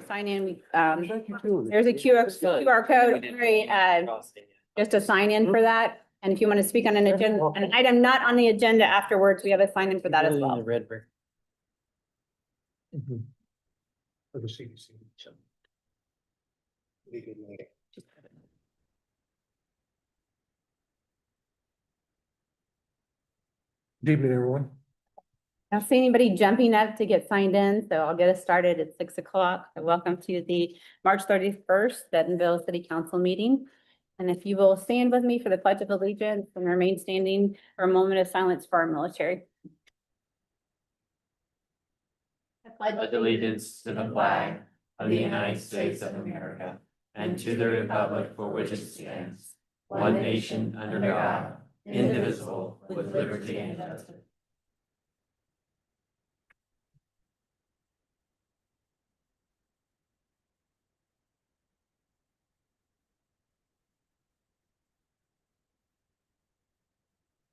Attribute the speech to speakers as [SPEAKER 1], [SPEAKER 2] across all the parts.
[SPEAKER 1] sign in, there's a QR code, just a sign in for that. And if you want to speak on an agenda, an item not on the agenda afterwards, we have a sign in for that as well.
[SPEAKER 2] For the CDC. Good evening, everyone.
[SPEAKER 1] I don't see anybody jumping up to get signed in, so I'll get us started at 6 o'clock. Welcome to the March 31st Bentonville City Council meeting. And if you will stand with me for the Pledge of Allegiance and remain standing for a moment of silence for our military.
[SPEAKER 3] I pledge allegiance to the flag of the United States of America and to the republic for which it stands, one nation under God, indivisible, with liberty and justice.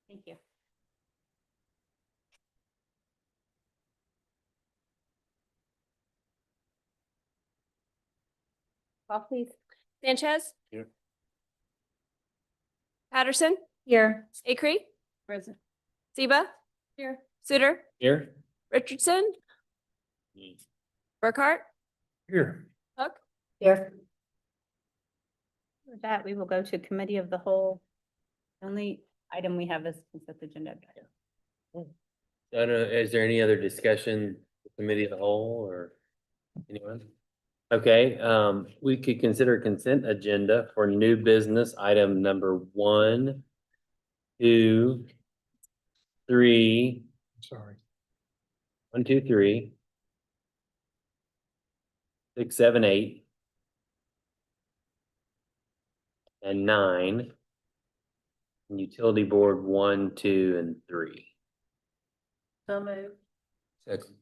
[SPEAKER 1] Thank you. Call please.
[SPEAKER 4] Sanchez.
[SPEAKER 2] Here.
[SPEAKER 4] Patterson.
[SPEAKER 1] Here.
[SPEAKER 4] Acree.
[SPEAKER 1] Present.
[SPEAKER 4] Zeba.
[SPEAKER 1] Here.
[SPEAKER 4] Suter.
[SPEAKER 3] Here.
[SPEAKER 4] Richardson. Burkhart.
[SPEAKER 2] Here.
[SPEAKER 4] Hook.
[SPEAKER 1] Here. With that, we will go to committee of the whole. The only item we have is consent agenda.
[SPEAKER 3] I don't know, is there any other discussion, committee of the whole or anyone? Okay, we could consider consent agenda for new business item number 1, 2, 3,
[SPEAKER 2] Sorry.
[SPEAKER 3] 1, 2, 3, 6, 7, 8, and 9. And utility board 1, 2, and 3.
[SPEAKER 1] So moved.
[SPEAKER 3] Second.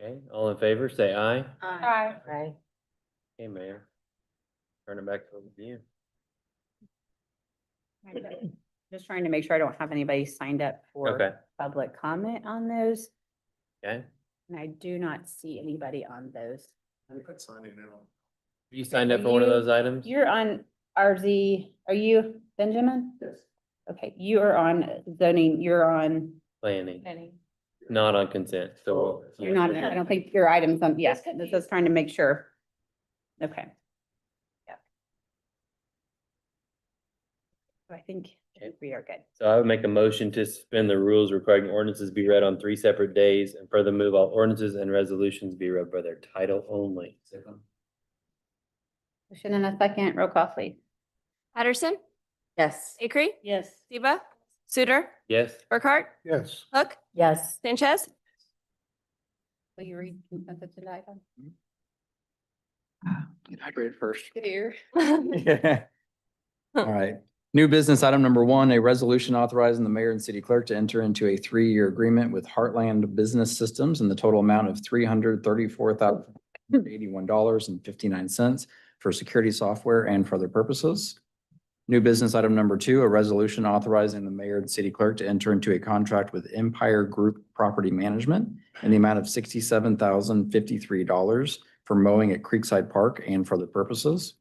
[SPEAKER 3] Okay, all in favor, say aye.
[SPEAKER 1] Aye. Aye.
[SPEAKER 3] Okay, Mayor. Turn it back over to you.
[SPEAKER 1] Just trying to make sure I don't have anybody signed up
[SPEAKER 3] Okay.
[SPEAKER 1] for public comment on those.
[SPEAKER 3] Okay,
[SPEAKER 1] And I do not see anybody on those.
[SPEAKER 3] you signed up for one of those items?
[SPEAKER 1] You're on RZ, are you Benjamin?
[SPEAKER 2] Yes.
[SPEAKER 1] Okay, you are on zoning, you're on.
[SPEAKER 3] Planning, not on consent, so.
[SPEAKER 1] You're not, I don't think your items on, yes, this is trying to make sure. Okay. Yeah. So I think we are good.
[SPEAKER 3] So I would make a motion to suspend the rules requiring ordinances be read on 3 separate days and further move all ordinances and resolutions be read by their title only.
[SPEAKER 1] Motion and a second, roll call please.
[SPEAKER 4] Patterson.
[SPEAKER 1] Yes.
[SPEAKER 4] Acree.
[SPEAKER 1] Yes.
[SPEAKER 4] Zeba. Suter.
[SPEAKER 3] Yes,
[SPEAKER 4] Burkhart.
[SPEAKER 2] Yes.
[SPEAKER 4] Hook.
[SPEAKER 1] Yes.
[SPEAKER 4] Sanchez.
[SPEAKER 1] Will you read consent agenda item?
[SPEAKER 5] I read first.
[SPEAKER 1] Good ear.
[SPEAKER 5] Yeah. All right. New business item number 1, a resolution authorizing the mayor and city clerk to enter into a 3-year agreement with Heartland Business Systems in the total amount of $334,081.59 for security software and for other purposes. New business item number 2, a resolution authorizing the mayor and city clerk to enter into a contract with Empire Group Property Management in the amount of $67,053 for mowing at Creekside Park and for other purposes.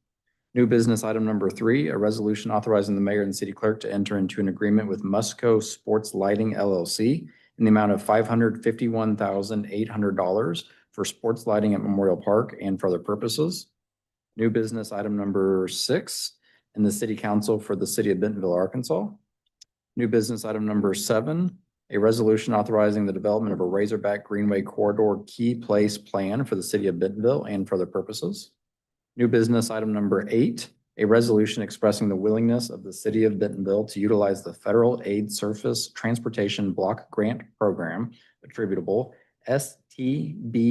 [SPEAKER 5] New business item number 3, a resolution authorizing the mayor and city clerk to enter into an agreement with Musco Sports Lighting LLC in the amount of $551,800 for sports lighting at Memorial Park and for other purposes. New business item number 6, in the city council for the city of Bentonville, Arkansas. New business item number 7, a resolution authorizing the development of a Razorback Greenway Corridor Key Place Plan for the city of Bentonville and for other purposes. New business item number 8, a resolution expressing the willingness of the city of Bentonville to utilize the Federal Aid Surface Transportation Block Grant Program attributable STBGP-A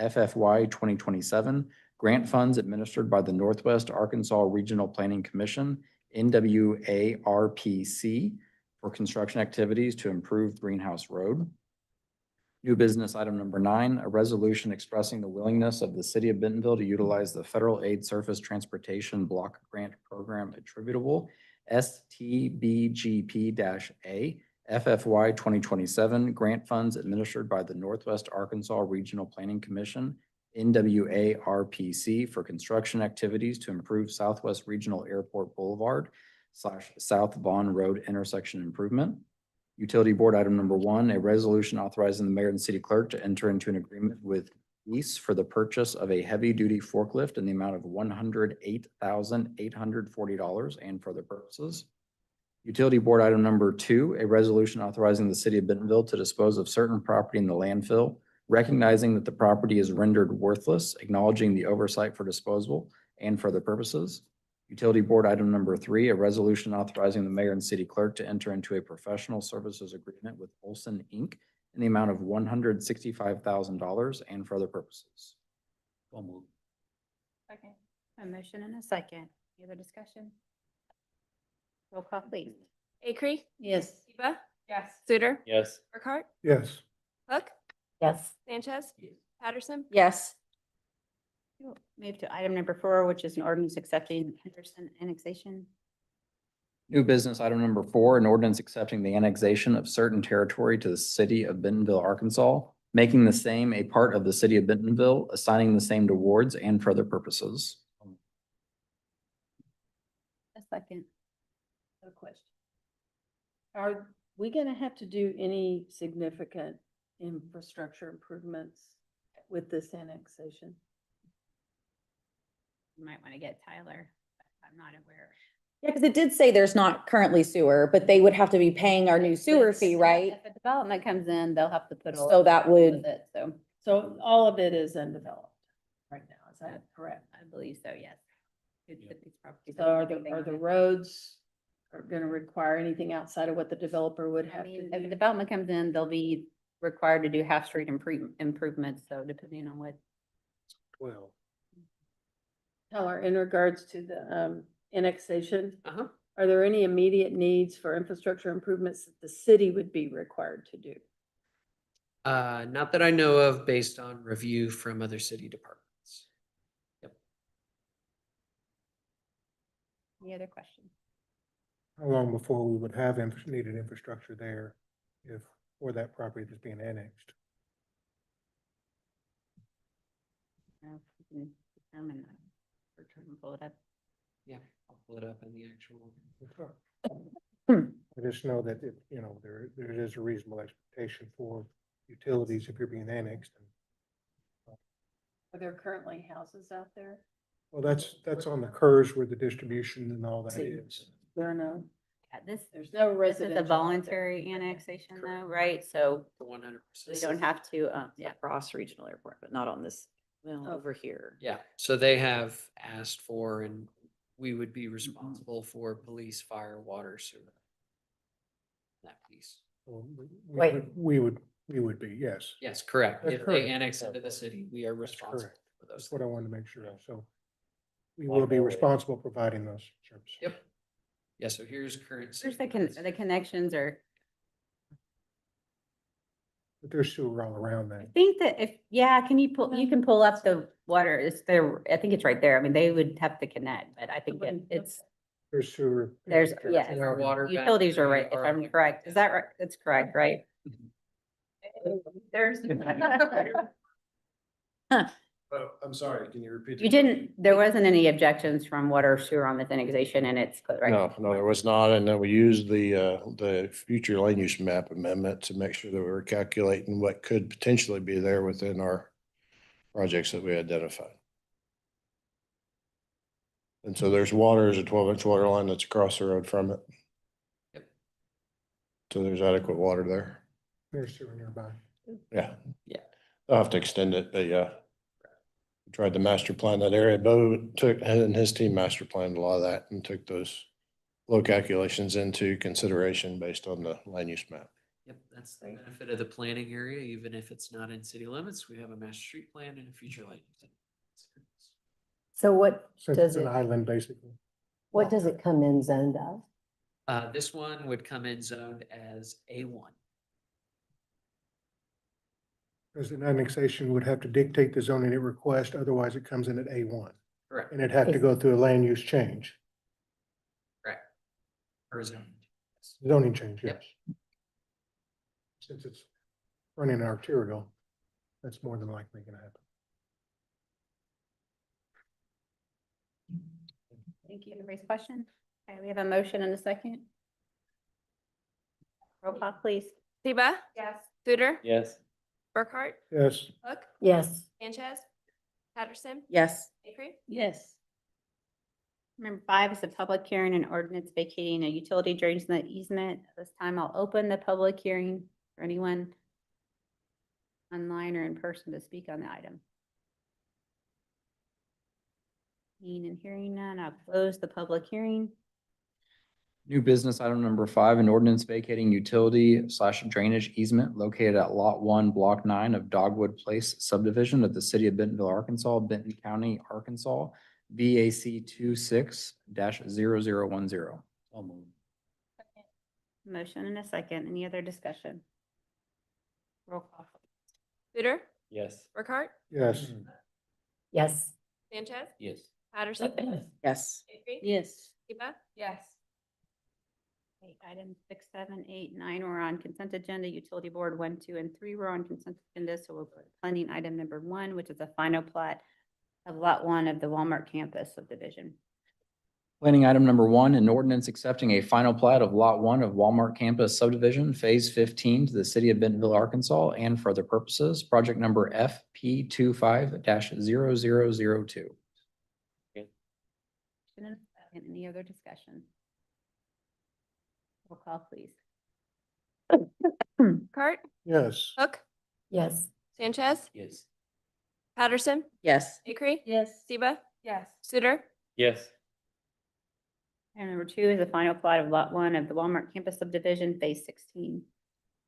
[SPEAKER 5] FFY 2027 grant funds administered by the Northwest Arkansas Regional Planning Commission, NWARPC, for construction activities to improve Greenhouse Road. New business item number 9, a resolution expressing the willingness of the city of Bentonville to utilize the Federal Aid Surface Transportation Block Grant Program attributable STBGP-A FFY 2027 grant funds administered by the Northwest Arkansas Regional Planning Commission, NWARPC, for construction activities to improve Southwest Regional Airport Boulevard / South Vaughn Road intersection improvement. Utility Board item number 1, a resolution authorizing the mayor and city clerk to enter into an agreement with East for the purchase of a heavy-duty forklift in the amount of $108,840 and for the purposes. Utility Board item number 2, a resolution authorizing the city of Bentonville to dispose of certain property in the landfill, recognizing that the property is rendered worthless, acknowledging the oversight for disposal and for the purposes. Utility Board item number 3, a resolution authorizing the mayor and city clerk to enter into a professional services agreement with Olson Inc. in the amount of $165,000 and for other purposes.
[SPEAKER 1] Second. A motion and a second. Any other discussion? Roll call, please.
[SPEAKER 4] Acree,
[SPEAKER 6] Yes.
[SPEAKER 4] Ziba,
[SPEAKER 1] Yes.
[SPEAKER 4] Souter,
[SPEAKER 3] Yes.
[SPEAKER 4] Burkhart,
[SPEAKER 2] Yes.
[SPEAKER 4] Hook,
[SPEAKER 6] Yes.
[SPEAKER 4] Sanchez, Patterson,
[SPEAKER 6] Yes.
[SPEAKER 1] Move to item number 4, which is an ordinance accepting Henderson annexation.
[SPEAKER 5] New business item number 4, an ordinance accepting the annexation of certain territory to the city of Bentonville, Arkansas, making the same a part of the city of Bentonville, assigning the same to wards and for other purposes.
[SPEAKER 1] A second.
[SPEAKER 6] No question. Are we gonna have to do any significant infrastructure improvements with this annexation?
[SPEAKER 1] You might want to get Tyler. I'm not aware.
[SPEAKER 7] Yeah, because it did say there's not currently sewer, but they would have to be paying our new sewer fee, right?
[SPEAKER 1] If a development comes in, they'll have to put.
[SPEAKER 7] So that would,
[SPEAKER 1] with it, so
[SPEAKER 6] So all of it is undeveloped right now, is that correct?
[SPEAKER 1] I believe so, yes. It's
[SPEAKER 3] Yep.
[SPEAKER 1] these properties
[SPEAKER 6] So
[SPEAKER 1] that
[SPEAKER 6] are
[SPEAKER 1] have everything on
[SPEAKER 6] the
[SPEAKER 1] it.
[SPEAKER 6] roads are gonna require anything outside of what the developer would
[SPEAKER 1] I
[SPEAKER 6] have
[SPEAKER 1] mean,
[SPEAKER 6] to
[SPEAKER 1] if a
[SPEAKER 6] do?
[SPEAKER 1] development comes in, they'll be required to do half street improvements, so depending on what.
[SPEAKER 2] 12.
[SPEAKER 6] Tyler, in regards to the annexation,
[SPEAKER 8] Uh-huh.
[SPEAKER 6] are there any immediate needs for infrastructure improvements that the city would be required to do?
[SPEAKER 8] Not that I know of based on review from other city departments.
[SPEAKER 1] Any other questions?
[SPEAKER 2] How long before we would have needed infrastructure there if, for that property that's being annexed?
[SPEAKER 1] We can determine that. Or try and pull it up.
[SPEAKER 8] Yeah, I'll pull it up in the actual.
[SPEAKER 2] I just know that it, there is a reasonable expectation for utilities if you're being annexed.
[SPEAKER 6] Are there currently houses out there?
[SPEAKER 2] Well, that's on the curves where the distribution and all that
[SPEAKER 6] See.
[SPEAKER 2] is.
[SPEAKER 6] There are no,
[SPEAKER 1] Yeah,
[SPEAKER 6] there's no
[SPEAKER 1] this is
[SPEAKER 6] residential.
[SPEAKER 1] a
[SPEAKER 6] out there.
[SPEAKER 1] voluntary annexation though, right? So
[SPEAKER 8] 100%.
[SPEAKER 1] we don't have to, yeah.
[SPEAKER 7] Ross Regional Airport, but not on this, well,
[SPEAKER 6] Oh.
[SPEAKER 7] over here.
[SPEAKER 8] Yeah, so they have asked for, and we would be responsible for police, fire, water, sewer. That piece.
[SPEAKER 2] So
[SPEAKER 7] Wait.
[SPEAKER 2] We would be, yes.
[SPEAKER 8] Yes, correct.
[SPEAKER 2] That's
[SPEAKER 8] If
[SPEAKER 2] correct.
[SPEAKER 8] they annex into the city, we are
[SPEAKER 2] That's
[SPEAKER 8] responsible
[SPEAKER 2] correct.
[SPEAKER 8] for those.
[SPEAKER 2] That's what I wanted to make sure of. So we will be responsible providing those services.
[SPEAKER 8] Yep. Yeah, so here's current.
[SPEAKER 1] There's
[SPEAKER 8] city limits.
[SPEAKER 1] the connections are,
[SPEAKER 2] But there's sewer all around
[SPEAKER 1] I
[SPEAKER 2] that.
[SPEAKER 1] think that if, yeah, you can pull up the water, it's there, I think it's right there. I mean, they would have to connect, but I think it's,
[SPEAKER 2] There's sewer.
[SPEAKER 1] there's, yeah.
[SPEAKER 8] And our water
[SPEAKER 1] Utilities are right, if
[SPEAKER 8] boundary
[SPEAKER 1] I'm
[SPEAKER 8] are-
[SPEAKER 1] correct. Is that right? That's correct, right? There's.
[SPEAKER 9] Oh, I'm sorry, can you repeat?
[SPEAKER 1] You didn't, there wasn't any objections from water or sewer on this annexation and it's, right?
[SPEAKER 9] No, there was not. And then we used the future land use map amendment to make sure that we were calculating what could potentially be there within our projects that we identified. And so there's water, there's a 12-inch water line that's across the road from it.
[SPEAKER 8] Yep.
[SPEAKER 9] So there's adequate water there.
[SPEAKER 2] There's sewer nearby.
[SPEAKER 9] Yeah.
[SPEAKER 8] Yeah.
[SPEAKER 9] I'll have to extend it, but yeah. We tried to master plan that area. Bo and his team master planned a lot of that and took those low calculations into consideration based on the land use map.
[SPEAKER 8] Yep, that's the benefit of the planning area, even if it's not in city limits, we have a master street plan and a future land. use.
[SPEAKER 6] So what
[SPEAKER 2] Since
[SPEAKER 6] does
[SPEAKER 2] it's an
[SPEAKER 6] it,
[SPEAKER 2] island, basically.
[SPEAKER 6] what does it come in zoned of?
[SPEAKER 8] This one would come in zoned as A1.
[SPEAKER 2] Because an annexation would have to dictate the zoning it requests, otherwise it comes in at A1.
[SPEAKER 8] Correct.
[SPEAKER 2] And it'd have to go through a land use change,
[SPEAKER 8] Correct. Or zoned.
[SPEAKER 2] zoning change, yes.
[SPEAKER 8] Yep.
[SPEAKER 2] since it's running an arterial, that's more than likely gonna happen.
[SPEAKER 1] Thank you. Raise question. Okay, we have a motion and a second. Roll call, please.
[SPEAKER 4] Zeba?
[SPEAKER 1] Yes.
[SPEAKER 4] Souter?
[SPEAKER 3] Yes.
[SPEAKER 4] Burkhart?
[SPEAKER 2] Yes,
[SPEAKER 4] Hook?
[SPEAKER 6] Yes.
[SPEAKER 4] Sanchez? Patterson?
[SPEAKER 7] Yes.
[SPEAKER 4] Acre?
[SPEAKER 6] Yes.
[SPEAKER 1] Number 5 is a public hearing and ordinance vacating a utility drains in the easement. At this time, I'll open the public hearing for anyone online or in person to speak on the item. Seeing and hearing none, I'll close the public hearing.
[SPEAKER 5] New business item number 5, an ordinance vacating utility / drainage easement located at Lot 1, Block 9 of Dogwood Place subdivision of the city of Bentonville, Arkansas, Benton County, Arkansas, VAC 26-0010.
[SPEAKER 1] Motion and a second. Any other discussion? Roll call.
[SPEAKER 4] Souter?
[SPEAKER 3] Yes.
[SPEAKER 4] Burkhart?
[SPEAKER 2] yes,
[SPEAKER 7] Yes.
[SPEAKER 4] Sanchez?
[SPEAKER 3] Yes.
[SPEAKER 4] Patterson?
[SPEAKER 7] Yes.
[SPEAKER 4] Acre?
[SPEAKER 6] Yes.
[SPEAKER 4] Zeba? Yes.
[SPEAKER 1] Okay, items 6, 7, 8, 9 were on consent agenda. Utility board 1, 2, and 3 were on consent agenda. So we'll put planning item number 1, which is a final plat of lot 1 of the Walmart campus subdivision.
[SPEAKER 5] Planning item number 1, an ordinance accepting a final plat of Lot 1 of Walmart Campus Subdivision, Phase 15 to the city of Bentonville, Arkansas, and for other purposes, project number FP 25-0002.
[SPEAKER 1] And any other discussion? Roll call, please.
[SPEAKER 4] Burkhart?
[SPEAKER 2] yes,
[SPEAKER 4] Hook?
[SPEAKER 7] Yes.
[SPEAKER 4] Sanchez?
[SPEAKER 3] Yes.
[SPEAKER 4] Patterson?
[SPEAKER 7] Yes.
[SPEAKER 4] Acre?
[SPEAKER 6] Yes.
[SPEAKER 4] Zeba? Yes. Souter?
[SPEAKER 3] Yes.
[SPEAKER 1] And number 2 is the final plat of lot 1 of the Walmart campus subdivision, phase 16.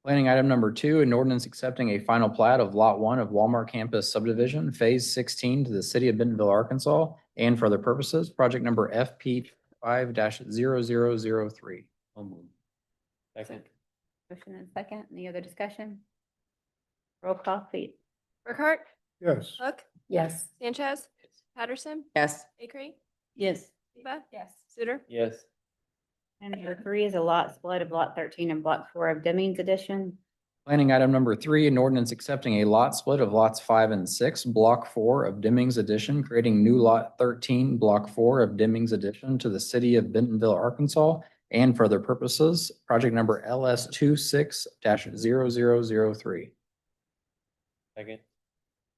[SPEAKER 5] Planning item number 2, an ordinance accepting a final plat of Lot 1 of Walmart Campus Subdivision, Phase 16 to the city of Bentonville, Arkansas, and for other purposes, project number FP 5-0003.
[SPEAKER 3] Second.
[SPEAKER 1] Motion and second. Any other discussion? Roll call, please.
[SPEAKER 4] Burkhart?
[SPEAKER 2] yes,
[SPEAKER 4] Hook?
[SPEAKER 7] Yes.
[SPEAKER 4] Sanchez? Patterson?
[SPEAKER 7] Yes.
[SPEAKER 4] Acre?
[SPEAKER 6] Yes.
[SPEAKER 4] Zeba? Yes. Souter?
[SPEAKER 3] Yes.
[SPEAKER 1] And number 3 is a lot split of lot 13 and block 4 of Demings addition.
[SPEAKER 5] Planning item number 3, an ordinance accepting a lot split of lots 5 and 6, block 4 of Demings addition, creating new lot 13, block 4 of Demings addition to the city of Bentonville, Arkansas, and for other purposes, project number LS 26-0003.
[SPEAKER 3] Second.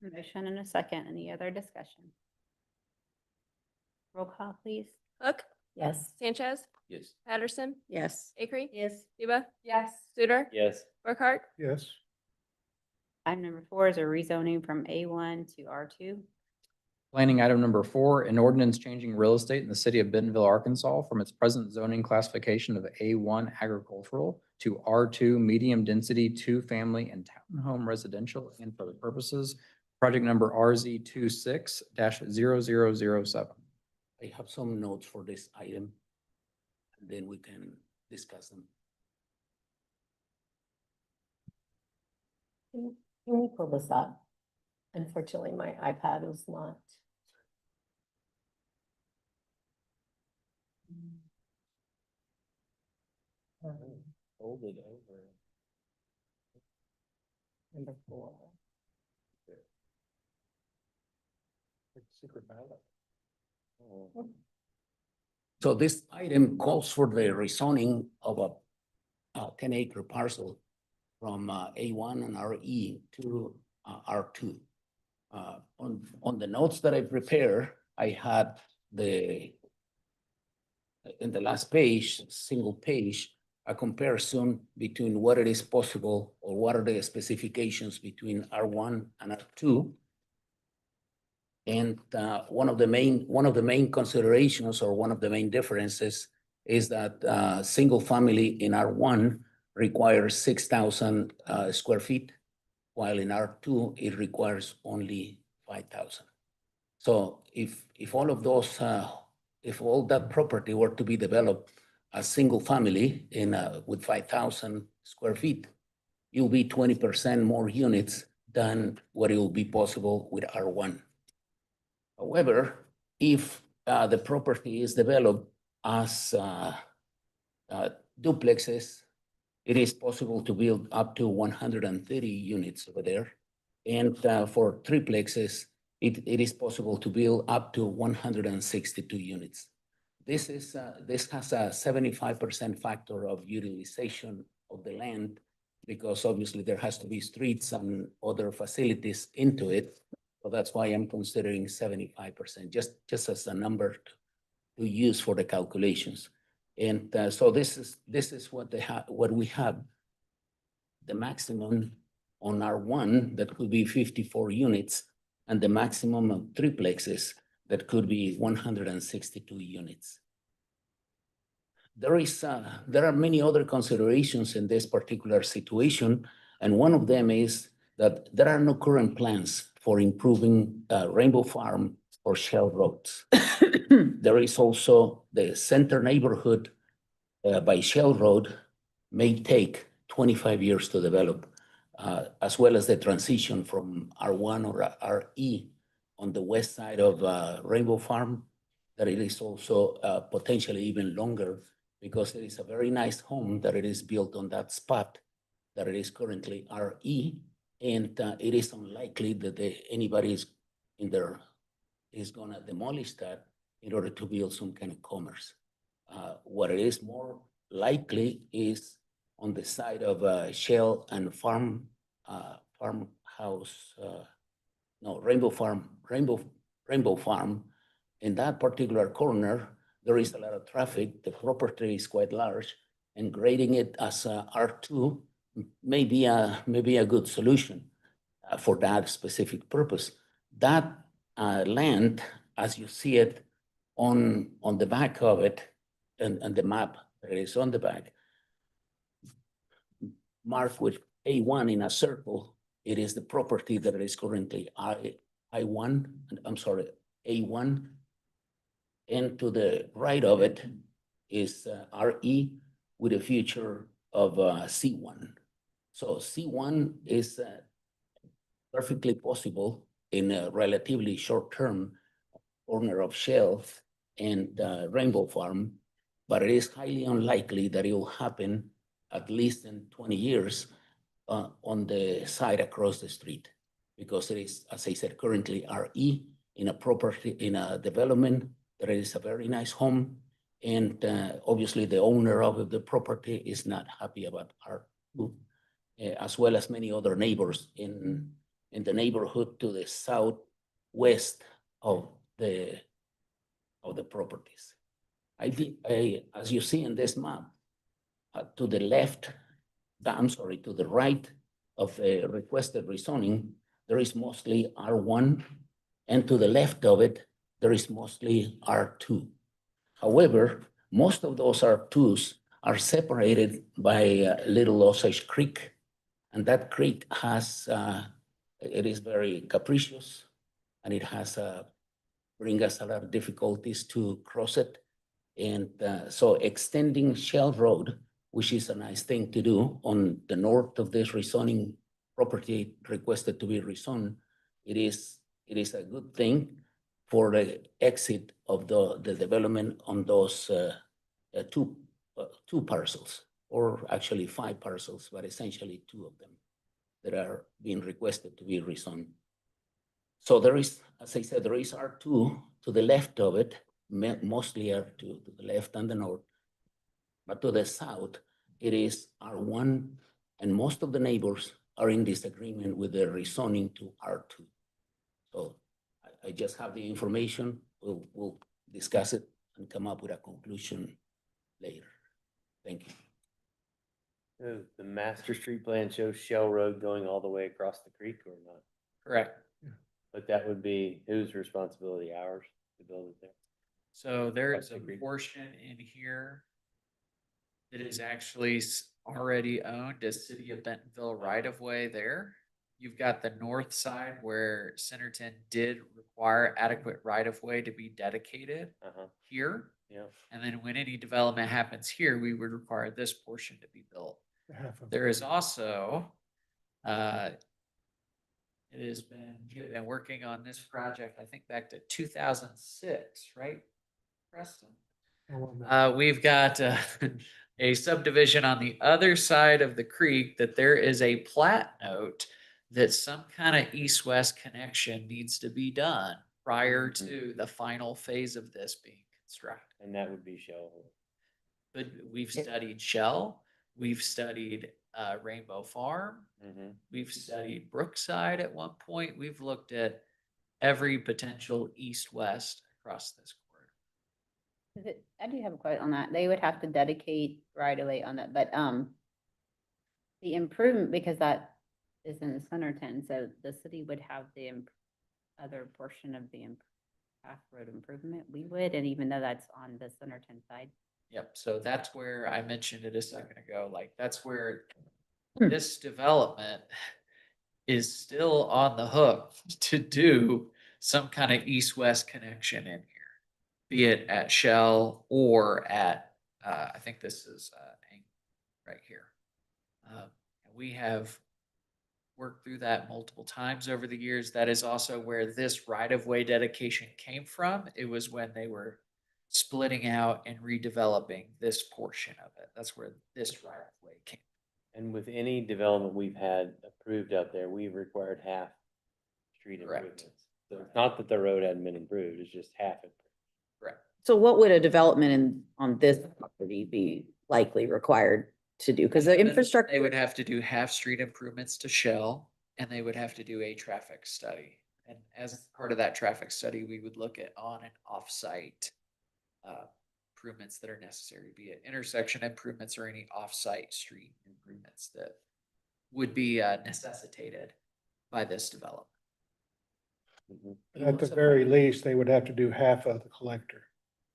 [SPEAKER 1] Motion and a second. Any other discussion? Roll call, please.
[SPEAKER 4] Hook?
[SPEAKER 7] Yes.
[SPEAKER 4] Sanchez?
[SPEAKER 3] Yes.
[SPEAKER 4] Patterson?
[SPEAKER 7] Yes.
[SPEAKER 4] Acre?
[SPEAKER 6] Yes.
[SPEAKER 4] Zeba? Yes. Souter?
[SPEAKER 3] Yes.
[SPEAKER 4] Burkhart?
[SPEAKER 2] yes,
[SPEAKER 1] Item number 4 is a rezoning from A1 to R2.
[SPEAKER 5] Planning item number 4, an ordinance changing real estate in the city of Bentonville, Arkansas from its present zoning classification of A1 agricultural to R2 medium density 2-family and townhome residential, and for the purposes, project number RZ 26-0007.
[SPEAKER 10] I have some notes for this item, and then we can discuss them.
[SPEAKER 11] Can you pull this up? Unfortunately, my iPad is not.
[SPEAKER 3] Hold it over.
[SPEAKER 11] Number 4.
[SPEAKER 2] secret ballot.
[SPEAKER 10] So this item calls for the rezoning of a 10-acre parcel from A1 and RE to R2. On the notes that I prepared, I had in the last page, single page, a comparison between what it is possible or what are the specifications between R1 and R2. And one of the main considerations or one of the main differences is that single family in R1 requires 6,000 square feet, while in R2 it requires only 5,000. So if all of those, if all that property were to be developed as single family with 5,000 square feet, you'll be 20% more units than what it will be possible with R1. However, if the property is developed as duplexes it is possible to build up to 130 units over there. And for triplexes, it is possible to build up to 162 units. This has a 75% factor of utilization of the land, because obviously there has to be streets and other facilities into it. So that's why I'm considering 75%, just as a number to use for the calculations. And so this is what we have. The maximum on R1 that could be 54 units, and the maximum of triplexes that could be 162 units. There are many other considerations in this particular situation, and one of them is that there are no current plans for improving Rainbow Farm or Shell roads. There is also the center neighborhood by Shell Road may take 25 years to develop, as well as the transition from R1 or RE on the west side of Rainbow Farm, that it is also potentially even longer, because it is a very nice home that it is built on that spot that it is currently RE, and it is unlikely that anybody is in there is gonna demolish that in order to build some kind of commerce. What it is more likely is on the side of Shell and farmhouse, Rainbow Farm. In that particular corner, there is a lot of traffic. The property is quite large, and grading it as a R2 may be a good solution for that specific purpose. That land, as you see it on the back of it, and the map that is on the back, marked with A1 in a circle, it is the property that is currently A1, and to the right of it is RE with a future of C1. So C1 is perfectly possible in a relatively short term corner of Shell and Rainbow Farm, but it is highly unlikely that it will happen at least in 20 years on the side across the street, because it is, as I said, currently RE in a property, in a development that is a very nice home, and obviously the owner of the property is not happy about R2, as well as many other neighbors in the neighborhood to the southwest of the properties. As you see in this map, to the left, to the right of a requested rezoning, there is mostly R1, and to the left of it, there is mostly R2. However, most of those R2s are separated by Little Osage Creek, and that creek has, it is very capricious, and it has bring us a lot of difficulties to cross it. And so extending Shell Road, which is a nice thing to do on the north of this rezoning property requested to be rezoned, it is a good thing for the exit of the development on those two parcels, or actually 5 parcels, but essentially 2 of them that are being requested to be rezoned. So there is, as I said, there is R2 to the left of it, mostly R2 to the left and the north, but to the south, it is R1, and most of the neighbors are in disagreement with the rezoning to R2. So I just have the information. We'll discuss it and come up with a conclusion later. Thank you.
[SPEAKER 3] The master street plan shows Shell Road going all the way across the creek or not?
[SPEAKER 8] Correct.
[SPEAKER 3] But that would be whose responsibility? Ours to build it there?
[SPEAKER 8] So there is a
[SPEAKER 3] Agreed.
[SPEAKER 8] portion in here that is actually already owned as City of Bentonville right of way there. You've got the north side where Centerton did require adequate right of way to be dedicated here.
[SPEAKER 3] Yeah.
[SPEAKER 8] And then when any development happens here, we would require this portion to be built. There is also, you've been working on this project, I think back to 2006, right, Preston? We've got a subdivision on the other side of the creek that there is a plat note that some kind of east-west connection needs to be done prior to the final phase of this being constructed.
[SPEAKER 3] And that would be Shell.
[SPEAKER 8] But we've studied Shell, we've studied Rainbow Farm,
[SPEAKER 3] Mm-hmm.
[SPEAKER 8] we've studied Brookside at one point. We've looked at every potential east-west across this corridor.
[SPEAKER 1] I do have a question on that. They would have to dedicate right away on that, but, the improvement, because that is in Centerton, so the city would have the other portion of the half road improvement. We would, and even though that's on the Centerton side.
[SPEAKER 8] Yep, so that's where I mentioned it a second ago, like that's where this development is still on the hook to do some kind of east-west connection in here. Be it at Shell or at, I think this is, right here. We have worked through that multiple times over the years. That is also where this right-of-way dedication came from. It was when they were splitting out and redeveloping this portion of it. That's where this right-of-way came.
[SPEAKER 3] And with any development we've had approved out there, we've required half street
[SPEAKER 8] Correct.
[SPEAKER 3] improvements. So it's not that the road hadn't been improved, it's just half it.
[SPEAKER 8] Correct.
[SPEAKER 7] So what would a development on this property be likely required to do? Because the
[SPEAKER 8] They
[SPEAKER 7] infrastructure,
[SPEAKER 8] would have to do half street improvements to Shell, and they would have to do a traffic study. And as part of that traffic study, we would look at on and off-site improvements that are necessary, be it intersection improvements or any off-site street improvements that would be necessitated by this development.
[SPEAKER 3] Mm-hmm.
[SPEAKER 2] At the very least, they would have to do half of the collector,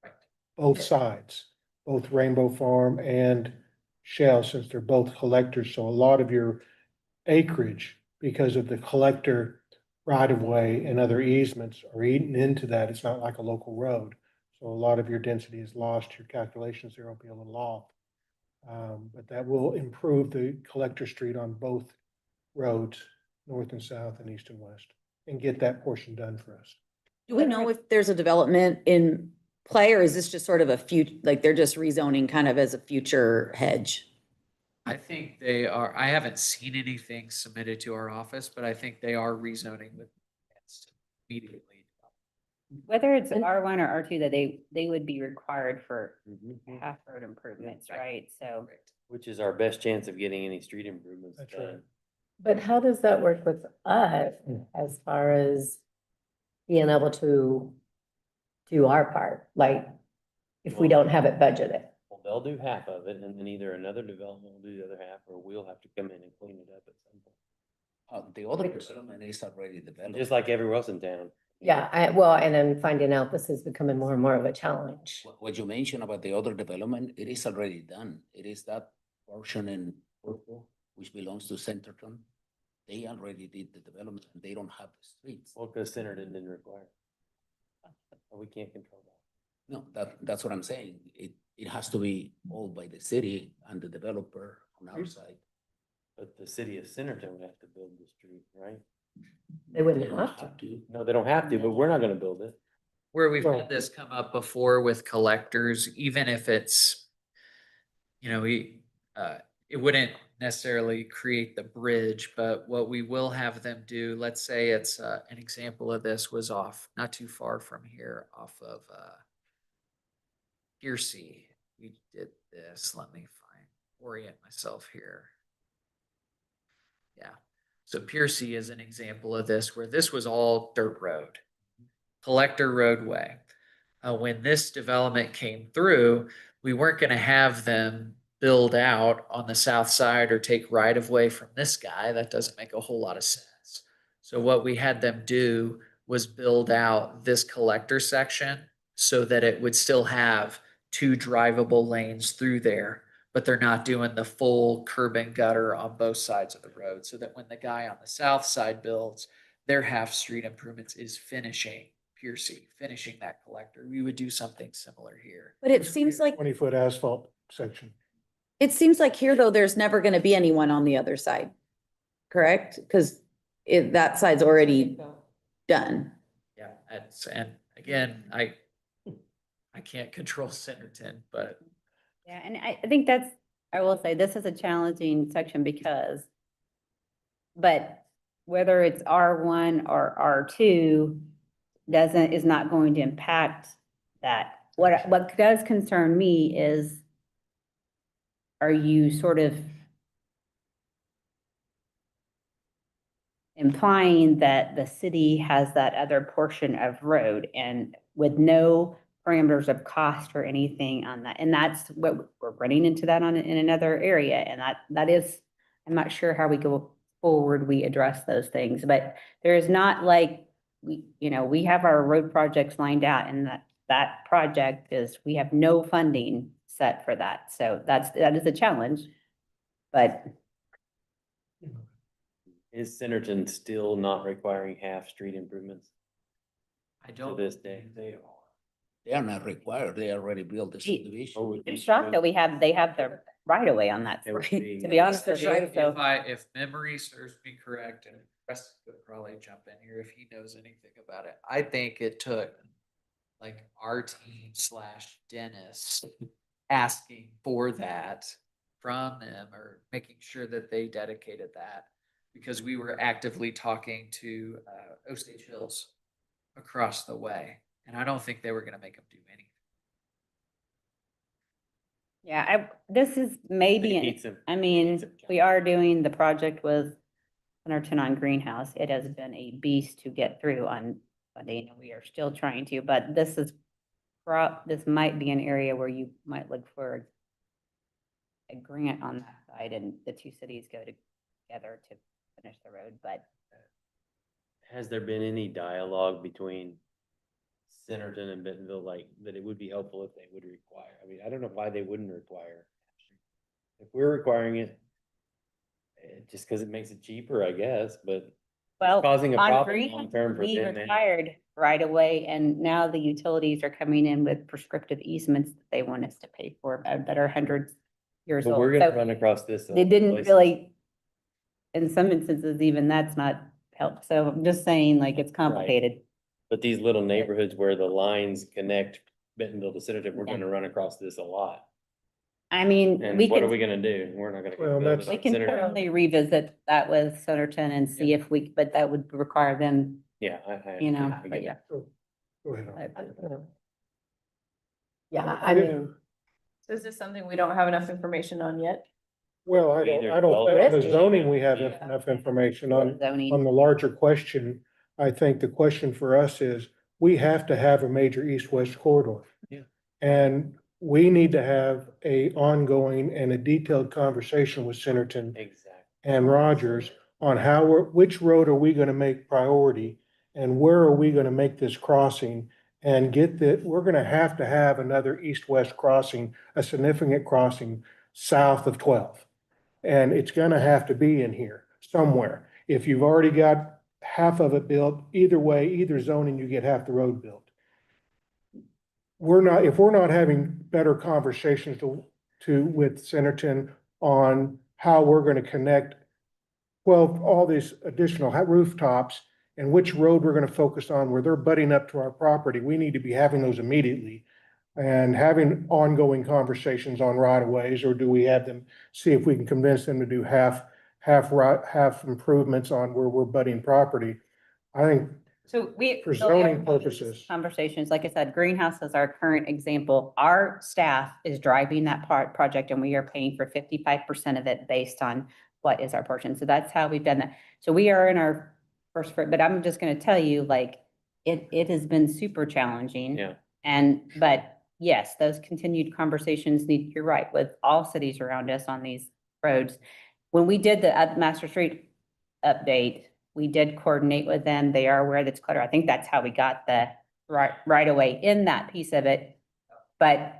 [SPEAKER 8] Right.
[SPEAKER 2] both sides, both Rainbow Farm and Shell, since they're both collectors. So a lot of your acreage, because of the collector right of way and other easements are eaten into that. It's not like a local road. So a lot of your density is lost. Your calculations there will be a little off. But that will improve the collector street on both roads, north and south and east and west, and get that portion done for us.
[SPEAKER 7] do we know if there's a development in play, or is this just sort of a future, like they're just rezoning kind of as a future hedge?
[SPEAKER 8] I think they are, I haven't seen anything submitted to our office, but I think they are rezoning with immediately.
[SPEAKER 1] Whether it's
[SPEAKER 11] And-
[SPEAKER 1] R1 or R2, that they would be required for
[SPEAKER 3] Mm-hmm.
[SPEAKER 1] half road improvements,
[SPEAKER 8] Right.
[SPEAKER 1] right? So
[SPEAKER 3] Which is our best chance of getting any street improvements
[SPEAKER 2] That's
[SPEAKER 3] done.
[SPEAKER 2] right.
[SPEAKER 11] But how does that work with us as far as being able to do our part? Like, if we don't have it budgeted?
[SPEAKER 3] Well, they'll do half of it and then either another development will do the other half or we'll have to come in and clean it up at some point.
[SPEAKER 10] The other development is already developed.
[SPEAKER 3] Just like everywhere else in town.
[SPEAKER 11] Yeah, well, and I'm finding out this is becoming more and more of a challenge.
[SPEAKER 10] What you mentioned about the other development, it is already done. It is that portion in Purple, which belongs to Centerton. They already did the development and they don't have the streets.
[SPEAKER 3] Well, because Centerton didn't require. it. We can't control that.
[SPEAKER 10] No, that's what I'm saying. It has to be owned by the city and the developer on our side.
[SPEAKER 3] But the city of Centerton would have to build the street, right?
[SPEAKER 11] They wouldn't
[SPEAKER 10] don't
[SPEAKER 11] have to.
[SPEAKER 3] No, they don't have to, but we're not gonna build it.
[SPEAKER 8] Where we've
[SPEAKER 2] Well-
[SPEAKER 8] had this come up before with collectors, even if it's, it wouldn't necessarily create the bridge, but what we will have them do, let's say it's, an example of this was off, not too far from here, off of, Piercy. We did this, let me orient myself here. Yeah, so Piercy is an example of this, where this was all dirt road, collector roadway. When this development came through, we weren't gonna have them build out on the south side or take right of way from this guy. That doesn't make a whole lot of sense. So what we had them do was build out this collector section so that it would still have 2 drivable lanes through there, but they're not doing the full curb and gutter on both sides of the road, so that when the guy on the south side builds, their half street improvements is finishing Piercy, finishing that collector. We would do something similar here.
[SPEAKER 7] But it seems like,
[SPEAKER 2] 20-foot asphalt section.
[SPEAKER 7] it seems like here though, there's never gonna be anyone on the other side. Correct? Cause that side's already done.
[SPEAKER 8] Yeah, and again, I can't control Centerton, but
[SPEAKER 1] Yeah, and I think I will say, this is a challenging section because, but whether it's R1 or R2 is not going to impact that. What does concern me is, are you sort of implying that the city has that other portion of road and with no parameters of cost or anything on that? And that's what we're running into that in another area. And that is, I'm not sure how we go forward, we address those things, but there is not like, we have our road projects lined out, and that project is, we have no funding set for that. So that is a challenge, but
[SPEAKER 3] Is Centerton still not requiring half street improvements
[SPEAKER 8] I
[SPEAKER 3] to
[SPEAKER 8] don't.
[SPEAKER 3] this day?
[SPEAKER 10] They are not required. They already built the subdivision.
[SPEAKER 1] I'm shocked that they have the right of way on that
[SPEAKER 3] It would
[SPEAKER 1] street,
[SPEAKER 3] be-
[SPEAKER 1] to be honest with you.
[SPEAKER 8] If
[SPEAKER 1] So
[SPEAKER 8] if memory serves me correct, and Preston could probably jump in here if he knows anything about it. I think it took like our team / Dennis asking for that from them, or making sure that they dedicated that, because we were actively talking to Osage Hills across the way, and I don't think they were gonna make them do anything.
[SPEAKER 1] yeah, this is maybe,
[SPEAKER 3] It's a-
[SPEAKER 1] I mean,
[SPEAKER 3] it's a
[SPEAKER 1] we are doing the project with Centerton on Greenhouse. It has been a beast to get through on funding, and we are still trying to, but this might be an area where you might look for a grant on that side, and the two cities go together to finish the road, but
[SPEAKER 3] Has there been any dialogue between Centerton and Bentonville, like, that it would be helpful if they would require? I mean, I don't know why they wouldn't require. If we're requiring it, just because it makes it cheaper, I guess, but
[SPEAKER 1] well,
[SPEAKER 3] causing a
[SPEAKER 1] on
[SPEAKER 3] problem
[SPEAKER 1] Greenhouse,
[SPEAKER 3] long-term for
[SPEAKER 1] we
[SPEAKER 3] them, man.
[SPEAKER 1] retired right away, and now the utilities are coming in with prescriptive easements that they want us to pay for that are hundreds years
[SPEAKER 3] But
[SPEAKER 1] old.
[SPEAKER 3] we're gonna
[SPEAKER 1] So
[SPEAKER 3] run across this.
[SPEAKER 1] they didn't
[SPEAKER 3] places.
[SPEAKER 1] really, in some instances, even that's not help. So I'm just saying, like, it's complicated.
[SPEAKER 3] But these little neighborhoods where the lines connect Bentonville to Centerton, we're
[SPEAKER 1] Yeah.
[SPEAKER 3] gonna run across this a lot.
[SPEAKER 1] I mean,
[SPEAKER 3] And
[SPEAKER 1] we
[SPEAKER 3] what are we
[SPEAKER 1] can,
[SPEAKER 3] gonna do? We're not gonna.
[SPEAKER 2] Well,
[SPEAKER 3] build
[SPEAKER 2] that's-
[SPEAKER 3] it
[SPEAKER 1] we
[SPEAKER 3] on
[SPEAKER 1] can
[SPEAKER 3] Centerton.
[SPEAKER 1] certainly revisit that with Centerton and see if but that would require them,
[SPEAKER 3] Yeah, I.
[SPEAKER 1] you know,
[SPEAKER 3] I
[SPEAKER 1] but
[SPEAKER 3] get
[SPEAKER 1] yeah.
[SPEAKER 2] Go ahead.
[SPEAKER 11] Yeah, I mean,
[SPEAKER 4] So is this something we don't have enough information on yet?
[SPEAKER 2] Well, I
[SPEAKER 3] Either
[SPEAKER 2] don't think the
[SPEAKER 11] develop-
[SPEAKER 2] zoning, we have
[SPEAKER 4] Yeah.
[SPEAKER 2] enough information on
[SPEAKER 1] Zoning.
[SPEAKER 2] the larger question. I think the question for us is, we have to have a major east-west corridor.
[SPEAKER 3] Yeah.
[SPEAKER 2] And we need to have a ongoing and a detailed conversation with Centerton
[SPEAKER 3] Exactly.
[SPEAKER 2] and Rogers on which road are we gonna make priority? And where are we gonna make this crossing? And we're gonna have to have another east-west crossing, a significant crossing south of 12. And it's gonna have to be in here somewhere. If you've already got half of it built, either way, either zoning, you get half the road built. If we're not having better conversations with Centerton on how we're gonna connect, well, all these additional rooftops and which road we're gonna focus on where they're butting up to our property, we need to be having those immediately. And having ongoing conversations on right of ways, or do we have them, see if we can convince them to do half improvements on where we're butting property? I think
[SPEAKER 1] So
[SPEAKER 2] For zoning purposes.
[SPEAKER 1] Conversations, like I said, Greenhouse is our current example. Our staff is driving that project, and we are paying for 55% of it based on what is our portion. So that's how we've done that. So we are in our first, but I'm just gonna tell you, like, it has been super challenging.
[SPEAKER 3] Yeah.
[SPEAKER 1] But yes, those continued conversations you're right, with all cities around us on these roads. When we did the Master Street update, we did coordinate with them. They are aware that's clutter. I think that's how we got the right away in that piece of it. But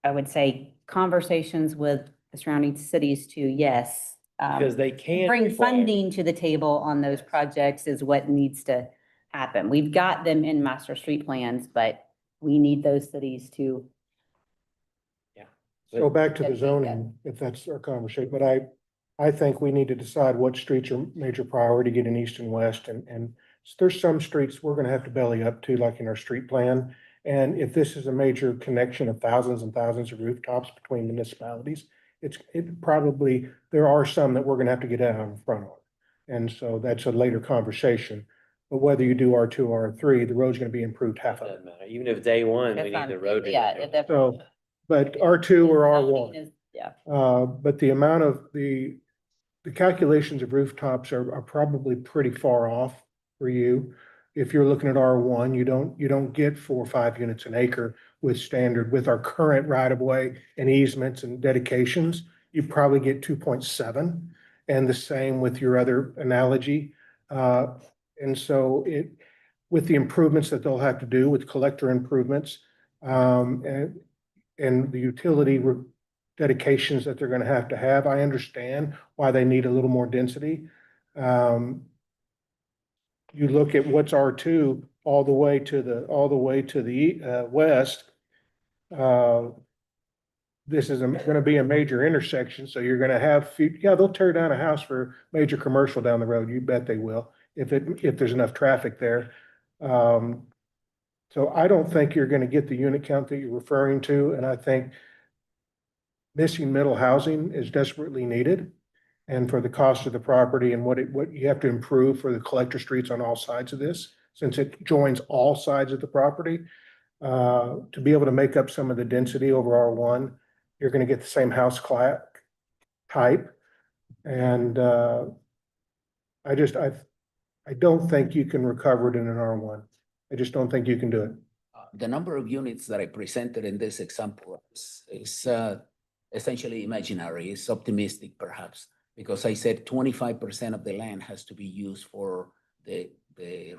[SPEAKER 1] I would say conversations with the surrounding cities too, yes.
[SPEAKER 3] Because they can't.
[SPEAKER 1] Bring
[SPEAKER 3] require-
[SPEAKER 1] funding to the table on those projects is what needs to happen. We've got them in master street plans, but we need those cities to.
[SPEAKER 2] So back to the
[SPEAKER 1] That'd be
[SPEAKER 2] zoning, if that's our conversation, but I think we need to decide what streets are major priority, getting east and west, and there's some streets we're gonna have to belly up to, like in our street plan. And if this is a major connection of thousands and thousands of rooftops between municipalities, it probably, there are some that we're gonna have to get out in front of. And so that's a later conversation. But whether you do R2 or R3, the road's gonna be improved half of it.
[SPEAKER 3] Doesn't matter. Even if day one, we
[SPEAKER 1] If
[SPEAKER 3] need
[SPEAKER 1] I'm-
[SPEAKER 3] the road. to-
[SPEAKER 1] Yeah. if
[SPEAKER 2] So, but R2 or
[SPEAKER 1] zoning
[SPEAKER 2] R1.
[SPEAKER 1] is- Yeah.
[SPEAKER 2] But the amount of the calculations of rooftops are probably pretty far off for you. If you're looking at R1, you don't get 4 or 5 units an acre with our current right of way and easements and dedications. You probably get 2.7, and the same with your other analogy. And so with the improvements that they'll have to do with collector improvements, and the utility dedications that they're gonna have to have, I understand why they need a little more density. You look at what's R2 all the way to the west. This is gonna be a major intersection, so you're gonna have, they'll tear down a house for major commercial down the road, you bet they will, if there's enough traffic there. So I don't think you're gonna get the unit count that you're referring to, and I think missing middle housing is desperately needed. And for the cost of the property and what you have to improve for the collector streets on all sides of this, since it joins all sides of the property, to be able to make up some of the density over R1, you're gonna get the same house type. And, I don't think you can recover it in an R1. I just don't think you can do it.
[SPEAKER 10] The number of units that I presented in this example is essentially imaginary, it's optimistic perhaps, because I said 25% of the land has to be used for the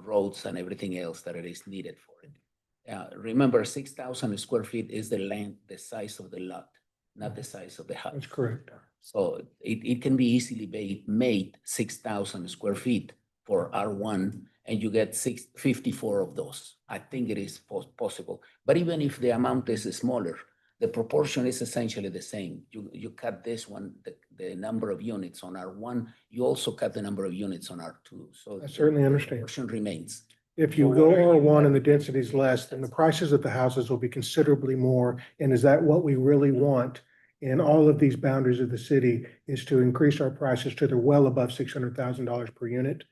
[SPEAKER 10] roads and everything else that it is needed for it. Remember, 6,000 square feet is the land, the size of the lot, not the size of the house.
[SPEAKER 2] That's correct.
[SPEAKER 10] So it can be easily made 6,000 square feet for R1, and you get 54 of those. I think it is possible. But even if the amount is smaller, the proportion is essentially the same. You cut this one, the number of units on R1, you also cut the number of units on R2. So
[SPEAKER 2] I certainly
[SPEAKER 10] the
[SPEAKER 2] understand.
[SPEAKER 10] proportion remains.
[SPEAKER 2] If you go R1 and the density is less, then the prices of the houses will be considerably more. And is that what we really want in all of these boundaries of the city, is to increase our prices to they're well above $600,000 per unit?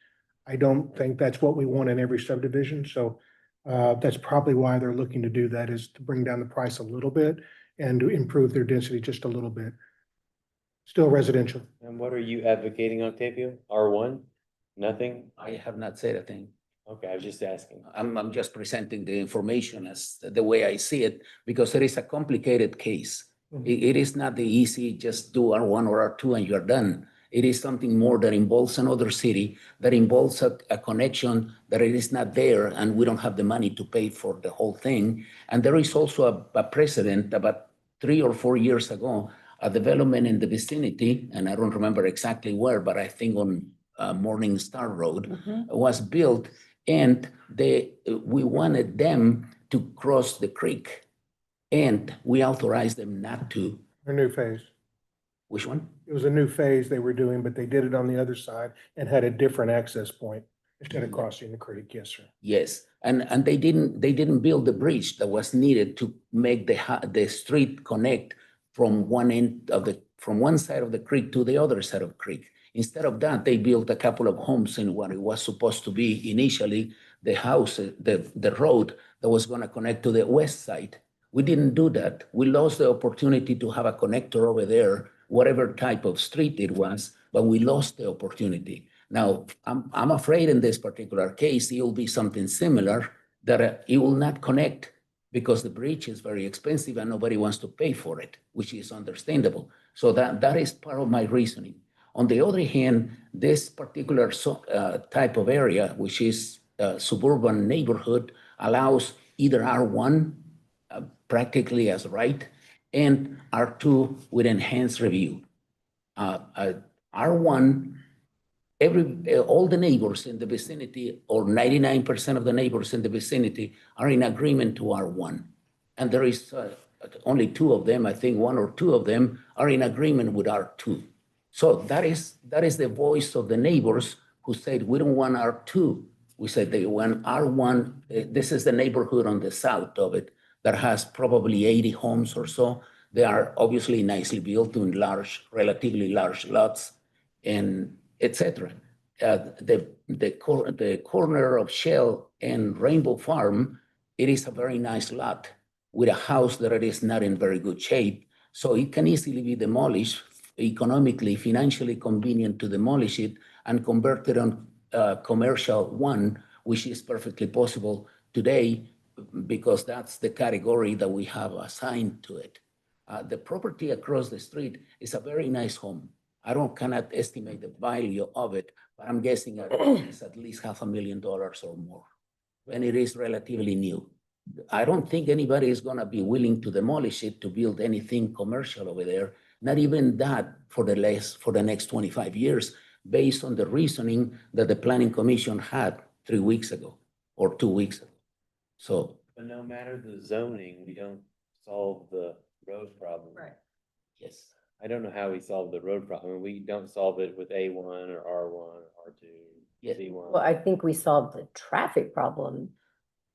[SPEAKER 2] I don't think that's what we want in every subdivision. So that's probably why they're looking to do that, is to bring down the price a little bit and to improve their density just a little bit. Still residential.
[SPEAKER 3] And what are you advocating, Octavio? R1? Nothing?
[SPEAKER 10] I have not said a thing.
[SPEAKER 3] Okay, I was just asking.
[SPEAKER 10] I'm just presenting the information as the way I see it, because it is a complicated case. It is not the easy, just do R1 or R2 and you're done. It is something more that involves another city, that involves a connection that it is not there, and we don't have the money to pay for the whole thing. And there is also a precedent about 3 or 4 years ago, a development in the vicinity, and I don't remember exactly where, but I think on Morning Star Road was built, and we wanted them to cross the creek, and we authorized them not to.
[SPEAKER 2] A new phase.
[SPEAKER 10] Which one?
[SPEAKER 2] It was a new phase they were doing, but they did it on the other side and had a different access point instead of crossing the creek. Yes, sir.
[SPEAKER 10] Yes, and they didn't build the bridge that was needed to make the street connect from one side of the creek to the other side of the creek. Instead of that, they built a couple of homes in what it was supposed to be initially the house, the road that was going to connect to the west side. We didn't do that. We lost the opportunity to have a connector over there, whatever type of street it was, but we lost the opportunity. Now, I'm afraid in this particular case, it will be something similar, that it will not connect because the bridge is very expensive and nobody wants to pay for it, which is understandable. So that is part of my reasoning. On the other hand, this particular type of area, which is a suburban neighborhood, allows either R1 practically as right, and R2 with enhanced review. R1, all the neighbors in the vicinity, or 99% of the neighbors in the vicinity, are in agreement to R1. And there is only 2 of them, I think 1 or 2 of them are in agreement with R2. So that is the voice of the neighbors who said, we don't want R2, We said they went R1, this is the neighborhood on the south of it that has probably 80 homes or so. They are obviously nicely built in large, relatively large lots and et cetera. The corner of Shell and Rainbow Farm, it is a very nice lot with a house that it is not in very good shape. So it can easily be demolished, economically, financially convenient to demolish it and convert it on commercial one, which is perfectly possible today because that's the category that we have assigned to it. The property across the street is a very nice home. Cannot estimate the value of it, but I'm guessing it's at least $500,000 or more. And it is relatively new. I don't think anybody is gonna be willing to demolish it to build anything commercial over there. Not even that for the next 25 years, based on the reasoning that the planning commission had 3 weeks ago or 2 weeks ago. So.
[SPEAKER 3] But no matter the zoning, we don't solve the road problem.
[SPEAKER 6] Right.
[SPEAKER 10] Yes.
[SPEAKER 3] I don't know how we solve the road problem. We don't solve it with A1 or R1 or R2,
[SPEAKER 10] Yeah.
[SPEAKER 3] C1.
[SPEAKER 11] Well, I think we solved the traffic problem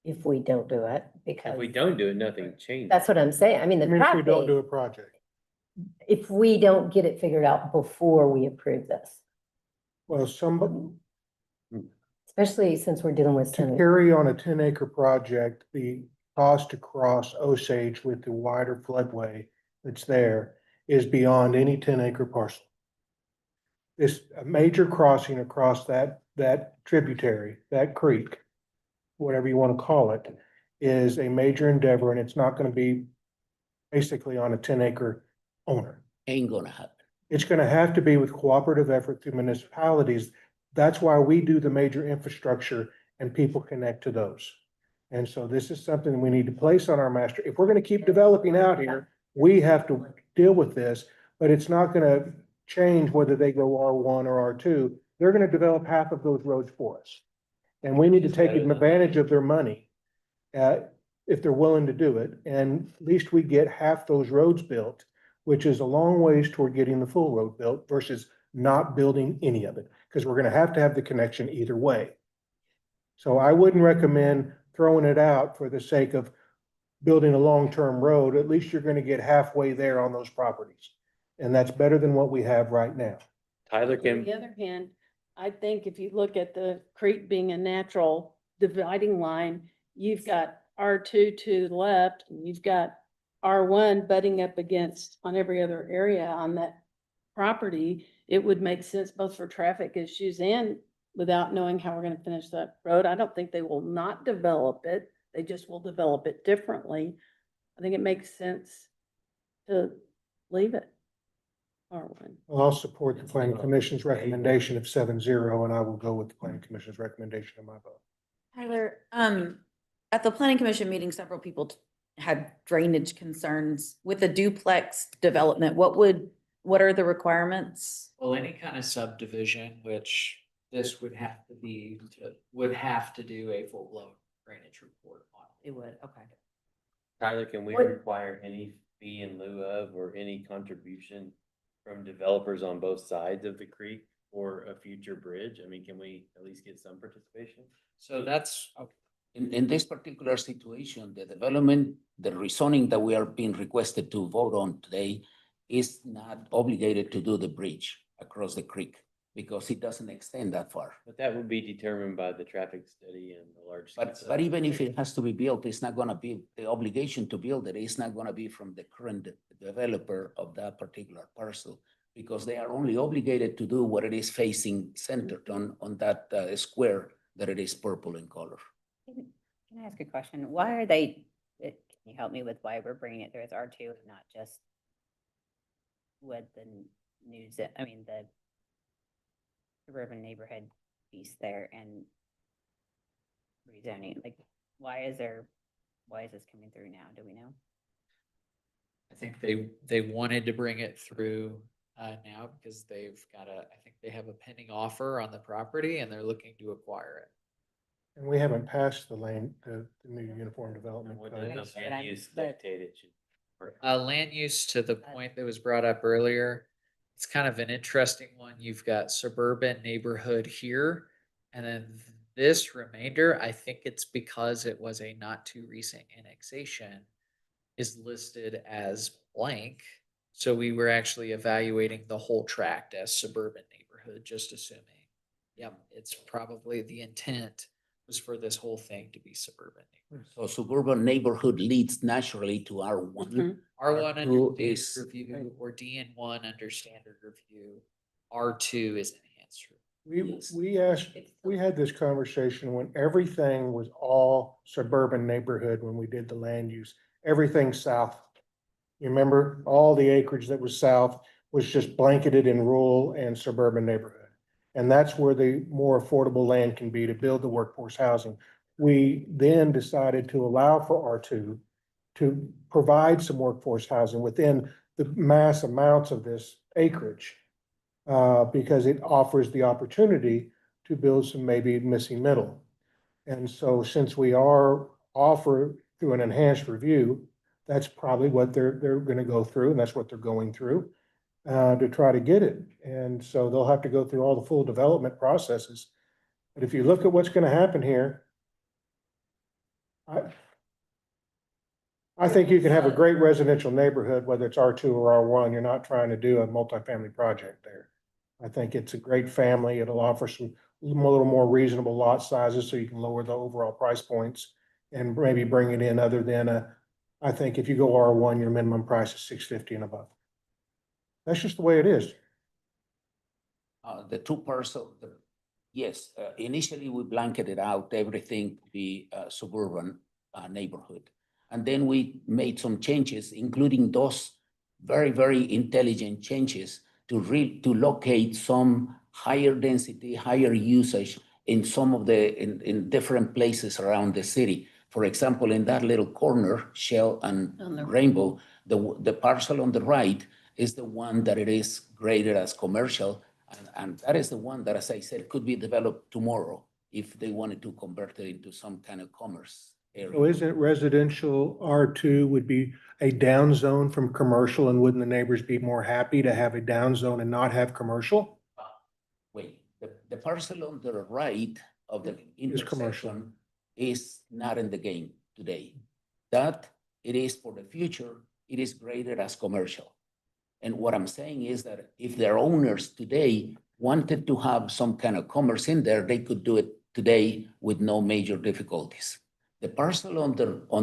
[SPEAKER 11] if we don't do it,
[SPEAKER 3] If
[SPEAKER 11] because
[SPEAKER 3] we don't do it, nothing changes.
[SPEAKER 11] that's what I'm saying. I mean,
[SPEAKER 2] I
[SPEAKER 11] the
[SPEAKER 2] mean, if we don't do
[SPEAKER 11] traffic,
[SPEAKER 2] a project.
[SPEAKER 11] if we don't get it figured out before we approve this,
[SPEAKER 2] Well, somebody,
[SPEAKER 11] especially since we're dealing with
[SPEAKER 2] to
[SPEAKER 11] Senate.
[SPEAKER 2] carry on a 10-acre project, the cost to cross Osage with the wider floodway that's there is beyond any 10-acre parcel. This, a major crossing across that tributary, that creek, whatever you want to call it, is a major endeavor, and it's not gonna be basically on a 10-acre owner.
[SPEAKER 10] Ain't gonna happen.
[SPEAKER 2] It's gonna have to be with cooperative effort through municipalities. That's why we do the major infrastructure and people connect to those. And so this is something we need to place on our master. If we're gonna keep developing out here, we have to deal with this, but it's not gonna change whether they go R1 or R2. They're gonna develop half of those roads for us. And we need to take advantage of their money, if they're willing to do it. And at least we get half those roads built, which is a long ways toward getting the full road built versus not building any of it, because we're gonna have to have the connection either way. So I wouldn't recommend throwing it out for the sake of building a long-term road. At least you're gonna get halfway there on those properties. And that's better than what we have right now.
[SPEAKER 3] Tyler
[SPEAKER 6] On
[SPEAKER 3] can,
[SPEAKER 6] the other hand, I think if you look at the creek being a natural dividing line, you've got R2 to the left, and you've got R1 butting up against on every other area on that property. It would make sense both for traffic issues and without knowing how we're gonna finish that road. I don't think they will not develop it. They just will develop it differently. I think it makes sense to leave it R1.
[SPEAKER 2] Well, I'll support the planning commission's recommendation of 7-0, and I will go with the planning commission's recommendation in my vote.
[SPEAKER 7] Tyler, at the planning commission meeting, several people had drainage concerns with the duplex development. What are the requirements?
[SPEAKER 8] Well, any kind of subdivision, which this would have to do a full-blown drainage report on.
[SPEAKER 7] It would, okay.
[SPEAKER 3] Tyler, can we
[SPEAKER 11] What-
[SPEAKER 3] require any fee in lieu of or any contribution from developers on both sides of the creek for a future bridge? I mean, can we at least get some participation?
[SPEAKER 8] So that's,
[SPEAKER 10] In this particular situation, the development, the rezoning that we are being requested to vote on today is not obligated to do the bridge across the creek because it doesn't extend that far.
[SPEAKER 3] But that would be determined by the traffic study and the large.
[SPEAKER 10] But even if it has to be built, it's not gonna be, the obligation to build it is not gonna be from the current developer of that particular parcel, because they are only obligated to do what it is facing centered on that square that it is purple in color.
[SPEAKER 1] Can I ask a question? Why are they, can you help me with why we're bringing it through as R2 and not just what the news, I mean, the suburban neighborhood piece there and rezoning? Like, why is this coming through now? Do we know?
[SPEAKER 8] I think they wanted to bring it through now because they've got I think they have a pending offer on the property and they're looking to acquire it.
[SPEAKER 2] And we haven't passed the new uniform development
[SPEAKER 3] Would
[SPEAKER 2] code.
[SPEAKER 3] the land use dictate it should?
[SPEAKER 8] Land use, to the point that was brought up earlier, it's kind of an interesting one. You've got suburban neighborhood here, and then this remainder, I think it's because it was a not too recent annexation is listed as blank. So we were actually evaluating the whole tract as suburban neighborhood, just assuming. Yep, it's probably the intent was for this whole thing to be suburban neighborhood.
[SPEAKER 10] So suburban neighborhood leads naturally to R1.
[SPEAKER 6] Mhm.
[SPEAKER 8] R1
[SPEAKER 10] Two
[SPEAKER 8] under
[SPEAKER 10] is-
[SPEAKER 8] standard review or DN1 under standard review. R2 is enhanced. review.
[SPEAKER 2] We had this conversation when everything was all suburban neighborhood, when we did the land use, everything south. You remember, all the acreage that was south was just blanketed in rural and suburban neighborhood. And that's where the more affordable land can be to build the workforce housing. We then decided to allow for R2 to provide some workforce housing within the mass amounts of this acreage. Because it offers the opportunity to build some maybe missing middle. And so since we are offered through an enhanced review, that's probably what they're gonna go through, and that's what they're going through to try to get it. And so they'll have to go through all the full development processes. But if you look at what's gonna happen here, I think you can have a great residential neighborhood, whether it's R2 or R1. You're not trying to do a multifamily project there. I think it's a great family. It'll offer some a little more reasonable lot sizes so you can lower the overall price points and maybe bring it in other than I think if you go R1, your minimum price is $650 and above. That's just the way it is.
[SPEAKER 10] The two parcel, yes, initially we blanketed out everything to be suburban neighborhood. And then we made some changes, including those very, very intelligent changes to locate some higher density, higher usage in some of in different places around the city. For example, in that little corner, Shell and Rainbow, the parcel on the right is the one that it is graded as commercial. And that is the one that, as I said, could be developed tomorrow if they wanted to convert it into some kind of commerce area.
[SPEAKER 2] So isn't residential R2 would be a down zone from commercial, and wouldn't the neighbors be more happy to have a down zone and not have commercial?
[SPEAKER 10] Wait, the parcel on the right of the
[SPEAKER 2] Is commercial.
[SPEAKER 10] intersection is not in the game today. That it is for the future, it is graded as commercial. And what I'm saying is that if their owners today wanted to have some kind of commerce in there, they could do it today with no major difficulties. The parcel on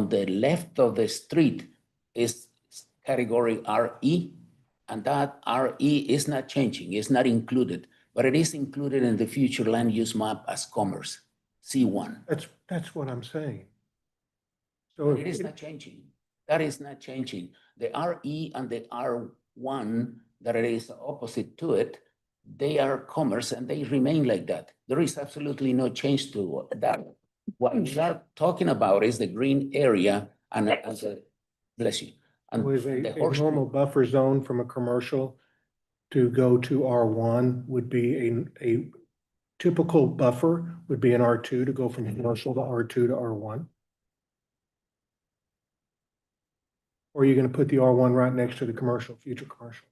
[SPEAKER 10] the left of the street is category RE, and that RE is not changing, it's not included, but it is included in the future land use map as commerce, C1.
[SPEAKER 2] That's what I'm saying. So
[SPEAKER 10] It is not changing. That is not changing. The RE and the R1 that it is opposite to it, they are commerce and they remain like that. There is absolutely no change to that. What we are talking about is the green area and bless you. And
[SPEAKER 2] was
[SPEAKER 10] the
[SPEAKER 2] a
[SPEAKER 10] horse
[SPEAKER 2] normal buffer zone from a commercial to go to R1 would be a typical buffer would be an R2 to go from commercial to R2 to R1. Or are you gonna put the R1 right next to the commercial, future commercial?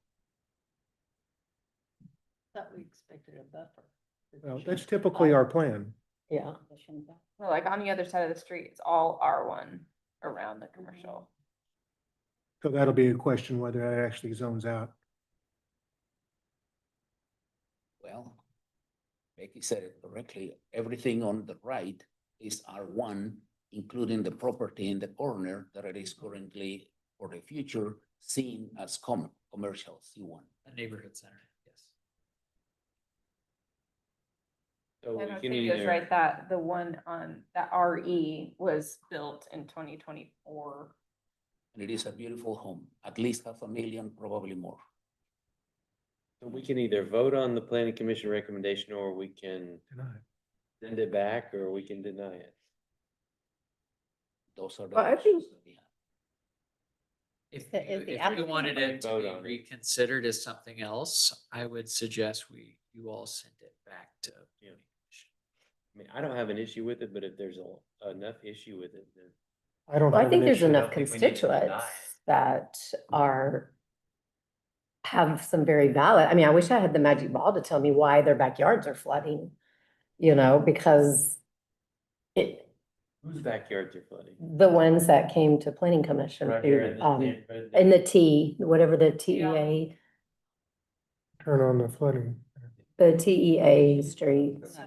[SPEAKER 6] Thought we expected a buffer.
[SPEAKER 2] Well, that's typically our plan.
[SPEAKER 11] Yeah.
[SPEAKER 4] Well, like on the other side of the street, it's all R1 around the commercial.
[SPEAKER 2] So that'll be a question whether that actually zones out.
[SPEAKER 10] Well, Becky said it correctly. Everything on the right is R1, including the property in the corner that it is currently for the future seen as commercial C1.
[SPEAKER 8] A neighborhood center, yes.
[SPEAKER 3] So we
[SPEAKER 4] And I
[SPEAKER 3] can
[SPEAKER 4] think it was
[SPEAKER 3] either,
[SPEAKER 4] right that the one on that RE was built in 2024.
[SPEAKER 10] And it is a beautiful home, at least 500,000, probably more.
[SPEAKER 3] so we can either vote on the planning commission recommendation, or we can send it back, or we can deny it.
[SPEAKER 10] Those are the
[SPEAKER 11] Well, I think-
[SPEAKER 10] options that we have.
[SPEAKER 8] If
[SPEAKER 11] Is the
[SPEAKER 8] if we
[SPEAKER 11] applicant
[SPEAKER 8] wanted it to
[SPEAKER 3] vote
[SPEAKER 8] be
[SPEAKER 3] on it?
[SPEAKER 8] reconsidered as something else, I would suggest you all send it back to planning commission.
[SPEAKER 3] I mean, I don't have an issue with it, but if there's enough issue with it, then.
[SPEAKER 2] I don't
[SPEAKER 11] Well, I
[SPEAKER 2] have
[SPEAKER 11] think
[SPEAKER 2] an
[SPEAKER 11] there's
[SPEAKER 2] issue.
[SPEAKER 11] enough
[SPEAKER 3] think we need to deny
[SPEAKER 11] constituents that have some very valid, I mean, I wish I had the magic ball to tell me why their backyards are flooding, because It,
[SPEAKER 3] Whose backyards are flooding?
[SPEAKER 11] the ones that came to planning commission,
[SPEAKER 3] Right here in
[SPEAKER 11] to,
[SPEAKER 3] this neighborhood?
[SPEAKER 11] in the T, whatever the TEA,
[SPEAKER 2] Turn on the flooding.
[SPEAKER 11] the TEA streets.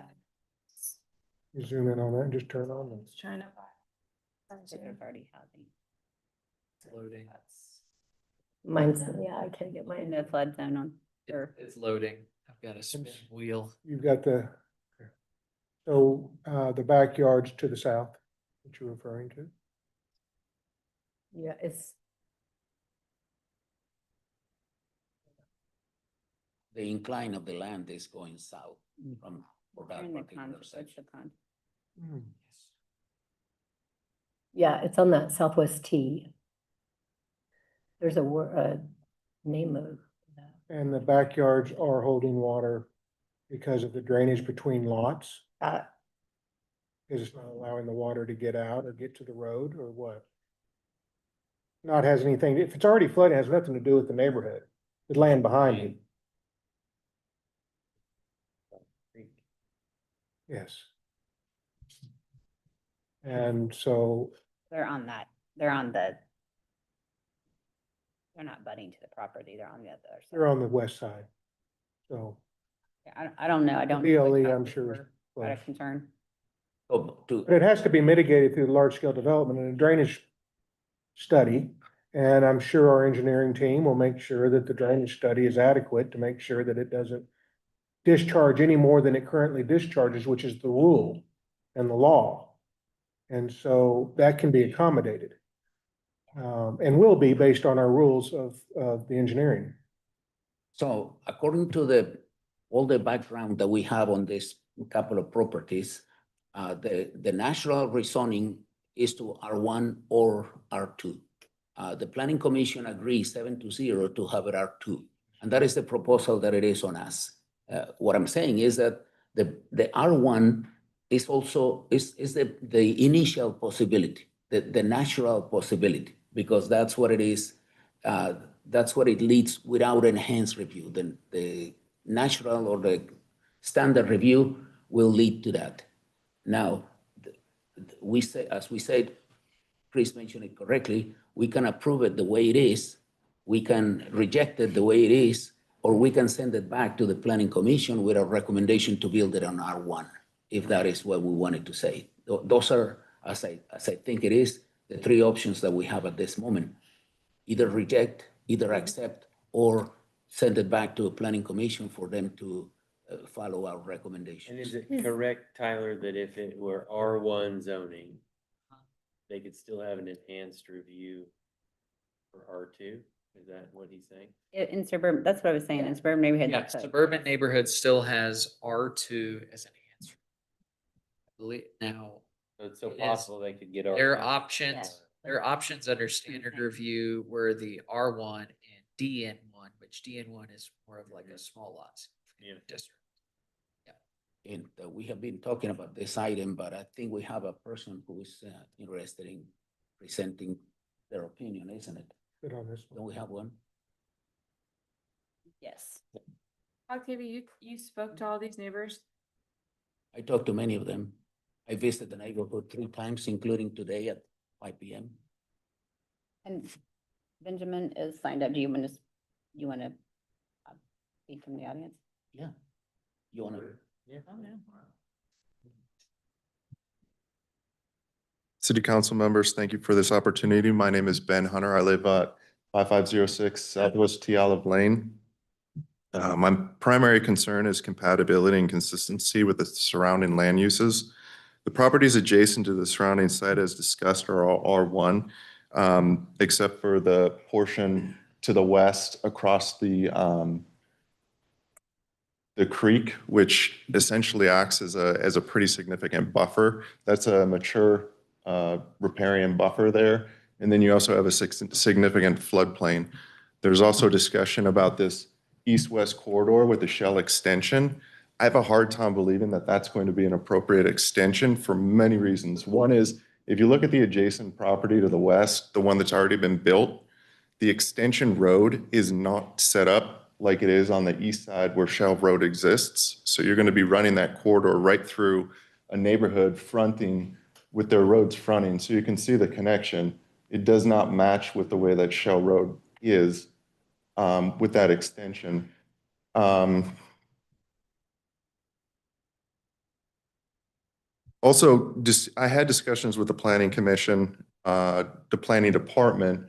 [SPEAKER 2] You zoom in on that and just turn on them.
[SPEAKER 4] Trying to.
[SPEAKER 1] Already having.
[SPEAKER 8] It's loading.
[SPEAKER 11] Mine's, yeah, I can't get
[SPEAKER 1] In
[SPEAKER 11] mine.
[SPEAKER 1] the flood zone on, or
[SPEAKER 8] It's loading. I've got a spin wheel.
[SPEAKER 2] You've got the, so, the backyards to the south, that you're referring to?
[SPEAKER 11] Yeah, it's,
[SPEAKER 10] The incline of the land is going south from, for that
[SPEAKER 1] in the
[SPEAKER 10] particular
[SPEAKER 1] con, what's
[SPEAKER 10] section.
[SPEAKER 1] the con?
[SPEAKER 2] Hmm.
[SPEAKER 11] yeah, it's on that southwest T. There's a name of that.
[SPEAKER 2] And the backyards are holding water because of the drainage between lots? Is it's not allowing the water to get out or get to the road or what? Not has anything, if it's already flooding, it has nothing to do with the neighborhood, the land behind you. Yes. And so,
[SPEAKER 1] They're on that, they're on the. They're not butting to the property, they're on the other side.
[SPEAKER 2] they're on the west side. So,
[SPEAKER 1] Yeah, I don't know, I don't. know
[SPEAKER 2] BLE,
[SPEAKER 1] what
[SPEAKER 2] I'm
[SPEAKER 1] exactly
[SPEAKER 2] sure,
[SPEAKER 1] we're
[SPEAKER 2] is
[SPEAKER 1] Out
[SPEAKER 2] close.
[SPEAKER 1] of concern.
[SPEAKER 10] So to,
[SPEAKER 2] But it has to be mitigated through large scale development and a drainage study. And I'm sure our engineering team will make sure that the drainage study is adequate to make sure that it doesn't discharge any more than it currently discharges, which is the rule and the law. And so that can be accommodated. And will be based on our rules of the engineering.
[SPEAKER 10] so according to the, all the background that we have on this couple of properties, the natural rezoning is to R1 or R2. The planning commission agrees 7-0 to have it R2. And that is the proposal that it is on us. What I'm saying is that the R1 is also, is the initial possibility, the natural possibility, because that's what it is. That's what it leads without enhanced review. The natural or the standard review will lead to that. Now, we say, as we said, Chris mentioned it correctly, we can approve it the way it is, we can reject it the way it is, or we can send it back to the planning commission with a recommendation to build it on R1, if that is what we wanted to say. Those are, as I think it is, the three options that we have at this moment. Either reject, either accept, or send it back to the planning commission for them to follow our
[SPEAKER 3] And
[SPEAKER 10] recommendations.
[SPEAKER 3] is it correct, Tyler, that if it were R1 zoning, they could still have an enhanced review for R2? Is that what he's saying?
[SPEAKER 1] In suburban, that's what I was saying, in suburban neighborhoods.
[SPEAKER 8] Yeah, suburban neighborhood still has R2 as an answer. I believe now,
[SPEAKER 3] So it's so
[SPEAKER 8] It is.
[SPEAKER 3] possible they could get.
[SPEAKER 8] there are
[SPEAKER 3] R1.
[SPEAKER 8] options,
[SPEAKER 1] Yes.
[SPEAKER 8] there are options under standard review where the R1 and DN1, which DN1 is more of like a small lots.
[SPEAKER 3] Yeah.
[SPEAKER 8] District.
[SPEAKER 10] And we have been talking about this item, but I think we have a person who is interested in presenting their opinion, isn't it?
[SPEAKER 2] Sit on this
[SPEAKER 10] Don't
[SPEAKER 2] one.
[SPEAKER 10] we have one?
[SPEAKER 1] Yes.
[SPEAKER 4] Octavia, you spoke to all these neighbors?
[SPEAKER 10] I talked to many of them. I visited the neighborhood 3 times, including today at 5 p.m.
[SPEAKER 1] And Benjamin is signed up. Do you want to, speak from the audience?
[SPEAKER 10] Yeah. You wanna?
[SPEAKER 3] Yeah.
[SPEAKER 1] Oh, no.
[SPEAKER 12] City Council members, thank you for this opportunity. My name is Ben Hunter. I live at 5506 Southwest T Olive Lane. My primary concern is compatibility and consistency with the surrounding land uses. The properties adjacent to the surrounding site as discussed are all R1, except for the portion to the west across the creek, which essentially acts as a pretty significant buffer. That's a mature riparian buffer there. And then you also have a significant floodplain. There's also discussion about this east-west corridor with the Shell extension. I have a hard time believing that that's going to be an appropriate extension for many reasons. One is, if you look at the adjacent property to the west, the one that's already been built, the extension road is not set up like it is on the east side where Shell Road exists. So you're going to be running that corridor right through a neighborhood fronting with their roads fronting. So you can see the connection. It does not match with the way that Shell Road is with that extension. Also, just, I had discussions with the planning commission, the planning department,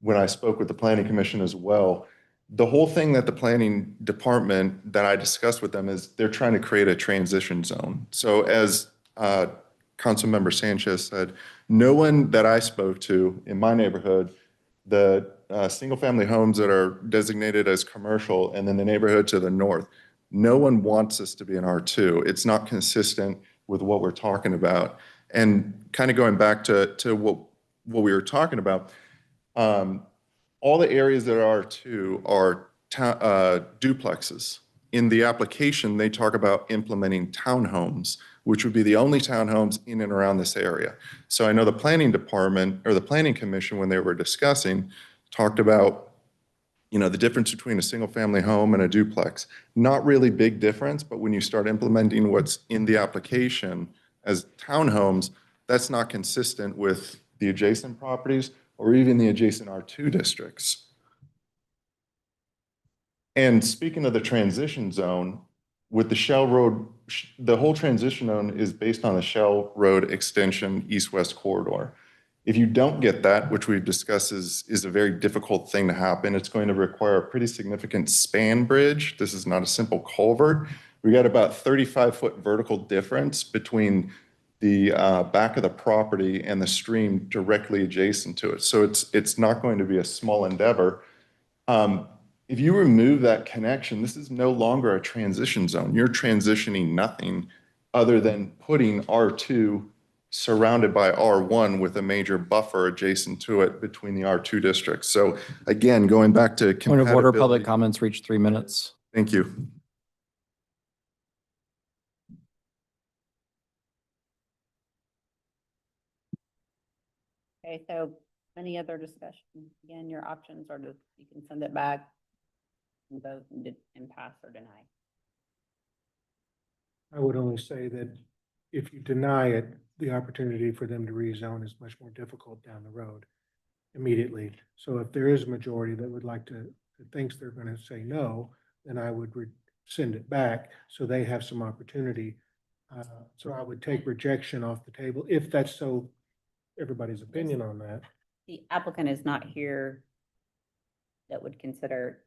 [SPEAKER 12] when I spoke with the planning commission as well. The whole thing that the planning department that I discussed with them is they're trying to create a transition zone. So as Councilmember Sanchez said, no one that I spoke to in my neighborhood, the single-family homes that are designated as commercial, and then the neighborhood to the north, no one wants this to be an R2. It's not consistent with what we're talking about. And kind of going back to what we were talking about, all the areas that are R2 are duplexes. In the application, they talk about implementing townhomes, which would be the only townhomes in and around this area. So I know the planning department or the planning commission, when they were discussing, talked about, you know, the difference between a single family home and a duplex. Not really big difference, but when you start implementing what's in the application as townhomes, that's not consistent with the adjacent properties or even the adjacent R2 districts. And speaking of the transition zone, with the Shell Road, the whole transition zone is based on the Shell Road extension east-west corridor. If you don't get that, which we've discussed is a very difficult thing to happen, it's going to require a pretty significant span bridge. This is not a simple culvert. We got about 35-foot vertical difference between the back of the property and the stream directly adjacent to it. So it's not going to be a small endeavor. If you remove that connection, this is no longer a transition zone. You're transitioning nothing other than putting R2 surrounded by R1 with a major buffer adjacent to it between the R2 districts. So again, going back to
[SPEAKER 5] Point of order, public
[SPEAKER 12] compatibility.
[SPEAKER 5] comments reach 3 minutes.
[SPEAKER 12] Thank you.
[SPEAKER 1] Okay, so any other discussion? Again, your options are to, you can send it back and vote and pass or deny.
[SPEAKER 2] I would only say that if you deny it, the opportunity for them to rezone is much more difficult down the road immediately. So if there is a majority that would like to, that thinks they're going to say no, then I would send it back so they have some opportunity. So I would take rejection off the table if that's so everybody's opinion on that.
[SPEAKER 1] The applicant is not here that would consider,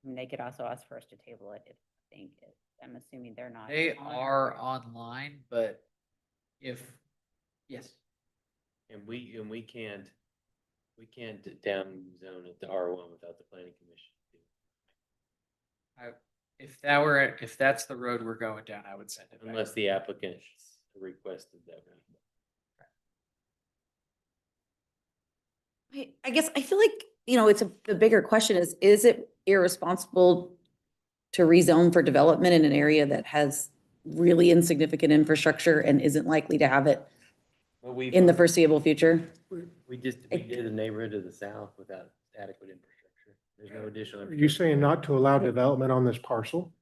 [SPEAKER 1] I mean, they could also ask for us to table it if I think it, I'm assuming they're not.
[SPEAKER 8] They
[SPEAKER 1] on.
[SPEAKER 8] are online, but yes.
[SPEAKER 3] And we can't down zone it to R1 without the planning commission.
[SPEAKER 8] If that's the road we're going down, I would send it back.
[SPEAKER 3] Unless the applicant requested that.
[SPEAKER 7] I guess I feel like, you know, the bigger question is it irresponsible to rezone for development in an area that has really insignificant infrastructure and isn't likely to have it in the foreseeable future?
[SPEAKER 3] We did the neighborhood to the south without adequate infrastructure. There's no additional.
[SPEAKER 2] Are you saying not to allow development on this parcel?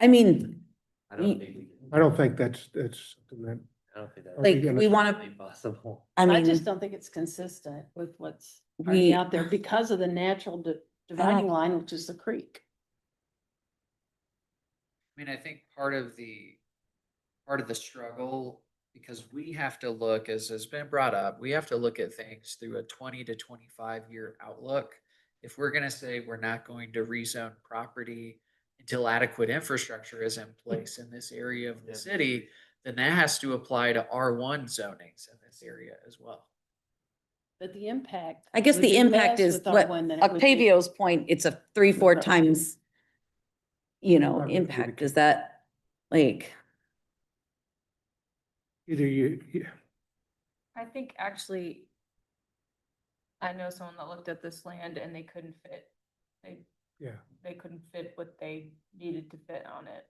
[SPEAKER 7] I mean,
[SPEAKER 3] I don't think.
[SPEAKER 2] I don't think that's something that.
[SPEAKER 3] I don't think that's.
[SPEAKER 7] like, we want to,
[SPEAKER 3] Possible.
[SPEAKER 7] I
[SPEAKER 6] I just
[SPEAKER 7] mean,
[SPEAKER 6] don't think it's consistent with what's
[SPEAKER 7] We-
[SPEAKER 6] already out there because of the natural dividing line, which is the creek.
[SPEAKER 8] I mean, I think part of the struggle, because we have to look, as has been brought up, we have to look at things through a 20 to 25-year outlook. If we're gonna say we're not going to rezone property until adequate infrastructure is in place in this area of the city, then that has to apply to R1 zonings in this area as well.
[SPEAKER 6] But the impact.
[SPEAKER 7] I guess
[SPEAKER 6] would
[SPEAKER 7] the
[SPEAKER 6] be
[SPEAKER 7] impact
[SPEAKER 6] less
[SPEAKER 7] is
[SPEAKER 6] with
[SPEAKER 7] what
[SPEAKER 6] R1 than it would be-
[SPEAKER 7] Octavio's point, it's a 3-4
[SPEAKER 6] Right.
[SPEAKER 7] times, you know,
[SPEAKER 2] Not gonna be the
[SPEAKER 7] impact.
[SPEAKER 2] case.
[SPEAKER 7] Is that like,
[SPEAKER 2] Either you,
[SPEAKER 4] I think actually, I know someone that looked at this land and they couldn't fit,
[SPEAKER 2] yeah.
[SPEAKER 4] they couldn't fit what they needed to fit on it.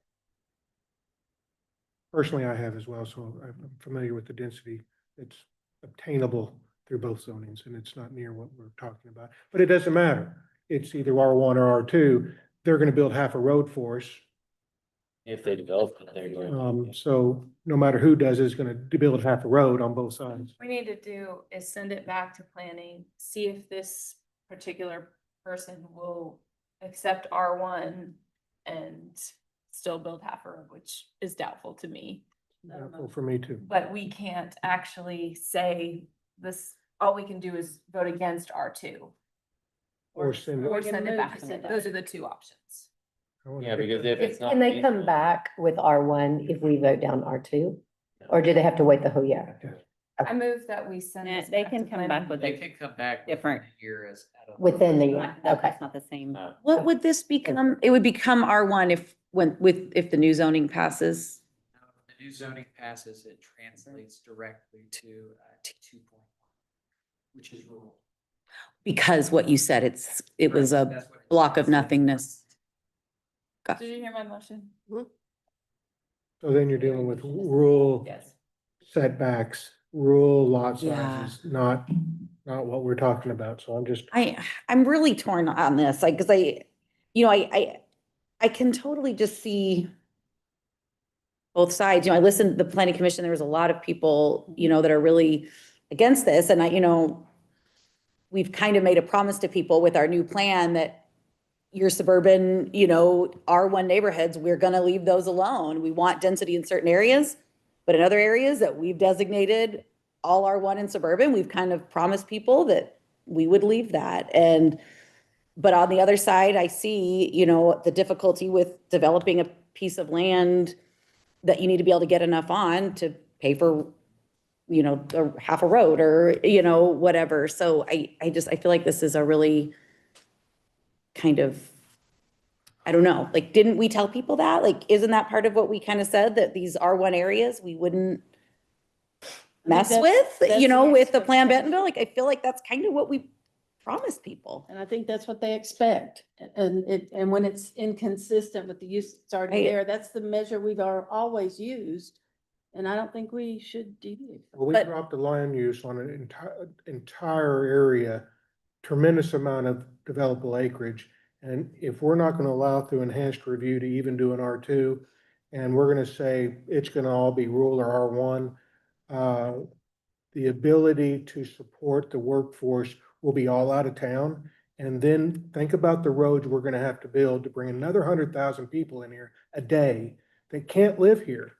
[SPEAKER 2] Personally, I have as well, so I'm familiar with the density that's obtainable through both zonings, and it's not near what we're talking about. But it doesn't matter. It's either R1 or R2. They're gonna build half a road for us.
[SPEAKER 3] If they develop it, they're going to.
[SPEAKER 2] So no matter who does it, it's gonna build half a road on both sides.
[SPEAKER 4] We need to do is send it back to planning, see if this particular person will accept R1 and still build half a road, which is doubtful to me.
[SPEAKER 2] Well, for me too.
[SPEAKER 4] But we can't actually say this, all we can do is vote against R2.
[SPEAKER 2] Or send it.
[SPEAKER 4] Or send it back.
[SPEAKER 6] Send it
[SPEAKER 4] Those are the two options.
[SPEAKER 2] I wanna
[SPEAKER 3] Yeah,
[SPEAKER 2] get
[SPEAKER 3] because
[SPEAKER 2] that.
[SPEAKER 3] if it's not.
[SPEAKER 11] Can they come
[SPEAKER 3] feasible-
[SPEAKER 11] back with R1 if we vote down R2? Or do they have to wait the whole year?
[SPEAKER 4] I move that we send this
[SPEAKER 1] They
[SPEAKER 4] back
[SPEAKER 1] can
[SPEAKER 4] to
[SPEAKER 1] come back
[SPEAKER 4] planning.
[SPEAKER 1] with
[SPEAKER 8] They
[SPEAKER 1] it.
[SPEAKER 8] can come back.
[SPEAKER 1] Different.
[SPEAKER 8] Here as.
[SPEAKER 11] Within the year, okay.
[SPEAKER 1] That's not the same.
[SPEAKER 7] What would this become? It would become R1 if the new zoning passes.
[SPEAKER 8] The new zoning passes, it translates directly to T2.1, which is rural.
[SPEAKER 7] Because what you said, it was a
[SPEAKER 8] That's what it
[SPEAKER 7] block of
[SPEAKER 8] says.
[SPEAKER 7] nothingness.
[SPEAKER 4] Did you hear my motion?
[SPEAKER 2] So then you're dealing with rural
[SPEAKER 4] Yes.
[SPEAKER 2] setbacks, rural lot
[SPEAKER 7] Yeah.
[SPEAKER 2] sizes, not what we're talking about. So
[SPEAKER 7] I'm really torn on this, like, cause I can totally just see both sides. I listened to the planning commission, there was a lot of people, that are really against this. And we've kind of made a promise to people with our new plan that your suburban, R1 neighborhoods, we're gonna leave those alone. We want density in certain areas, but in other areas that we've designated all R1 in suburban, we've kind of promised people that we would leave that. But on the other side, I see, the difficulty with developing a piece of land that you need to be able to get enough on to pay for, half a road or, whatever. So I feel like this is a really kind of, I don't know, like, didn't we tell people that? Like, isn't that part of what we kind of said, that these R1 areas we wouldn't mess
[SPEAKER 6] that's-
[SPEAKER 7] with,
[SPEAKER 6] that's the
[SPEAKER 7] with the Plan
[SPEAKER 6] expectation.
[SPEAKER 7] Bentonville? Like, I feel like that's kind of what we promised people.
[SPEAKER 6] And I think that's what they expect. And when it's inconsistent with the use that's already
[SPEAKER 7] Right.
[SPEAKER 6] there, that's the measure we've always used. And I don't think we should deviate.
[SPEAKER 2] well, we
[SPEAKER 7] But-
[SPEAKER 2] dropped the land use on an entire area, tremendous amount of developable acreage. And if we're not gonna allow through enhanced review to even do an R2, and we're gonna say it's gonna all be rural or R1, the ability to support the workforce will be all out of town. And then think about the roads we're gonna have to build to bring another 100,000 people in here a day that can't live here.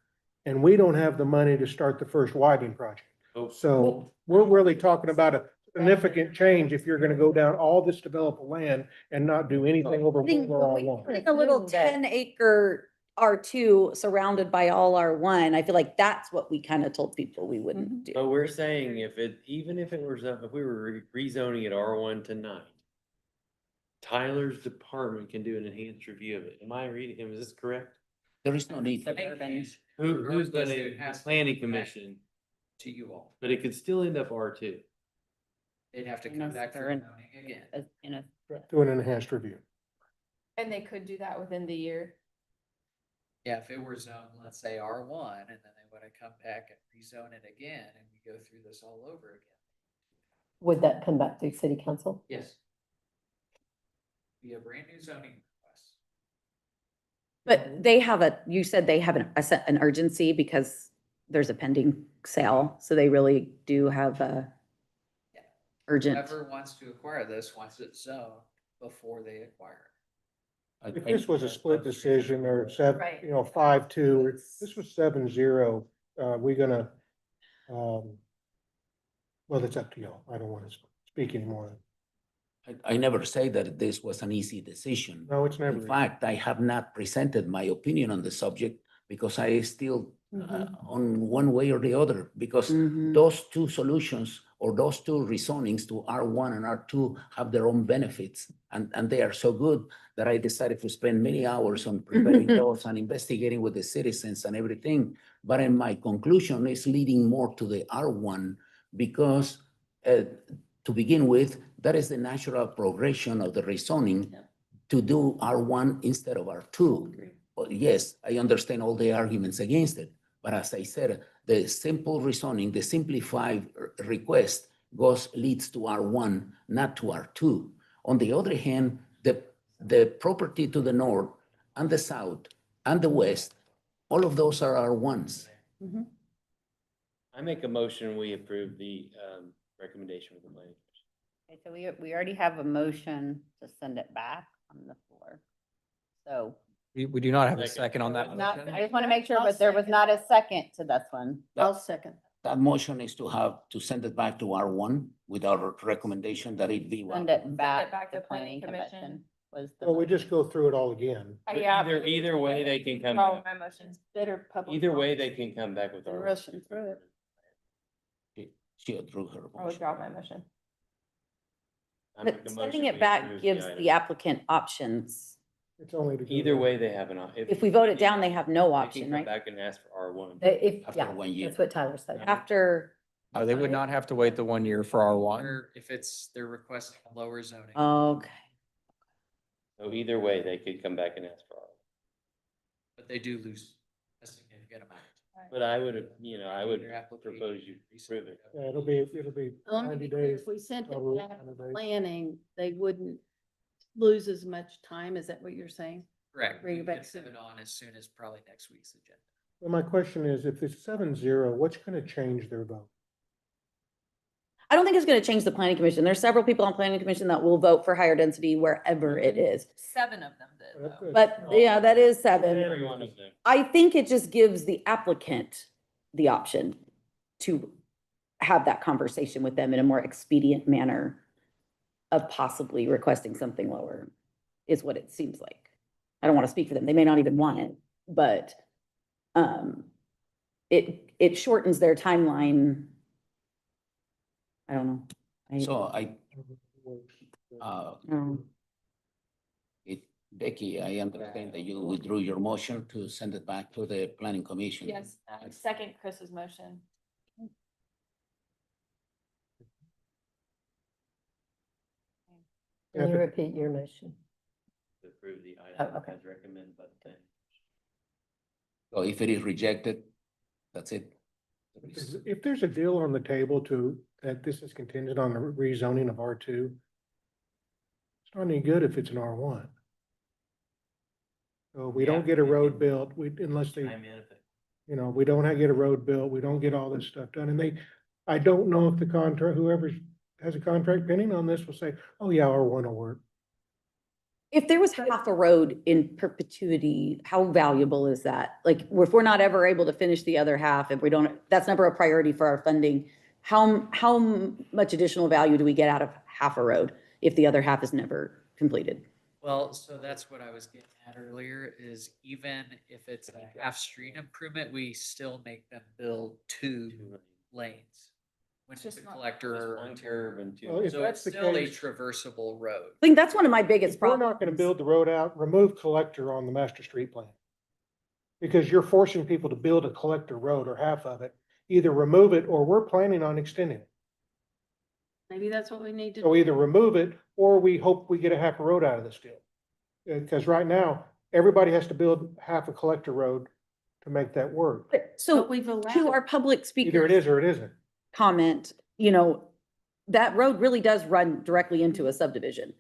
[SPEAKER 2] And we don't have the money to start the first widening project. So we're really talking about a significant change if you're gonna go down all this developable land and not do anything over rural R1.
[SPEAKER 7] Putting a little 10-acre R2 surrounded by all R1, I feel like that's what we kind of told people we wouldn't do.
[SPEAKER 3] But we're saying even if it was, if we were rezoning it R1 tonight, Tyler's department can do an enhanced review of it. Am I reading, is this correct?
[SPEAKER 10] There is no need.
[SPEAKER 1] Suburban.
[SPEAKER 3] Who's gonna,
[SPEAKER 8] It has to
[SPEAKER 3] planning
[SPEAKER 8] come back
[SPEAKER 3] commission,
[SPEAKER 8] To you all.
[SPEAKER 3] but it could still end up R2.
[SPEAKER 8] They'd have to
[SPEAKER 1] And
[SPEAKER 8] come
[SPEAKER 1] that's
[SPEAKER 8] back for
[SPEAKER 1] their-
[SPEAKER 8] zoning again.
[SPEAKER 1] In a,
[SPEAKER 2] Do an enhanced review.
[SPEAKER 4] And they could do that within the year.
[SPEAKER 8] Yeah, if it were zoned, let's say R1, and then they would have come back and rezone it again, and we go through this all over again.
[SPEAKER 11] Would that come back to city council?
[SPEAKER 8] Yes. Be a brand new zoning request.
[SPEAKER 7] But you said they have an urgency because there's a pending sale, so they really do have a urgent.
[SPEAKER 8] Whoever wants to acquire this wants it zoned before they acquire it.
[SPEAKER 2] If this was a split decision or
[SPEAKER 4] Right.
[SPEAKER 2] 5-2, or this was 7-0, we gonna, well, it's up to y'all. I don't want to speak anymore.
[SPEAKER 10] I never say that this was an easy decision.
[SPEAKER 2] No, it's never.
[SPEAKER 10] In fact, I have not presented my opinion on the subject because I still on one way or the other, because
[SPEAKER 7] Mhm.
[SPEAKER 10] those two solutions or those two rezonings to R1 and R2 have their own benefits, and they are so good that I decided to spend many hours on preparing those and investigating with the citizens and everything. But in my conclusion is leading more to the R1 because to begin with, that is the natural progression of the rezoning to do R1 instead of R2. Well, yes, I understand all the arguments against it, but as I said, the simple rezoning, the simplified request leads to R1, not to R2. On the other hand, the property to the north and the south and the west, all of those are R1s.
[SPEAKER 6] Mhm.
[SPEAKER 3] I make a motion, we approve the recommendation of the planning commission.
[SPEAKER 1] Okay, so we already have a motion to send it back on the floor. So
[SPEAKER 5] We do not have a
[SPEAKER 3] Second.
[SPEAKER 5] second on that
[SPEAKER 1] not,
[SPEAKER 5] motion.
[SPEAKER 1] I just want to make sure,
[SPEAKER 6] I'll
[SPEAKER 1] but there was
[SPEAKER 6] second.
[SPEAKER 1] not a second to this one.
[SPEAKER 6] I'll second.
[SPEAKER 10] That motion is to send it back to R1 with our recommendation that it be
[SPEAKER 1] Send
[SPEAKER 10] what?
[SPEAKER 1] it back
[SPEAKER 4] back
[SPEAKER 1] to
[SPEAKER 4] to planning
[SPEAKER 1] planning
[SPEAKER 4] commission.
[SPEAKER 1] commission was the.
[SPEAKER 2] Well, we
[SPEAKER 1] motion.
[SPEAKER 2] just go through it all again.
[SPEAKER 4] Yeah.
[SPEAKER 3] Either way, they can come,
[SPEAKER 4] Oh, my motion's
[SPEAKER 6] Better public.
[SPEAKER 3] either way, they can come back with
[SPEAKER 6] Than
[SPEAKER 3] our.
[SPEAKER 6] rushing through it.
[SPEAKER 10] She withdrew her
[SPEAKER 4] I
[SPEAKER 10] motion.
[SPEAKER 4] withdraw my motion.
[SPEAKER 3] I make a
[SPEAKER 7] But
[SPEAKER 3] motion,
[SPEAKER 7] sending
[SPEAKER 3] we
[SPEAKER 7] it back
[SPEAKER 3] approve
[SPEAKER 7] gives
[SPEAKER 3] item.
[SPEAKER 7] the applicant options.
[SPEAKER 2] It's only to. go
[SPEAKER 3] Either
[SPEAKER 2] there.
[SPEAKER 3] way, they have
[SPEAKER 7] If we vote it down, they have no
[SPEAKER 3] They can
[SPEAKER 7] option,
[SPEAKER 3] come
[SPEAKER 7] right?
[SPEAKER 3] back and ask for R1.
[SPEAKER 11] If,
[SPEAKER 10] After
[SPEAKER 11] yeah,
[SPEAKER 10] 1 year.
[SPEAKER 11] that's what Tyler said.
[SPEAKER 7] After,
[SPEAKER 5] Oh, they would not have to wait the 1 year for R1.
[SPEAKER 8] Or if they're requesting lower zoning.
[SPEAKER 7] okay.
[SPEAKER 3] So either way, they could come back and ask for R1.
[SPEAKER 8] But they do lose a significant amount.
[SPEAKER 3] But I would, I would
[SPEAKER 8] Your application
[SPEAKER 3] propose you approve it.
[SPEAKER 2] Yeah, it'll be
[SPEAKER 6] Let me
[SPEAKER 2] 90
[SPEAKER 6] be clear,
[SPEAKER 2] days.
[SPEAKER 6] if we sent it
[SPEAKER 2] probably
[SPEAKER 6] back
[SPEAKER 2] 90
[SPEAKER 6] to
[SPEAKER 2] days.
[SPEAKER 6] planning, they wouldn't lose as much time. Is that what you're saying?
[SPEAKER 8] Correct.
[SPEAKER 6] Bring
[SPEAKER 8] We
[SPEAKER 6] it back
[SPEAKER 8] can
[SPEAKER 6] soon.
[SPEAKER 8] put it on as soon as probably next week's agenda.
[SPEAKER 2] Well, my question is, if it's 7-0, what's gonna change their vote?
[SPEAKER 7] I don't think it's gonna change the planning commission. There's several people on planning commission that will vote for higher density wherever it is.
[SPEAKER 4] 7 of them did,
[SPEAKER 2] That's
[SPEAKER 4] though.
[SPEAKER 2] good.
[SPEAKER 7] But yeah, that is seven.
[SPEAKER 3] Every one of them.
[SPEAKER 7] I think it just gives the applicant the option to have that conversation with them in a more expedient manner of possibly requesting something lower, is what it seems like. I don't want to speak for them. They may not even want it, but it shortens their timeline. I don't know.
[SPEAKER 10] So
[SPEAKER 7] No.
[SPEAKER 10] Becky, I understand that you withdrew your motion to send it back to the planning commission.
[SPEAKER 4] Yes, second Chris's motion.
[SPEAKER 11] Can you repeat your motion?
[SPEAKER 3] To approve the
[SPEAKER 11] Oh,
[SPEAKER 3] item
[SPEAKER 11] okay.
[SPEAKER 3] as recommended by the planning.
[SPEAKER 10] So if it is rejected, that's it.
[SPEAKER 2] If there's a deal on the table that this is contingent on the rezoning of R2, it's not any good if it's an R1. So we don't get a road built, unless they,
[SPEAKER 3] I'm in if it-
[SPEAKER 2] we don't get a road built, we don't get all this stuff done, and I don't know if the contract, whoever has a contract pending on this will say, oh yeah, R1 will work.
[SPEAKER 7] If there was half a road in perpetuity, how valuable is that? Like, if we're not ever able to finish the other half, if we don't, that's never a priority for our funding. How much additional value do we get out of half a road if the other half is never completed?
[SPEAKER 8] Well, so that's what I was getting at earlier, is even if it's a half street improvement, we still make them build 2 lanes. When
[SPEAKER 4] It's
[SPEAKER 8] it's a
[SPEAKER 4] just not-
[SPEAKER 8] collector
[SPEAKER 3] Just
[SPEAKER 8] or,
[SPEAKER 3] one curve and two.
[SPEAKER 2] Well, if
[SPEAKER 8] so it's
[SPEAKER 2] that's the
[SPEAKER 8] still a
[SPEAKER 2] case-
[SPEAKER 8] traversable road.
[SPEAKER 7] I think that's one of my biggest
[SPEAKER 2] If we're
[SPEAKER 7] problems.
[SPEAKER 2] not gonna build the road out, remove collector on the master street plan. Because you're forcing people to build a collector road or half of it, either remove it or we're planning on extending it.
[SPEAKER 6] Maybe that's what we need to.
[SPEAKER 2] So
[SPEAKER 6] do.
[SPEAKER 2] either remove it or we hope we get a half a road out of this deal. Because right now, everybody has to build half a collector road to make that work.
[SPEAKER 7] So
[SPEAKER 6] But we've allowed
[SPEAKER 7] to
[SPEAKER 6] it.
[SPEAKER 7] our public
[SPEAKER 2] Either it
[SPEAKER 7] speakers
[SPEAKER 2] is or it isn't.
[SPEAKER 7] comment, that road really does run directly into a subdivision.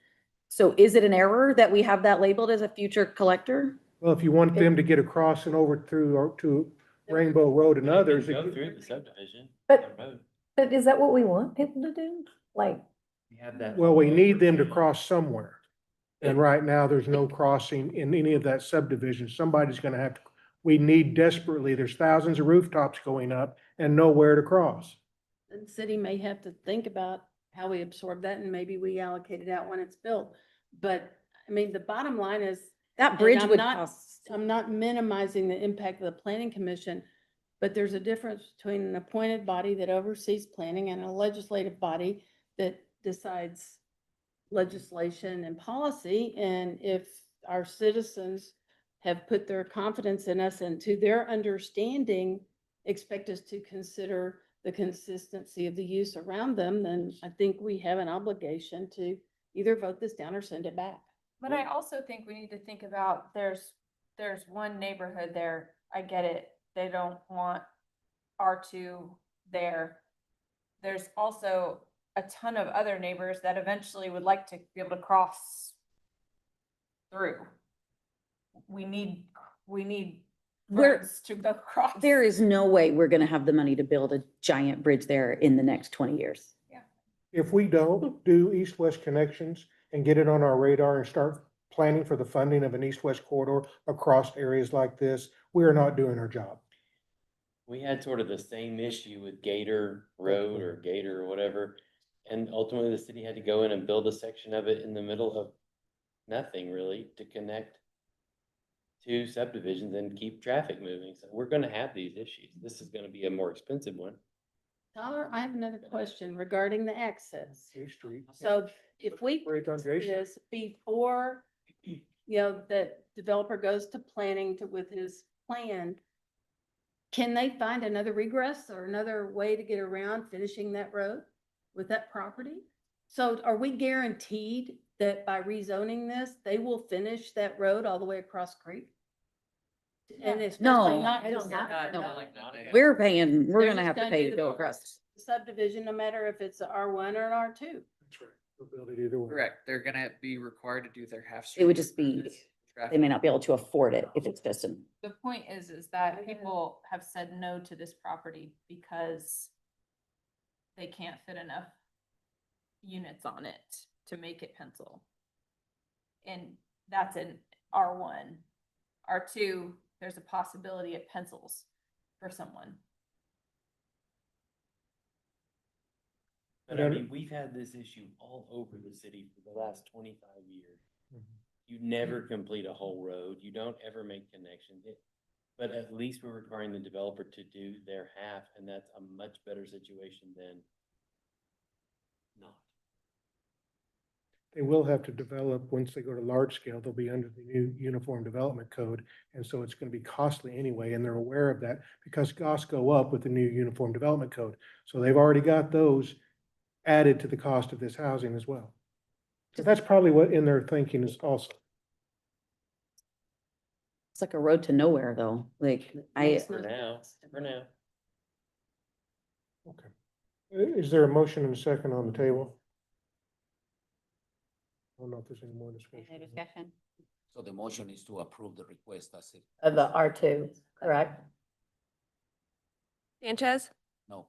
[SPEAKER 7] So is it an error that we have that labeled as a future collector?
[SPEAKER 2] Well, if you want them to get across and over through or to Rainbow Road and
[SPEAKER 3] They can
[SPEAKER 2] others.
[SPEAKER 3] Go through the subdivision.
[SPEAKER 11] But-
[SPEAKER 3] the road.
[SPEAKER 11] But is that what we want people to do? Like,
[SPEAKER 3] We have that.
[SPEAKER 2] Well, we need them to cross somewhere. And right now, there's no crossing in any of that subdivision. Somebody's gonna have to, we need desperately, there's thousands of rooftops going up and nowhere to cross.
[SPEAKER 6] The city may have to think about how we absorb that and maybe we allocate it out when it's built. But, I mean, the bottom line is,
[SPEAKER 7] That
[SPEAKER 6] And
[SPEAKER 7] bridge
[SPEAKER 6] I'm
[SPEAKER 7] would
[SPEAKER 6] not-
[SPEAKER 7] cost.
[SPEAKER 6] I'm not minimizing the impact of the planning commission, but there's a difference between an appointed body that oversees planning and a legislative body that decides legislation and policy. And if our citizens have put their confidence in us and to their understanding, expect us to consider the consistency of the use around them, then I think we have an obligation to either vote this down or send it back.
[SPEAKER 4] But I also think we need to think about, there's one neighborhood there, I get it, they don't want R2 there. There's also a ton of other neighbors that eventually would like to be able to cross through. We need we need
[SPEAKER 7] Where-
[SPEAKER 4] roads to go across.
[SPEAKER 7] There is no way we're gonna have the money to build a giant bridge there in the next 20 years.
[SPEAKER 2] If we don't do east-west connections and get it on our radar and start planning for the funding of an east-west corridor across areas like this, we are not doing our job.
[SPEAKER 3] We had sort of the same issue with Gator Road or Gator or whatever. And ultimately the city had to go in and build a section of it in the middle of nothing really to connect two subdivisions and keep traffic moving. So we're gonna have these issues. This is gonna be a more expensive one.
[SPEAKER 6] Tyler, I have another question regarding the access.
[SPEAKER 2] J Street.
[SPEAKER 6] So if we
[SPEAKER 2] Right on J Street.
[SPEAKER 6] this before, that developer goes to planning with his plan, can they find another regress or another way to get around finishing that road with that property? So are we guaranteed that by rezoning this, they will finish that road all the way across creek? And especially
[SPEAKER 7] No,
[SPEAKER 6] not
[SPEAKER 11] I don't
[SPEAKER 6] just
[SPEAKER 11] have-
[SPEAKER 6] that-
[SPEAKER 7] no.
[SPEAKER 8] Yeah.
[SPEAKER 7] We're
[SPEAKER 6] They're
[SPEAKER 7] gonna
[SPEAKER 6] just
[SPEAKER 7] have to
[SPEAKER 6] gonna
[SPEAKER 7] pay
[SPEAKER 6] do
[SPEAKER 7] to
[SPEAKER 6] the
[SPEAKER 7] go across.
[SPEAKER 6] subdivision, no matter if it's a R1 or an R2.
[SPEAKER 2] That's right. We'll build it either way.
[SPEAKER 8] Correct. They're gonna be required to do their half.
[SPEAKER 7] It would
[SPEAKER 8] street
[SPEAKER 7] just be,
[SPEAKER 8] improvements,
[SPEAKER 7] they may
[SPEAKER 8] traffic.
[SPEAKER 7] not be able to afford it if it's just an.
[SPEAKER 4] The point is that people have said no to this property because they can't fit enough units on it to make it pencil. And that's an R1. R2, there's a possibility of pencils for someone.
[SPEAKER 3] But I mean, we've had this issue all over the city for the last 25 years. You never complete a whole road. You don't ever make connections. But at least we're requiring the developer to do their half, and that's a much better situation than not.
[SPEAKER 2] They will have to develop, once they go to large scale, they'll be under the new Uniform Development Code. And so it's gonna be costly anyway, and they're aware of that because costs go up with the new Uniform Development Code. So they've already got those added to the cost of this housing as well. So that's probably what in their thinking is also.
[SPEAKER 7] It's like a road to nowhere though. Like
[SPEAKER 3] For now.
[SPEAKER 2] Okay. Is there a motion and a second on the table? I don't know if there's any more discussion.
[SPEAKER 1] Any discussion?
[SPEAKER 10] So the motion is to approve the request as it,
[SPEAKER 11] Of the R2, correct?
[SPEAKER 13] Sanchez,
[SPEAKER 10] no.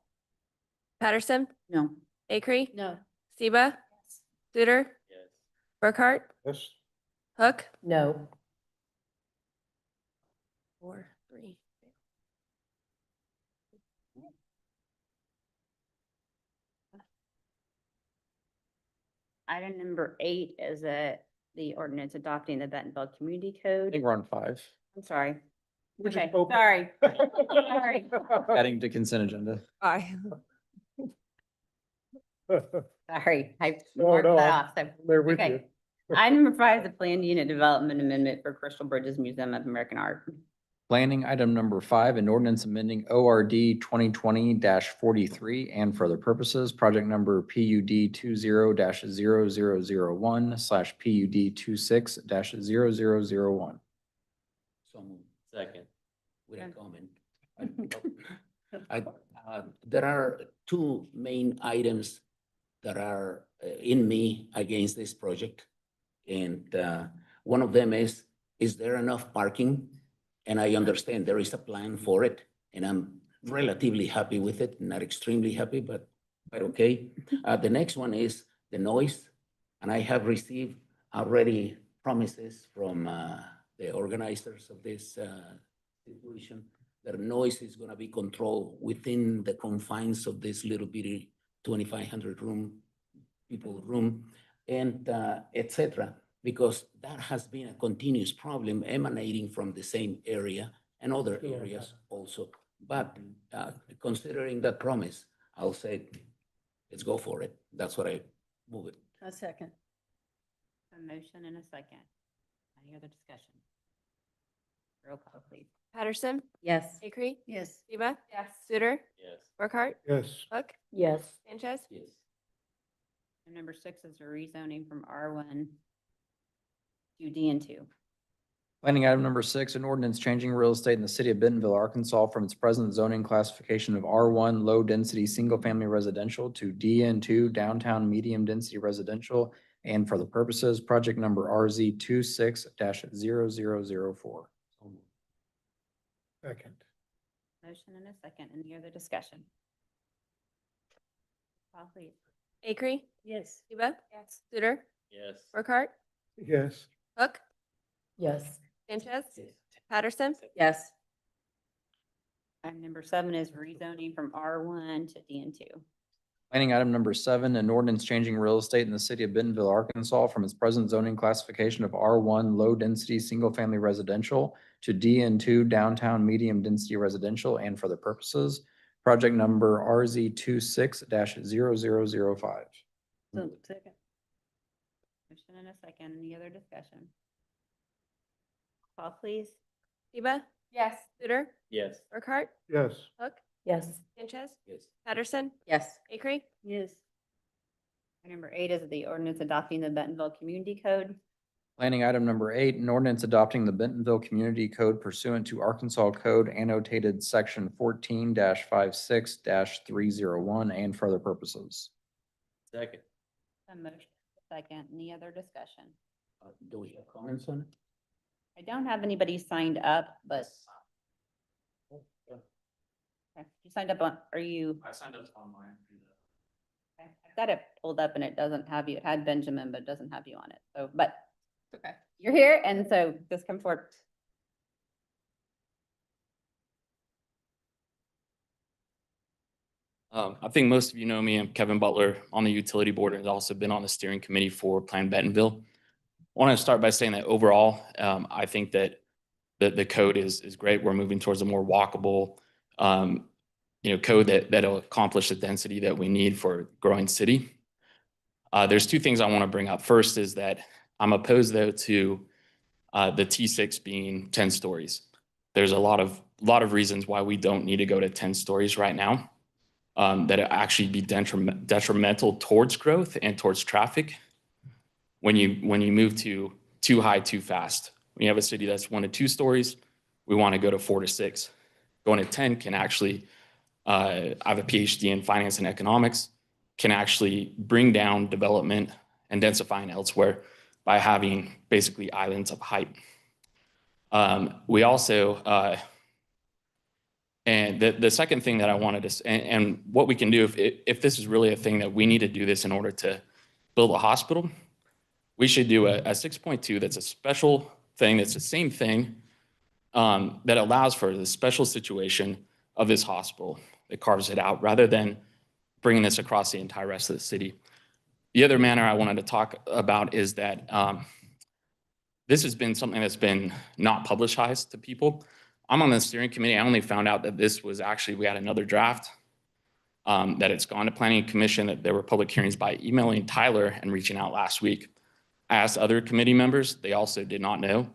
[SPEAKER 13] Patterson,
[SPEAKER 7] No,
[SPEAKER 13] Acree,
[SPEAKER 6] No.
[SPEAKER 13] Steba, Suter,
[SPEAKER 3] Yes.
[SPEAKER 13] Burkhart,
[SPEAKER 2] Yes,
[SPEAKER 13] Hook.
[SPEAKER 11] No.
[SPEAKER 13] 4-3.
[SPEAKER 1] Item number 8 is the ordinance adopting the Bentonville Community
[SPEAKER 5] I
[SPEAKER 1] Code.
[SPEAKER 5] think we're on 5,
[SPEAKER 1] I'm sorry.
[SPEAKER 2] We're just
[SPEAKER 1] Okay,
[SPEAKER 2] open.
[SPEAKER 1] sorry. Sorry.
[SPEAKER 5] adding to consent agenda.
[SPEAKER 13] Aye.
[SPEAKER 1] Sorry, I
[SPEAKER 2] No,
[SPEAKER 1] marked
[SPEAKER 2] no,
[SPEAKER 1] that off. So,
[SPEAKER 2] They're with
[SPEAKER 1] okay.
[SPEAKER 2] you.
[SPEAKER 1] Item number 5 is the planned unit development amendment for Crystal Bridges Museum of American Art.
[SPEAKER 5] Planning item number 5, an ordinance amending ORD 2020-43 and for other purposes, project number PUD 20-0001/PUD 26-0001.
[SPEAKER 10] So moved.
[SPEAKER 3] Second.
[SPEAKER 10] With a comment. There are two main items that are in me against this project. And one of them is there enough parking? And I understand there is a plan for it, and I'm relatively happy with it, not extremely happy, but okay. The next one is the noise, and I have received already promises from the organizers of this situation that noise is gonna be controlled within the confines of this little bitty 2,500 people room, and et cetera, because that has been a continuous problem emanating from the same area and other areas also. But considering that promise, I'll say, let's go for it. That's what I move it.
[SPEAKER 6] A second.
[SPEAKER 1] A motion and a second. Any other discussion? Roll call, please.
[SPEAKER 13] Patterson,
[SPEAKER 7] yes.
[SPEAKER 13] Acree,
[SPEAKER 6] Yes.
[SPEAKER 13] Steba,
[SPEAKER 4] Yes.
[SPEAKER 13] Suter,
[SPEAKER 3] Yes.
[SPEAKER 13] Burkhart,
[SPEAKER 2] Yes,
[SPEAKER 13] Hook,
[SPEAKER 11] Yes.
[SPEAKER 13] Sanchez.
[SPEAKER 10] Yes.
[SPEAKER 1] And number 6 is a rezoning from R1 to DN2.
[SPEAKER 5] Planning item number 6, an ordinance changing real estate in the city of Bentonville, Arkansas from its present zoning classification of R1 Low Density Single Family Residential to DN2 Downtown Medium Density Residential and for the purposes, project number RZ 26-0004.
[SPEAKER 2] Second.
[SPEAKER 1] Motion and a second. Any other discussion? Call please.
[SPEAKER 13] Acre,
[SPEAKER 6] Yes.
[SPEAKER 13] Reba,
[SPEAKER 4] Yes.
[SPEAKER 13] Suter,
[SPEAKER 3] Yes.
[SPEAKER 13] Burkhart,
[SPEAKER 2] Yes.
[SPEAKER 13] Hook,
[SPEAKER 11] Yes.
[SPEAKER 13] Sanchez, Patterson,
[SPEAKER 7] Yes.
[SPEAKER 1] Item number 7 is rezoning from R1 to DN2.
[SPEAKER 5] Planning item number 7, an ordinance changing real estate in the city of Bentonville, Arkansas from its present zoning classification of R1 low density, single family residential to DN2 downtown medium density residential and for the purposes. Project number RZ 26-0005.
[SPEAKER 6] Second.
[SPEAKER 1] Motion and a second. Any other discussion? Call please.
[SPEAKER 13] Reba,
[SPEAKER 4] Yes.
[SPEAKER 13] Suter,
[SPEAKER 3] Yes.
[SPEAKER 13] Burkhart,
[SPEAKER 2] Yes.
[SPEAKER 13] Hook,
[SPEAKER 11] Yes.
[SPEAKER 13] Sanchez,
[SPEAKER 10] Yes.
[SPEAKER 13] Patterson,
[SPEAKER 7] Yes.
[SPEAKER 13] Acre,
[SPEAKER 6] Yes.
[SPEAKER 1] Item number 8 is the ordinance adopting the Bentonville Community Code.
[SPEAKER 5] Planning item number 8, an ordinance adopting the Bentonville Community Code pursuant to Arkansas Code annotated section 14-56-301 and for other purposes.
[SPEAKER 3] Second.
[SPEAKER 1] A motion, second. Any other discussion?
[SPEAKER 10] Do we have comments on it?
[SPEAKER 1] I don't have anybody signed up, but okay, you signed up on, are you?
[SPEAKER 8] I signed up online.
[SPEAKER 1] Okay, I've got it pulled up and it doesn't have you. It had Benjamin, but it doesn't have you on it. So, but it's okay. You're here, and so just come forward.
[SPEAKER 14] I think most of you know me. I'm Kevin Butler on the utility board and also been on the steering committee for Plan Bentonville. I want to start by saying that overall, I think that the code is great. We're moving towards a more walkable, code that'll accomplish the density that we need for a growing city. There's two things I want to bring up. First is that I'm opposed though to the T6 being 10 stories. There's a lot of reasons why we don't need to go to 10 stories right now. That it actually be detrimental towards growth and towards traffic when you move to too high, too fast. When you have a city that's 1 to 2 stories, we want to go to 4 to 6. Going to 10 can actually, I have a PhD in finance and economics, can actually bring down development and densifying elsewhere by having basically islands of height. We also, and the second thing that I wanted to, and what we can do if this is really a thing that we need to do this in order to build a hospital, we should do a 6.2 that's a special thing, that's the same thing that allows for the special situation of this hospital that carves it out rather than bringing this across the entire rest of the city. The other matter I wanted to talk about is that this has been something that's been not publicized to people. I'm on the steering committee. I only found out that this was actually, we had another draft, that it's gone to planning commission, that there were public hearings by emailing Tyler and reaching out last week. I asked other committee members, they also did not know.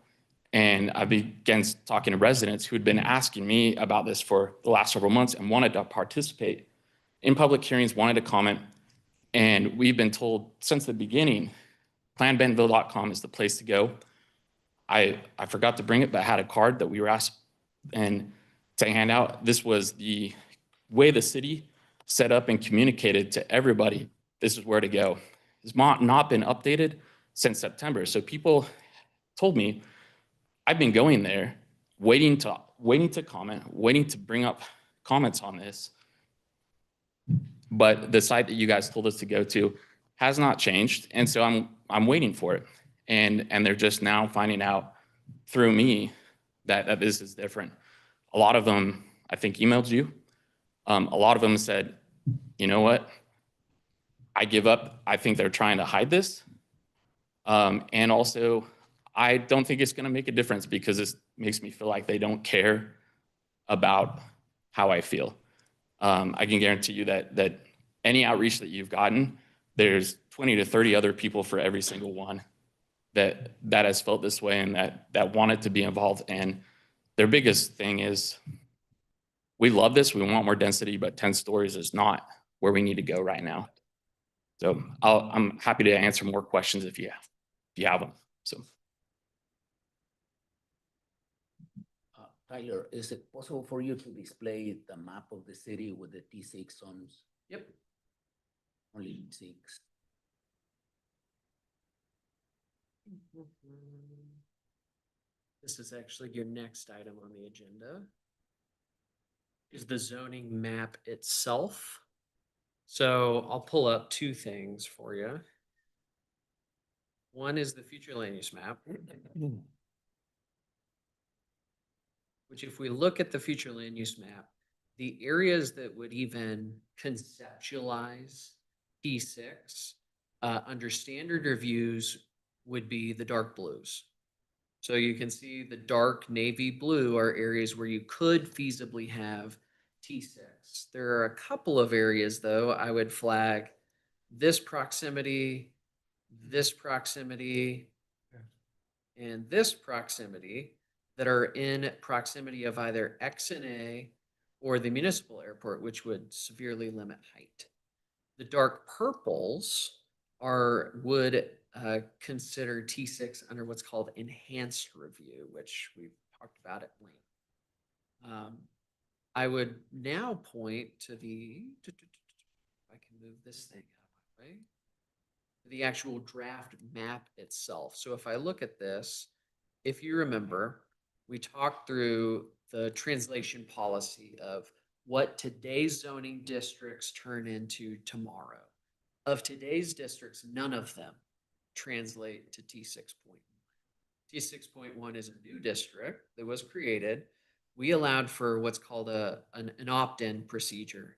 [SPEAKER 14] And I began talking to residents who had been asking me about this for the last several months and wanted to participate in public hearings, wanted to comment. And we've been told since the beginning, planbentonville.com is the place to go. I forgot to bring it, but I had a card that we were asked and to hand out. This was the way the city set up and communicated to everybody. This is where to go. It's not been updated since September. So people told me, I've been going there, waiting to comment, waiting to bring up comments on this. But the site that you guys told us to go to has not changed. And so I'm waiting for it. And they're just now finding out through me that this is different. A lot of them, I think, emailed you. A lot of them said, you know what? I give up. I think they're trying to hide this. And also, I don't think it's going to make a difference because this makes me feel like they don't care about how I feel. I can guarantee you that any outreach that you've gotten, there's 20 to 30 other people for every single one that has felt this way and that wanted to be involved. And their biggest thing is, we love this, we want more density, but 10 stories is not where we need to go right now. So I'm happy to answer more questions if you have them. So.
[SPEAKER 10] Tyler, is it possible for you to display the map of the city with the T6 zones?
[SPEAKER 8] Yep.
[SPEAKER 10] Only 6.
[SPEAKER 8] This is actually your next item on the agenda. is the zoning map itself. So I'll pull up two things for you. One is the future land use map, which if we look at the future land use map, the areas that would even conceptualize P6 under standard reviews would be the dark blues. So you can see the dark navy blue are areas where you could feasibly have T6. There are a couple of areas, though, I would flag this proximity, and this proximity that are in proximity of either X and A or the municipal airport, which would severely limit height. The dark purples would consider T6 under what's called enhanced review, which we've talked about at length. I would now point to if I can move this thing out of my way, the actual draft map itself. So if I look at this, if you remember, we talked through the translation policy of what today's zoning districts turn into tomorrow. Of today's districts, none of them translate to T6.1. T6.1 is a new district that was created. We allowed for what's called an opt-in procedure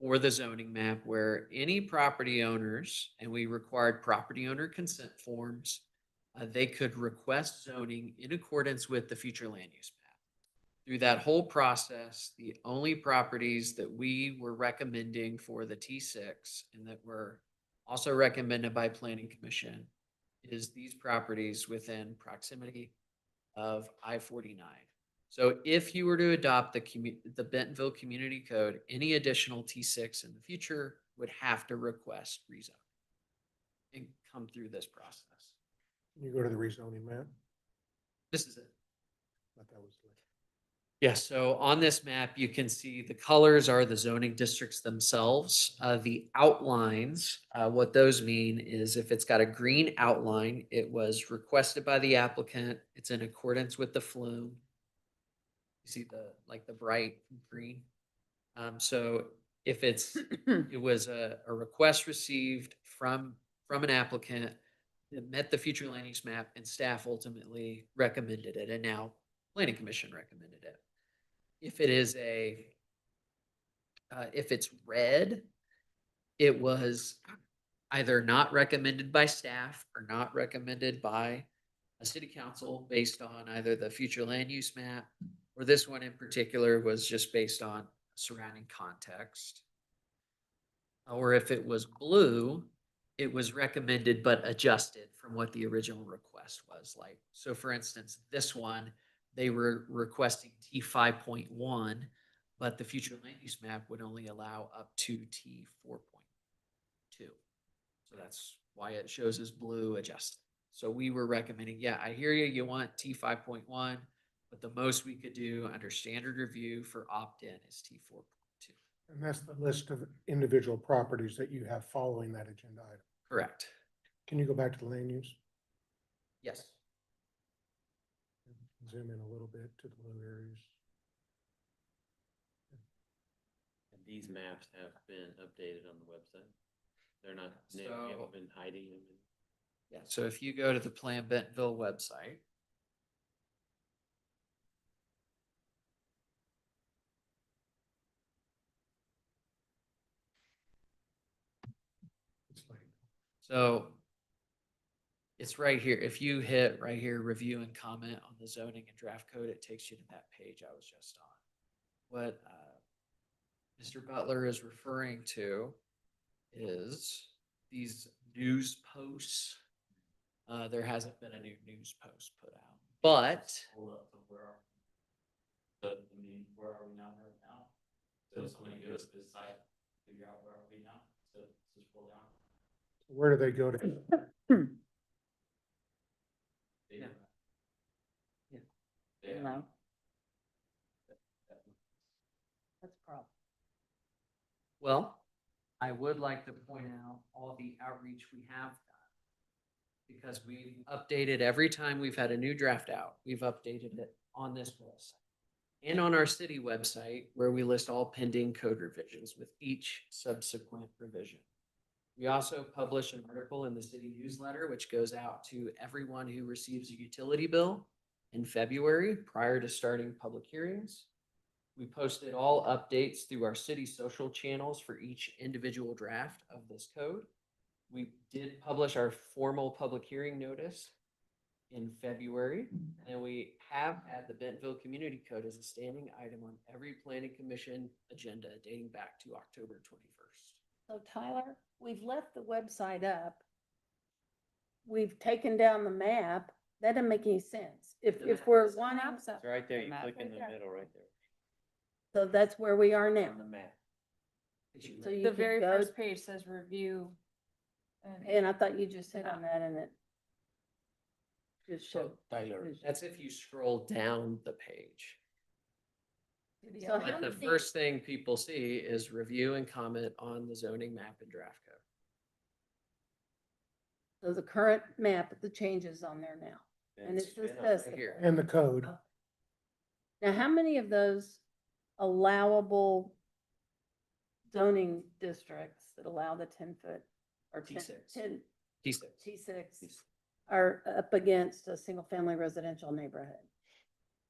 [SPEAKER 8] for the zoning map where any property owners, and we required property owner consent forms, they could request zoning in accordance with the future land use map. Through that whole process, the only properties that we were recommending for the T6 and that were also recommended by Planning Commission is these properties within proximity of I-49. So if you were to adopt the Bentonville Community Code, any additional T6 in the future would have to request rezoning and come through this process.
[SPEAKER 2] Can you go to the rezoning map?
[SPEAKER 8] This is it.
[SPEAKER 2] Thought that was the-
[SPEAKER 8] Yeah, so on this map, you can see the colors are the zoning districts themselves. The outlines, what those mean is if it's got a green outline, it was requested by the applicant. It's in accordance with the flume. You see the bright green. So if it was a request received from an applicant that met the future land use map and staff ultimately recommended it, and now Planning Commission recommended it. If it is if it's red, it was either not recommended by staff or not recommended by a city council based on either the future land use map, or this one in particular was just based on surrounding context. Or if it was blue, it was recommended but adjusted from what the original request was like. So for instance, this one, they were requesting T5.1, but the future land use map would only allow up to T4.2. So that's why it shows as blue adjusted. So we were recommending, yeah, I hear you, you want T5.1, but the most we could do under standard review for opt-in is T4.2.
[SPEAKER 2] And that's the list of individual properties that you have following that agenda item.
[SPEAKER 8] Correct.
[SPEAKER 2] Can you go back to the land use?
[SPEAKER 8] Yes.
[SPEAKER 2] Zoom in a little bit to the blue areas.
[SPEAKER 3] And these maps have been updated on the website. They're not, new. We
[SPEAKER 8] So-
[SPEAKER 3] haven't been hiding them.
[SPEAKER 8] Yeah, so if you go to the Plan Bentonville website,
[SPEAKER 2] It's like,
[SPEAKER 8] so it's right here. If you hit right here, review and comment on the zoning and draft code, it takes you to that page I was just on. What Mr. Butler is referring to is these news posts. There hasn't been a new news post put out, but
[SPEAKER 14] Hold up, so where are we? Where are we now right now? So somebody give us this site, figure out where are we now, so just pull down.
[SPEAKER 2] where do they go to?
[SPEAKER 8] Yeah.
[SPEAKER 14] Yeah.
[SPEAKER 6] No. That's a problem.
[SPEAKER 8] well, I would like to point out all the outreach we have done. Because we've updated every time we've had a new draft out, we've updated it on this website. and on our city website where we list all pending code revisions with each subsequent revision. We also publish an article in the city newsletter, which goes out to everyone who receives a utility bill in February prior to starting public hearings. We posted all updates through our city social channels for each individual draft of this code. We did publish our formal public hearing notice in February, and we have had the Bentonville Community Code as a standing item on every planning commission agenda dating back to October 21st.
[SPEAKER 6] So Tyler, we've left the website up. We've taken down the map. That doesn't make any sense. If we're wanting,
[SPEAKER 3] It's right there. You
[SPEAKER 1] Map
[SPEAKER 3] click in
[SPEAKER 6] right
[SPEAKER 3] the
[SPEAKER 6] there.
[SPEAKER 3] middle right there
[SPEAKER 6] so that's where we are now.
[SPEAKER 3] on the map.
[SPEAKER 6] So you
[SPEAKER 4] The
[SPEAKER 6] could
[SPEAKER 4] very
[SPEAKER 6] go,
[SPEAKER 4] first page says review.
[SPEAKER 6] and I thought you just hit on that and it just showed.
[SPEAKER 10] Tyler,
[SPEAKER 8] That's if you scroll down the page.
[SPEAKER 6] So how
[SPEAKER 8] But the
[SPEAKER 6] many-
[SPEAKER 8] first thing people see is review and comment on the zoning map and draft code.
[SPEAKER 6] So the current map, the changes on there now. And it says
[SPEAKER 8] Right
[SPEAKER 6] this.
[SPEAKER 8] here.
[SPEAKER 2] And the code.
[SPEAKER 6] Now, how many of those allowable zoning districts that allow the 10-foot or 10,
[SPEAKER 8] T6.
[SPEAKER 6] 10
[SPEAKER 8] T6.
[SPEAKER 6] T6 are up against a single-family residential neighborhood?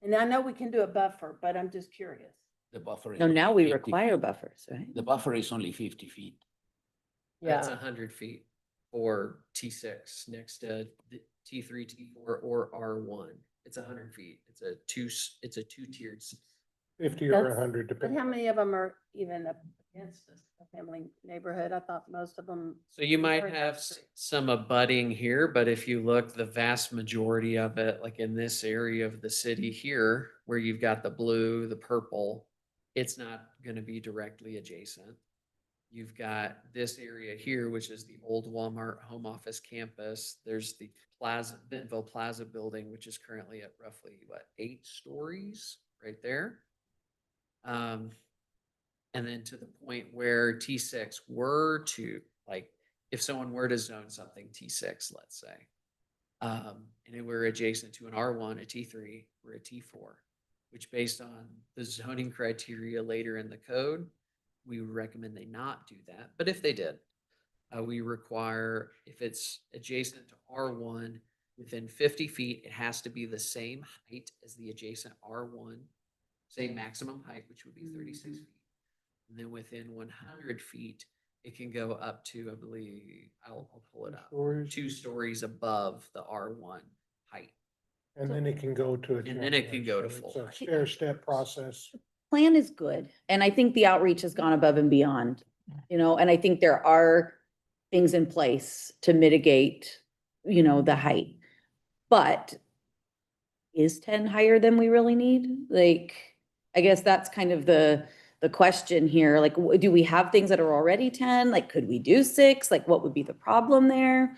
[SPEAKER 6] And I know we can do a buffer, but I'm just curious.
[SPEAKER 10] the buffer. is
[SPEAKER 7] No, now we
[SPEAKER 10] 50
[SPEAKER 7] require
[SPEAKER 10] feet.
[SPEAKER 7] buffers, right?
[SPEAKER 10] The buffer is only 50 feet.
[SPEAKER 8] That's
[SPEAKER 11] Yeah,
[SPEAKER 8] 100 feet for T6 next to the T3, T4, or R1. It's 100 feet. It's a two-tiered.
[SPEAKER 2] 50 or
[SPEAKER 11] That's-
[SPEAKER 2] 100,
[SPEAKER 6] But
[SPEAKER 2] depending.
[SPEAKER 6] how many of them are even up against a family neighborhood? I thought most of them.
[SPEAKER 8] So you might
[SPEAKER 6] Very
[SPEAKER 8] have
[SPEAKER 6] nice.
[SPEAKER 8] some abutting here, but if you look, the vast majority of it, like in this area of the city here, where you've got the blue, the purple, it's not gonna be directly adjacent. You've got this area here, which is the old Walmart home office campus. There's the Plaza, Bentonville Plaza building, which is currently at roughly, what, 8 stories right there. And then to the point where T6 were to, like, if someone were to zone something T6, let's say, and it were adjacent to an R1, a T3, or a T4, which based on the zoning criteria later in the code, we would recommend they not do that. But if they did, we require, if it's adjacent to R1, within 50 feet, it has to be the same height as the adjacent R1, same maximum height, which would be 36 feet. And then within 100 feet, it can go up to, I believe, I'll pull it up,
[SPEAKER 2] Stories.
[SPEAKER 8] 2 stories above the R1 height.
[SPEAKER 2] And then it can go to a.
[SPEAKER 8] And then it can go to
[SPEAKER 2] So
[SPEAKER 8] full.
[SPEAKER 2] It's a stair-step process.
[SPEAKER 7] Plan is good. And I think the outreach has gone above and beyond, and I think there are things in place to mitigate, the height. But is 10 higher than we really need? Like, I guess that's kind of the question here. Like, do we have things that are already 10? Like, could we do 6? Like, what would be the problem there?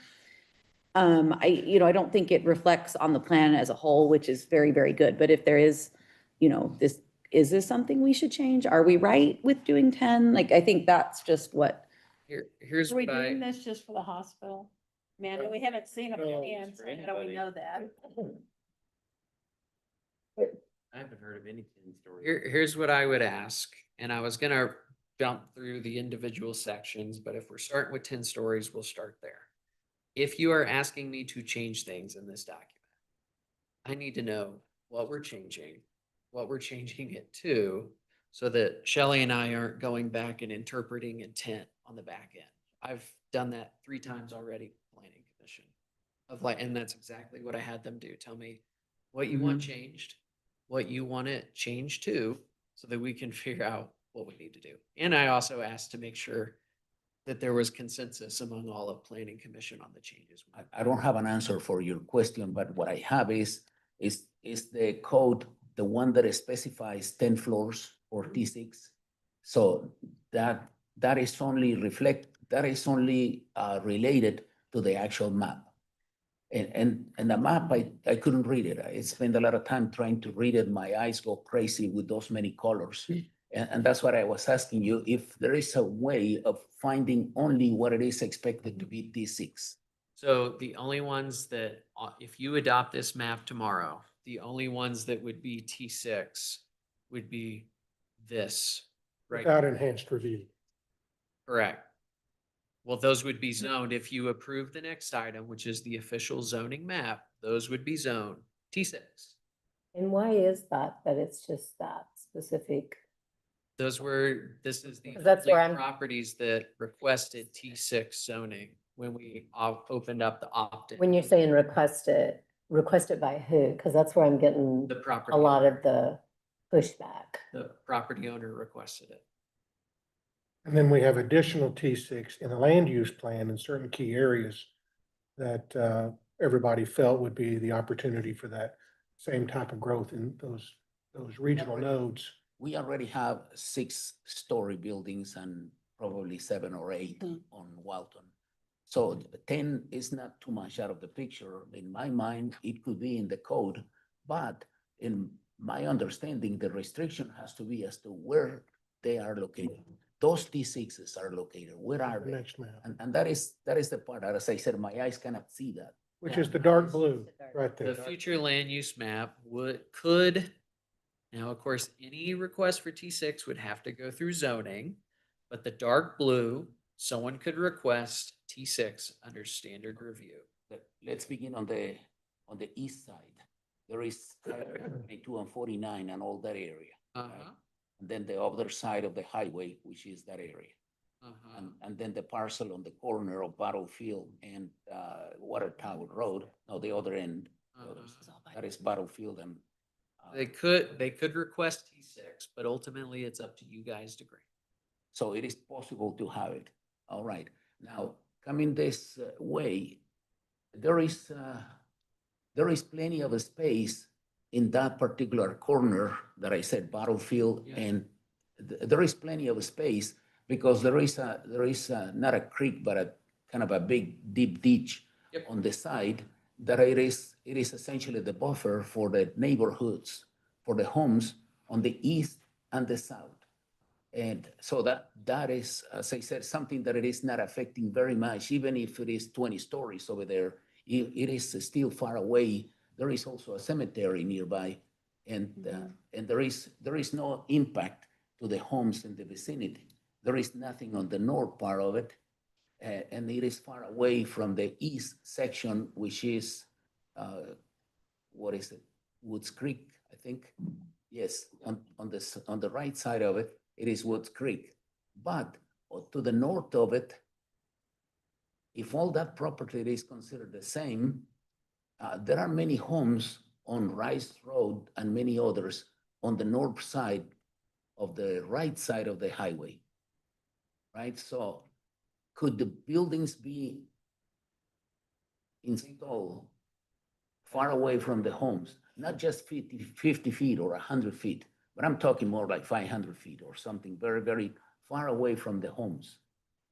[SPEAKER 7] I don't think it reflects on the plan as a whole, which is very, very good. But if there is, is this something we should change? Are we right with doing 10? Like, I think that's just what,
[SPEAKER 8] Here's
[SPEAKER 6] Are we
[SPEAKER 8] what I.
[SPEAKER 6] doing this just for the hospital? Man, we haven't seen a
[SPEAKER 2] No,
[SPEAKER 6] plan,
[SPEAKER 3] it's
[SPEAKER 6] so
[SPEAKER 3] for
[SPEAKER 6] how do we
[SPEAKER 3] anybody.
[SPEAKER 6] know that?
[SPEAKER 3] I haven't heard of any 10 stories.
[SPEAKER 8] Here's what I would ask, and I was gonna jump through the individual sections, but if we're starting with 10 stories, we'll start there. If you are asking me to change things in this document, I need to know what we're changing it to, so that Shelley and I aren't going back and interpreting intent on the back end. I've done that 3 times already, planning commission. And that's exactly what I had them do. Tell me what you want changed, what you want it changed to, so that we can figure out what we need to do. And I also asked to make sure that there was consensus among all of planning commission on the changes.
[SPEAKER 10] I don't have an answer for your question, but what I have is the code, the one that specifies 10 floors or T6. So that is only related to the actual map. And the map, I couldn't read it. I spent a lot of time trying to read it. My eyes go crazy with those many colors. And that's what I was asking you, if there is a way of finding only what it is expected to be T6.
[SPEAKER 8] So the only ones that, if you adopt this map tomorrow, the only ones that would be T6 would be this, right?
[SPEAKER 2] Without enhanced review.
[SPEAKER 8] Correct. Well, those would be zoned, if you approve the next item, which is the official zoning map, those would be zoned T6.
[SPEAKER 11] And why is that, that it's just that specific?
[SPEAKER 8] This is the
[SPEAKER 11] 'Cause that's
[SPEAKER 8] only
[SPEAKER 11] where I'm-
[SPEAKER 8] properties that requested T6 zoning when we opened up the opt-in.
[SPEAKER 11] When you're saying request it by who? Because that's where I'm getting
[SPEAKER 8] The property.
[SPEAKER 11] a lot of the pushback.
[SPEAKER 8] The property owner requested it.
[SPEAKER 2] And then we have additional T6 in the land use plan in certain key areas that everybody felt would be the opportunity for that same type of growth in those regional nodes.
[SPEAKER 10] We already have 6-story buildings and probably 7 or 8 on Walton. So 10 is not too much out of the picture. In my mind, it could be in the code, but in my understanding, the restriction has to be as to where they are located. Those T6s are located. Where are they?
[SPEAKER 2] Next map,
[SPEAKER 10] And that is the part, as I said, my eyes cannot see that.
[SPEAKER 2] which is the dark blue right
[SPEAKER 8] The
[SPEAKER 2] there.
[SPEAKER 8] future land use map could, now, of course, any request for T6 would have to go through zoning, but the dark blue, someone could request T6 under standard review.
[SPEAKER 10] Let's begin on the east side. There is 22 and 49 and all that area.
[SPEAKER 8] Uh-huh,
[SPEAKER 10] And then the other side of the highway, which is that area.
[SPEAKER 8] uh-huh.
[SPEAKER 10] And then the parcel on the corner of Battlefield and Water Tower Road, no, the other end. That is Battlefield and.
[SPEAKER 8] They could request T6, but ultimately it's up to you guys to grant.
[SPEAKER 10] So it is possible to have it. All right. Now, coming this way, there is plenty of space in that particular corner that I said Battlefield,
[SPEAKER 8] Yeah.
[SPEAKER 10] and there is plenty of space because there is not a creek, but a kind of a big deep ditch
[SPEAKER 8] Yep.
[SPEAKER 10] on the side that it is essentially the buffer for the neighborhoods, for the homes on the east and the south. And so that is, as I said, something that it is not affecting very much, even if it is 20 stories over there, it is still far away. There is also a cemetery nearby, and there is no impact to the homes in the vicinity. There is nothing on the north part of it, and it is far away from the east section, which is, what is it? Woods Creek, I think. Yes, on the right side of it, it is Woods Creek. But to the north of it, if all that property is considered the same, there are many homes on Rice Road and many others on the north side of the right side of the highway. Right? So could the buildings be installed far away from the homes? Not just 50 feet or 100 feet, but I'm talking more like 500 feet or something very, very far away from the homes.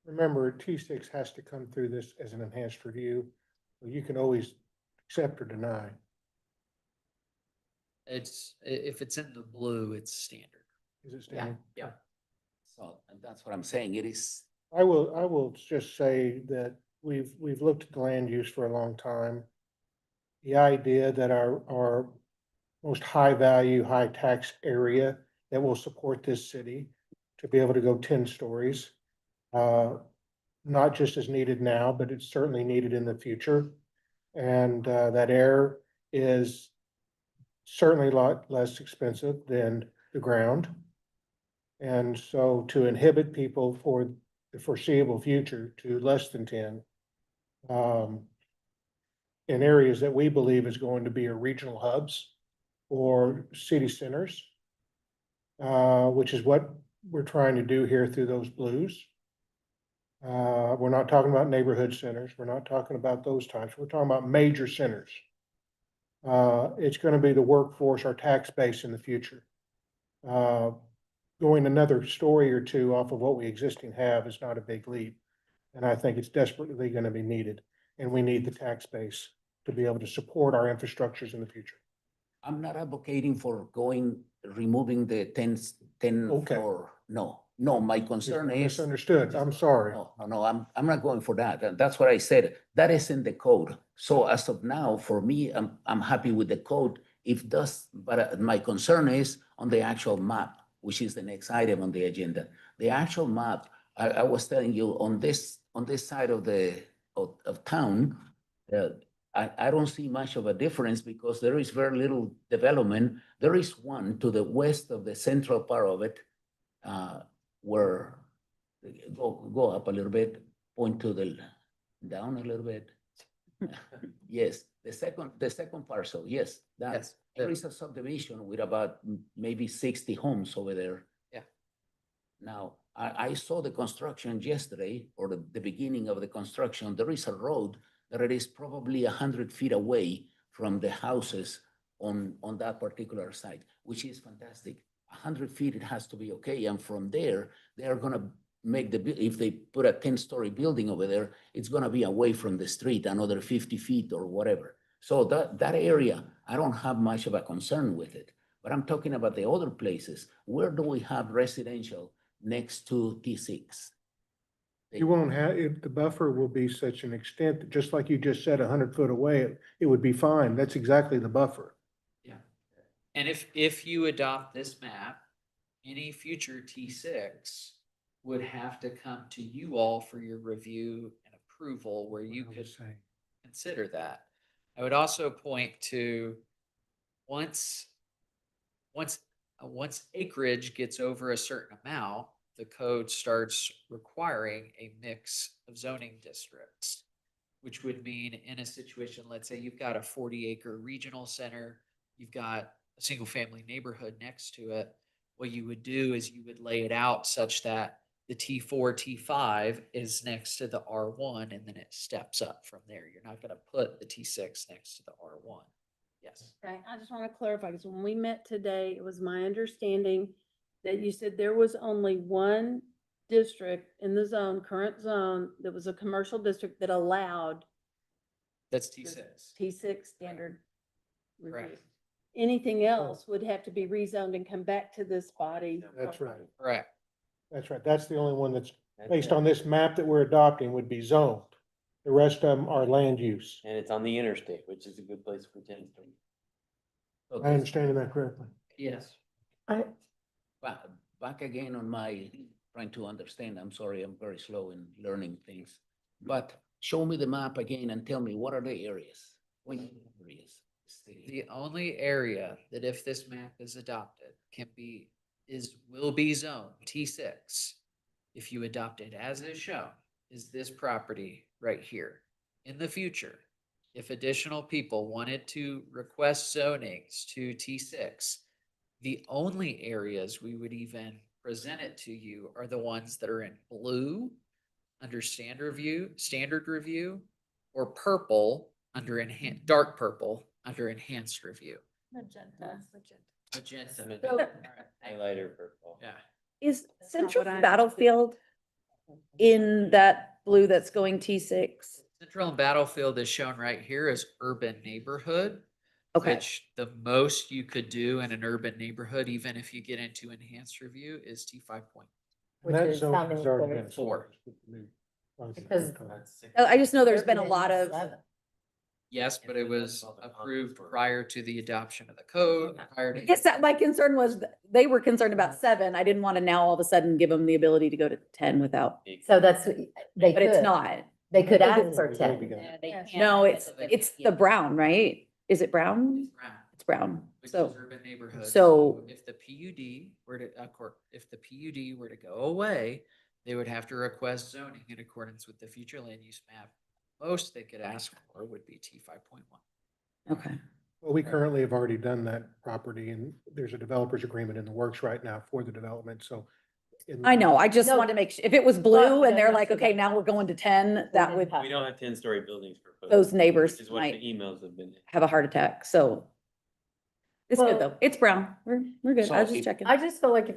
[SPEAKER 2] Remember, T6 has to come through this as an enhanced review. You can always accept or deny.
[SPEAKER 8] If it's in the blue, it's standard.
[SPEAKER 2] Is it standard?
[SPEAKER 8] Yeah.
[SPEAKER 10] So, and that's what I'm saying. It is.
[SPEAKER 2] I will just say that we've looked at the land use for a long time. The idea that our most high value, high tax area that will support this city to be able to go 10 stories, not just as needed now, but it's certainly needed in the future. And that air is certainly a lot less expensive than the ground. And so to inhibit people for the foreseeable future to less than 10, in areas that we believe is going to be a regional hubs or city centers, which is what we're trying to do here through those blues. We're not talking about neighborhood centers. We're not talking about those types. We're talking about major centers. It's going to be the workforce, our tax base in the future. Going another story or two off of what we existing have is not a big leap. And I think it's desperately going to be needed. And we need the tax base to be able to support our infrastructures in the future.
[SPEAKER 10] I'm not advocating for removing the 10
[SPEAKER 2] Okay.
[SPEAKER 10] floor. No, my concern is.
[SPEAKER 2] Misunderstood. I'm sorry.
[SPEAKER 10] No, I'm not going for that. And that's what I said. That is in the code. So as of now, for me, I'm happy with the code. If does, but my concern is on the actual map, which is the next item on the agenda. The actual map, I was telling you on this side of of town, I don't see much of a difference because there is very little development. There is one to the west of the central part of it, where, go up a little bit, point to the, down a little bit. Yes, the second parcel, yes, that,
[SPEAKER 8] Yes.
[SPEAKER 10] there is a subdivision with about maybe 60 homes over there.
[SPEAKER 8] Yeah.
[SPEAKER 10] Now, I saw the construction yesterday, or the beginning of the construction. There is a road that it is probably 100 feet away from the houses on that particular site, which is fantastic. 100 feet, it has to be okay. And from there, they are gonna make if they put a 10-story building over there, it's gonna be away from the street, another 50 feet or whatever. So that area, I don't have much of a concern with it. But I'm talking about the other places. Where do we have residential next to T6?
[SPEAKER 2] You won't have, if the buffer will be such an extent, that just like you just said, 100 foot away, it would be fine. That's exactly the buffer.
[SPEAKER 8] Yeah. And if you adopt this map, any future T6 would have to come to you all for your review and approval, where you
[SPEAKER 2] What I
[SPEAKER 8] could
[SPEAKER 2] was saying.
[SPEAKER 8] consider that. I would also point to once acreage gets over a certain amount, the code starts requiring a mix of zoning districts, which would mean in a situation, let's say you've got a 40-acre regional center, you've got a single family neighborhood next to it. What you would do is you would lay it out such that the T4, T5 is next to the R1, and then it steps up from there. You're not going to put the T6 next to the R1. Yes.
[SPEAKER 6] Okay, I just want to clarify, because when we met today, it was my understanding that you said there was only one district in the zone, current zone, that was a commercial district that allowed
[SPEAKER 8] That's T6.
[SPEAKER 6] T6 standard review.
[SPEAKER 8] Correct.
[SPEAKER 6] Anything else would have to be rezoned and come back to this body.
[SPEAKER 2] That's right.
[SPEAKER 8] Correct.
[SPEAKER 2] That's right. That's the only one that's based on this map that we're adopting would be zoned. The rest of them are land use.
[SPEAKER 3] And it's on the interstate, which is a good place for 10 stories.
[SPEAKER 2] I understand that correctly.
[SPEAKER 8] Yes.
[SPEAKER 10] Back again on my trying to understand. I'm sorry, I'm very slow in learning things. But show me the map again and tell me what are the areas? What areas?
[SPEAKER 8] The only area that if this map is adopted will be zoned T6. If you adopt it as is shown, is this property right here. In the future, if additional people wanted to request zonings to T6, the only areas we would even present it to you are the ones that are in blue under standard review, or purple under dark purple under enhanced review.
[SPEAKER 4] Magenta.
[SPEAKER 8] Magenta.
[SPEAKER 3] Highlighter purple.
[SPEAKER 8] Yeah.
[SPEAKER 7] Is
[SPEAKER 1] not
[SPEAKER 7] Central
[SPEAKER 1] what I-
[SPEAKER 7] Battlefield in that blue that's going T6?
[SPEAKER 8] Central and Battlefield is shown right here as urban neighborhood.
[SPEAKER 7] Okay,
[SPEAKER 8] Which the most you could do in an urban neighborhood, even if you get into enhanced review, is T5 point.
[SPEAKER 2] And
[SPEAKER 11] Which
[SPEAKER 2] that
[SPEAKER 11] is
[SPEAKER 2] zone
[SPEAKER 11] how
[SPEAKER 2] has
[SPEAKER 11] many
[SPEAKER 2] already
[SPEAKER 11] square
[SPEAKER 2] been
[SPEAKER 8] Four.
[SPEAKER 2] sold.
[SPEAKER 11] Because-
[SPEAKER 7] I just know there's been a lot of,
[SPEAKER 8] Yes, but it was approved prior to the adoption of the code, prior
[SPEAKER 7] I
[SPEAKER 8] to.
[SPEAKER 7] guess that my concern was they were concerned about 7. I didn't want to now all of a sudden give them the ability to go to 10 without,
[SPEAKER 11] So that's, they
[SPEAKER 7] but it's
[SPEAKER 11] could,
[SPEAKER 7] not.
[SPEAKER 11] they could
[SPEAKER 2] They
[SPEAKER 11] ask
[SPEAKER 2] did-
[SPEAKER 11] for
[SPEAKER 2] they
[SPEAKER 11] 10.
[SPEAKER 2] began.
[SPEAKER 7] No, it's the brown, right? Is it brown? It's brown.
[SPEAKER 8] Which is
[SPEAKER 7] So,
[SPEAKER 8] urban neighborhood.
[SPEAKER 7] so-
[SPEAKER 8] If the PUD were to go away, they would have to request zoning in accordance with the future land use map. Most they could ask for would be T5.1.
[SPEAKER 7] okay.
[SPEAKER 2] Well, we currently have already done that property and there's a developer's agreement in the works right now for the development, so.
[SPEAKER 7] I know, I just
[SPEAKER 11] No.
[SPEAKER 7] wanted to make sure, if it was blue and they're
[SPEAKER 11] no,
[SPEAKER 7] like,
[SPEAKER 11] no,
[SPEAKER 7] okay,
[SPEAKER 11] no.
[SPEAKER 7] now we're going to 10, that would
[SPEAKER 3] We don't have 10-story buildings proposed.
[SPEAKER 7] Those neighbors
[SPEAKER 3] Which is what
[SPEAKER 7] might-
[SPEAKER 3] the emails have been.
[SPEAKER 7] have a heart attack, so. It's good
[SPEAKER 11] Well-
[SPEAKER 7] though. It's brown. We're good. I was just checking.
[SPEAKER 11] I just feel like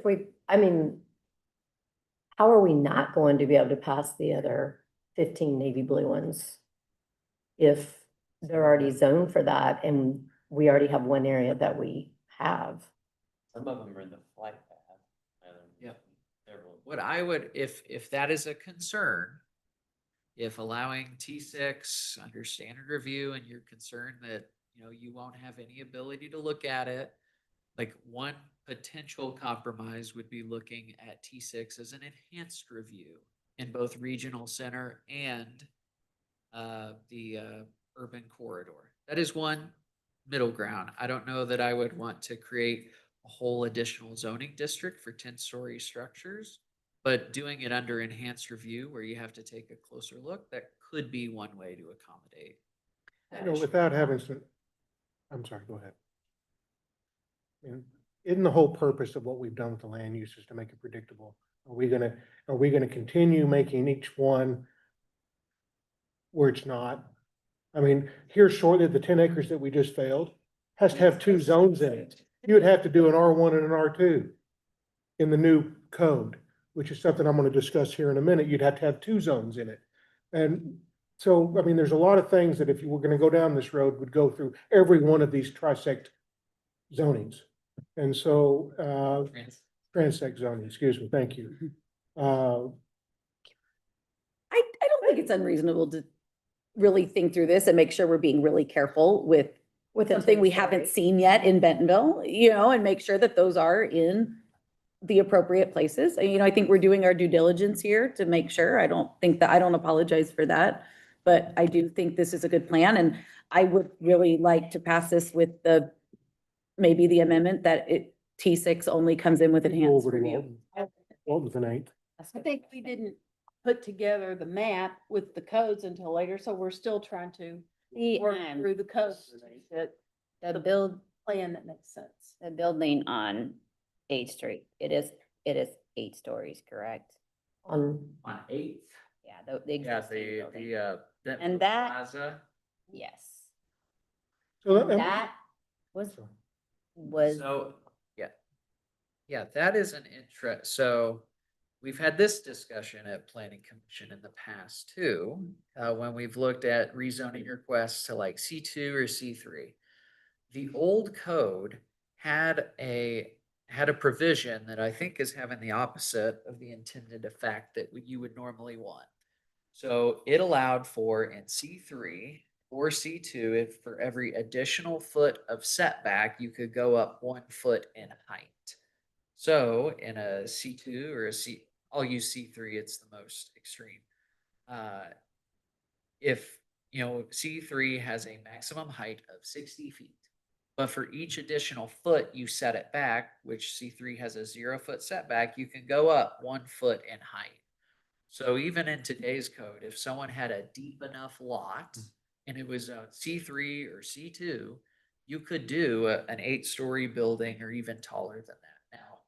[SPEAKER 11] how are we not going to be able to pass the other 15 navy blue ones? If they're already zoned for that and we already have one area that we have.
[SPEAKER 3] Some of them are in the flight path.
[SPEAKER 8] Yep.
[SPEAKER 3] Several.
[SPEAKER 8] What I would, if that is a concern, if allowing T6 under standard review and you're concerned that, you won't have any ability to look at it, like one potential compromise would be looking at T6 as an enhanced review in both regional center and the urban corridor. That is one middle ground. I don't know that I would want to create a whole additional zoning district for 10-story structures, but doing it under enhanced review where you have to take a closer look, that could be one way to accommodate. that issue.
[SPEAKER 2] Without having some, I'm sorry, go ahead. And isn't the whole purpose of what we've done with the land use is to make it predictable? Are we gonna continue making each one where it's not? I mean, here shortly, the 10 acres that we just failed has to have two zones in it. You would have to do an R1 and an R2 in the new code, which is something I'm gonna discuss here in a minute. You'd have to have two zones in it. And so, I mean, there's a lot of things that if you were gonna go down this road, would go through every one of these trisect zonings. And so, transect zoning, excuse me, thank you.
[SPEAKER 7] I don't think it's unreasonable to really think through this and make sure we're being really careful with something we haven't seen yet in Bentonville, you know, and make sure that those are in the appropriate places. And, you know, I think we're doing our due diligence here to make sure. I don't apologize for that. But I do think this is a good plan, and I would really like to pass this with maybe the amendment that T6 only comes in with enhanced
[SPEAKER 2] Over to
[SPEAKER 7] review.
[SPEAKER 2] Walton's an 8.
[SPEAKER 6] I think we didn't put together the map with the codes until later, so we're still trying to work through the codes.
[SPEAKER 1] The build,
[SPEAKER 6] Plan that makes sense.
[SPEAKER 1] the building on 8th Street, it is 8 stories, correct?
[SPEAKER 11] On,
[SPEAKER 8] On 8th.
[SPEAKER 1] Yeah, the
[SPEAKER 8] Yeah,
[SPEAKER 1] existing building.
[SPEAKER 8] Bentonville
[SPEAKER 1] that-
[SPEAKER 8] Plaza.
[SPEAKER 1] Yes.
[SPEAKER 2] So
[SPEAKER 1] That was,
[SPEAKER 8] So, yeah. Yeah, that is an interest. So we've had this discussion at Planning Commission in the past too, when we've looked at rezoning requests to like C2 or C3. The old code had a provision that I think is having the opposite of the intended effect that you would normally want. So it allowed for in C3 or C2, if for every additional foot of setback, you could go up 1 foot in height. So in a C2 or I'll use C3, it's the most extreme. If, C3 has a maximum height of 60 feet, but for each additional foot you set it back, which C3 has a 0-foot setback, you can go up 1 foot in height. So even in today's code, if someone had a deep enough lot and it was a C3 or C2, you could do an 8-story building or even taller than that. Now,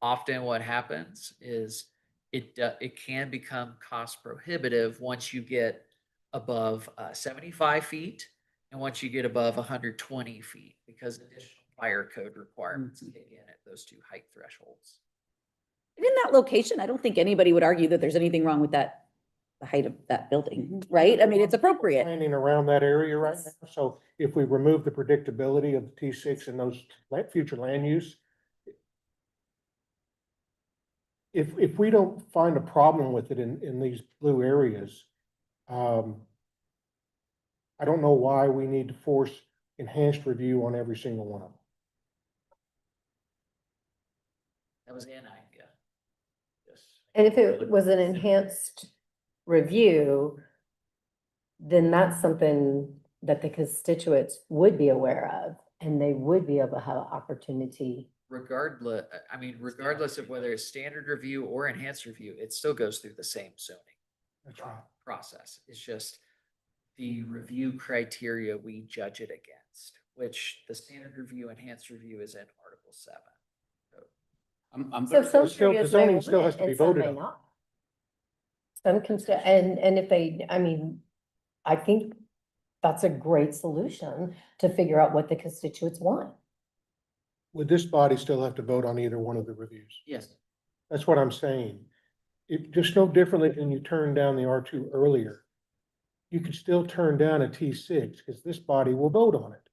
[SPEAKER 8] often what happens is it can become cost prohibitive once you get above 75 feet and once you get above 120 feet because additional fire code requirements kick in at those 2 height thresholds.
[SPEAKER 7] And in that location, I don't think anybody would argue that there's anything wrong with the height of that building, right? I mean, it's appropriate.
[SPEAKER 2] Planning around that area right now, so if we remove the predictability of the T6 and those future land use, if we don't find a problem with it in these blue areas, I don't know why we need to force enhanced review on every single one of them.
[SPEAKER 8] That was an idea. Yes.
[SPEAKER 11] and if it was an enhanced review, then that's something that the constituents would be aware of, and they would be able to have an opportunity.
[SPEAKER 8] Regardless of whether it's standard review or enhanced review, it still goes through the same zoning
[SPEAKER 2] That's right.
[SPEAKER 8] process. It's just the review criteria we judge it against, which the standard review, enhanced review is in Article 7.
[SPEAKER 5] I'm
[SPEAKER 11] So some
[SPEAKER 2] still- the
[SPEAKER 11] areas may
[SPEAKER 2] zoning still has to
[SPEAKER 11] win
[SPEAKER 2] be
[SPEAKER 11] and some
[SPEAKER 2] voted
[SPEAKER 11] may
[SPEAKER 2] on.
[SPEAKER 11] not. Some can still, and if they, I think that's a great solution to figure out what the constituents want.
[SPEAKER 2] Would this body still have to vote on either one of the reviews?
[SPEAKER 8] Yes.
[SPEAKER 2] That's what I'm saying. It just no differently than you turned down the R2 earlier. You could still turn down a T6 because this body will vote on it,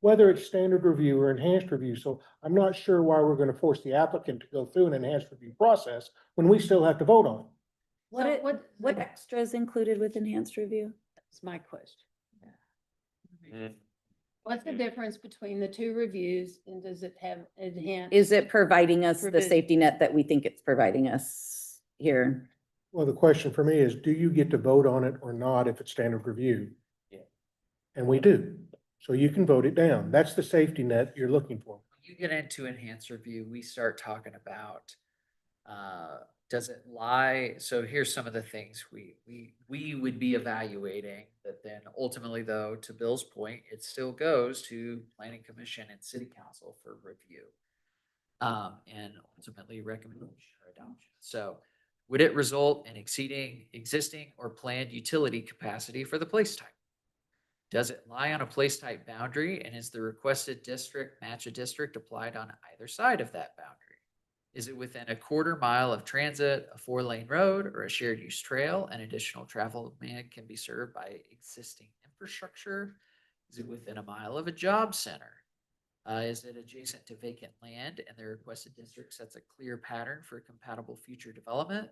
[SPEAKER 2] whether it's standard review or enhanced review. So I'm not sure why we're going to force the applicant to go through an enhanced review process when we still have to vote on it.
[SPEAKER 7] What extra is included with enhanced review?
[SPEAKER 6] That's my question. What's the difference between the two reviews and does it have enhanced?
[SPEAKER 7] Is it providing us the
[SPEAKER 6] Provision.
[SPEAKER 7] safety net that we think it's providing us here?
[SPEAKER 2] Well, the question for me is, do you get to vote on it or not if it's standard review?
[SPEAKER 3] Yeah.
[SPEAKER 2] And we do. So you can vote it down. That's the safety net you're looking for.
[SPEAKER 8] You get into enhanced review, we start talking about, does it lie? So here's some of the things we would be evaluating, that then ultimately though, to Bill's point, it still goes to planning commission and city council for review. And ultimately recommendation or adoption. So would it result in exceeding existing or planned utility capacity for the place type? Does it lie on a place type boundary, and is the requested district match a district applied on either side of that boundary? Is it within a quarter mile of transit, a 4-lane road, or a shared use trail, and additional travel demand can be served by existing infrastructure? Is it within a mile of a job center? Is it adjacent to vacant land and the requested district sets a clear pattern for compatible future development?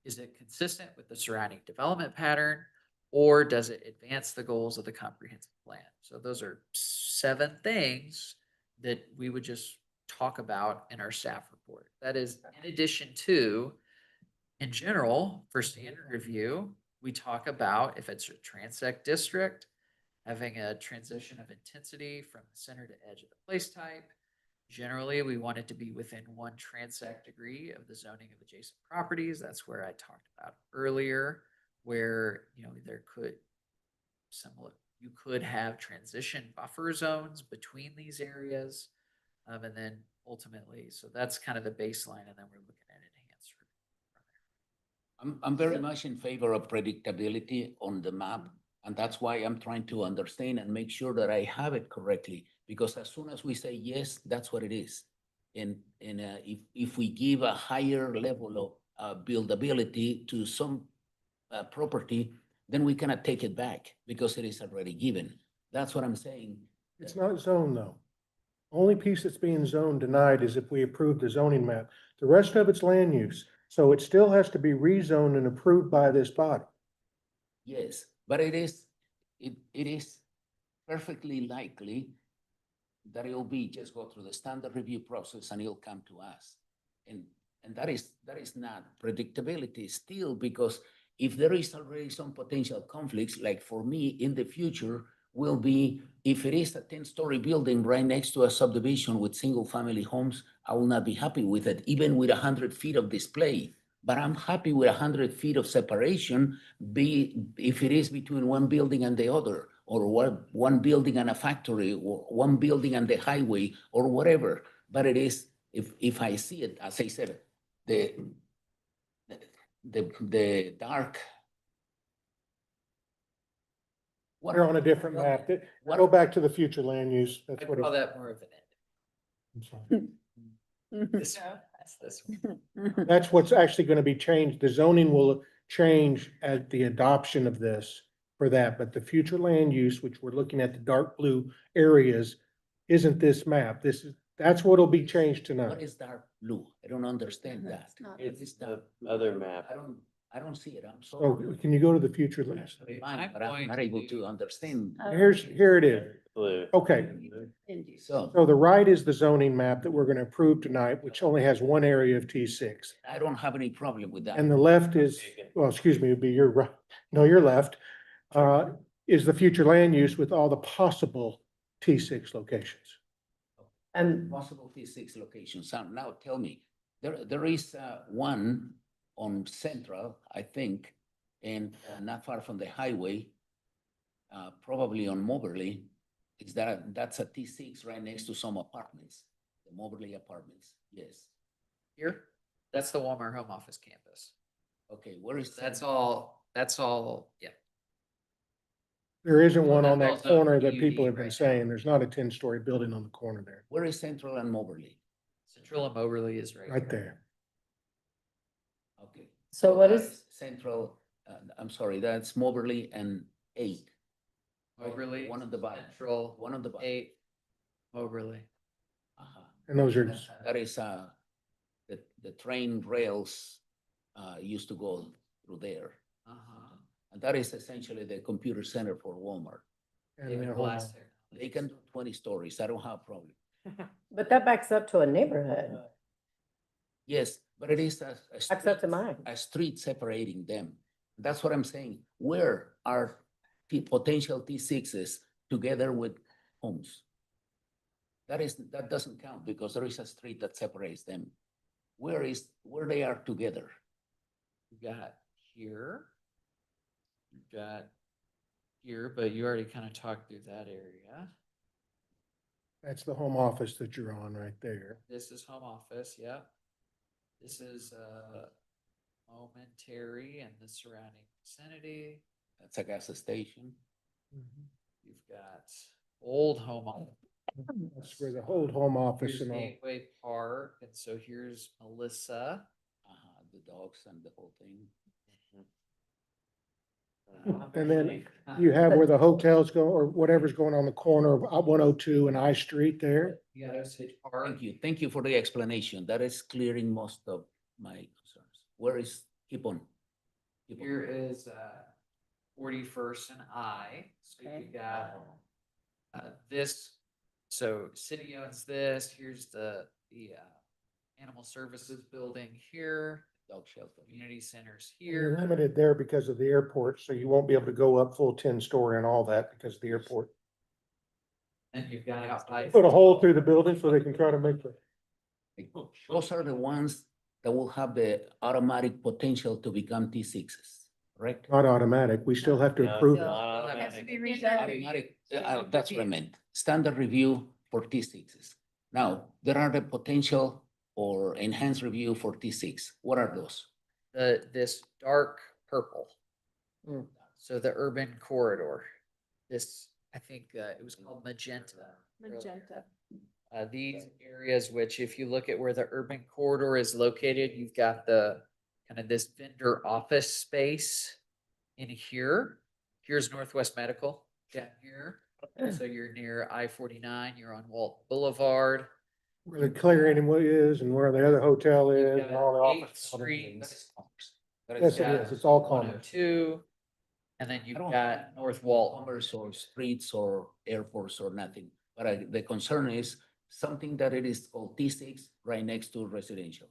[SPEAKER 8] Is it consistent with the surrounding development pattern? Or does it advance the goals of the comprehensive plan? So those are 7 things that we would just talk about in our staff report. That is in addition to, in general, for standard review, we talk about if it's a transect district, having a transition of intensity from the center to edge of the place type. Generally, we want it to be within 1 transect degree of the zoning of adjacent properties. That's where I talked about earlier, where, you know, there could you could have transition buffer zones between these areas. And then ultimately, so that's kind of the baseline, and then we're looking at enhanced review.
[SPEAKER 10] I'm very much in favor of predictability on the map. And that's why I'm trying to understand and make sure that I have it correctly, because as soon as we say yes, that's what it is. And if we give a higher level of buildability to some property, then we cannot take it back because it is already given. That's what I'm saying.
[SPEAKER 2] It's not zoned though. Only piece that's being zoned denied is if we approve the zoning map. The rest of it's land use. So it still has to be rezoned and approved by this body.
[SPEAKER 10] Yes, but it is perfectly likely that it'll be just go through the standard review process and it'll come to us. And that is not predictability still, because if there is already some potential conflicts, like for me in the future will be, if it is a 10-story building right next to a subdivision with single family homes, I will not be happy with it, even with 100 feet of display. But I'm happy with 100 feet of separation, if it is between one building and the other, or one building and a factory, or one building and the highway, or whatever. But it is, if I see it, as I said, the dark.
[SPEAKER 2] We're on a different map. Go back to the future land use. That's
[SPEAKER 8] I
[SPEAKER 2] what.
[SPEAKER 8] call that more of an
[SPEAKER 2] I'm sorry.
[SPEAKER 8] end. This that's this one.
[SPEAKER 2] That's what's actually going to be changed. The zoning will change at the adoption of this for that, but the future land use, which we're looking at the dark blue areas, isn't this map. That's what'll be changed
[SPEAKER 10] What
[SPEAKER 2] tonight.
[SPEAKER 10] is dark blue? I don't understand that.
[SPEAKER 3] It's the other map.
[SPEAKER 10] I don't see it. I'm
[SPEAKER 2] So
[SPEAKER 10] sorry.
[SPEAKER 2] can you go to the future list?
[SPEAKER 10] Fine, but I'm not able to understand.
[SPEAKER 2] Here it is.
[SPEAKER 3] Blue.
[SPEAKER 2] Okay.
[SPEAKER 10] So
[SPEAKER 2] So the right is the zoning map that we're going to approve tonight, which only has one area of T6.
[SPEAKER 10] I don't have any problem with that.
[SPEAKER 2] And the left is, well, excuse me, it'd be your right, no, your left, is the future land use with all the possible T6 locations.
[SPEAKER 10] Possible T6 locations. Now tell me, there is one on Central, I think, and not far from the highway, probably on Moberly. That's a T6 right next to some apartments, the Moberly apartments. Yes.
[SPEAKER 8] Here, that's the Walmart home office campus.
[SPEAKER 10] Okay, where is that?
[SPEAKER 8] That's all, yeah.
[SPEAKER 2] There isn't one
[SPEAKER 8] Well,
[SPEAKER 2] on that
[SPEAKER 8] that's also
[SPEAKER 2] corner that
[SPEAKER 8] PUD
[SPEAKER 2] people have been
[SPEAKER 8] right
[SPEAKER 2] saying.
[SPEAKER 8] now.
[SPEAKER 2] There's not a 10-story building on the corner there,
[SPEAKER 10] Where is Central and Moberly?
[SPEAKER 8] Central and Moberly is
[SPEAKER 2] right there.
[SPEAKER 10] Okay.
[SPEAKER 11] So what
[SPEAKER 10] that
[SPEAKER 11] is,
[SPEAKER 10] Central, I'm sorry, that's Moberly and 8.
[SPEAKER 8] Moberly.
[SPEAKER 10] One on the bottom.
[SPEAKER 8] Central,
[SPEAKER 10] One on the bottom.
[SPEAKER 8] 8, Moberly.
[SPEAKER 10] Uh-huh.
[SPEAKER 2] And those are,
[SPEAKER 10] That is, the train rails, used to go through there.
[SPEAKER 8] Uh-huh.
[SPEAKER 10] And that is essentially the computer center for Walmart.
[SPEAKER 2] and
[SPEAKER 8] David
[SPEAKER 2] then hold on.
[SPEAKER 8] Glass Technology.
[SPEAKER 10] They can do 20 stories. I don't have a problem.
[SPEAKER 11] But that backs up to a neighborhood.
[SPEAKER 10] Yes, but it is a
[SPEAKER 11] Backs up to
[SPEAKER 10] street,
[SPEAKER 11] mine.
[SPEAKER 10] a street separating them. That's what I'm saying. Where are the potential T6s together with homes? That doesn't count because there is a street that separates them. Where they are together?
[SPEAKER 8] You got here. You got here, but you already kind of talked through that area.
[SPEAKER 2] That's the home office that you're on right there.
[SPEAKER 8] This is home office, yeah. This is momentary and the surrounding vicinity.
[SPEAKER 10] That's a gas station.
[SPEAKER 8] You've got old home office.
[SPEAKER 2] That's where the whole home office
[SPEAKER 8] Here's
[SPEAKER 2] and all.
[SPEAKER 8] Gateway Park, and so here's Melissa.
[SPEAKER 10] The dogs and the whole thing.
[SPEAKER 2] And then you have where the hotels go or whatever's going on the corner of 102 and I Street there.
[SPEAKER 8] You got Osage Park.
[SPEAKER 10] Thank you. Thank you for the explanation. That is clearing most of my concerns. Where is, keep on. Keep on.
[SPEAKER 8] Here is 41st and I. So you got this. So city owns this. Here's the animal services building here.
[SPEAKER 10] Dog shelter.
[SPEAKER 8] Community centers
[SPEAKER 2] You're
[SPEAKER 8] here.
[SPEAKER 2] limited there because of the airport, so you won't be able to go up full 10-story and all that because of the airport.
[SPEAKER 8] And you've got outside.
[SPEAKER 2] Put a hole through the building so they can try to make the.
[SPEAKER 10] Those are the ones that will have the automatic potential to become T6s, correct?
[SPEAKER 2] Not automatic. We still have to
[SPEAKER 3] No,
[SPEAKER 2] approve
[SPEAKER 3] it's
[SPEAKER 2] it.
[SPEAKER 3] not automatic.
[SPEAKER 10] Automatic, that's what I meant. Standard review for T6s. Now, there are the potential or enhanced review for T6. What are those?
[SPEAKER 8] This dark purple.
[SPEAKER 11] Mm.
[SPEAKER 8] So the urban corridor. This, I think, it was called magenta.
[SPEAKER 6] Magenta.
[SPEAKER 8] These areas, which if you look at where the urban corridor is located, you've got the kind of this vendor office space in here. Here's Northwest Medical down here. So you're near I-49, you're on Walt Boulevard.
[SPEAKER 2] Where the clearing is and where the other hotel
[SPEAKER 8] You've
[SPEAKER 2] is and all the
[SPEAKER 8] got 8th
[SPEAKER 2] office.
[SPEAKER 8] Street.
[SPEAKER 2] Yes, it is. It's all common.
[SPEAKER 8] 102, and then you've
[SPEAKER 10] I don't
[SPEAKER 8] got North Walt.
[SPEAKER 10] Commerce or streets or airports or nothing. But the concern is something that it is called T6 right next to residential.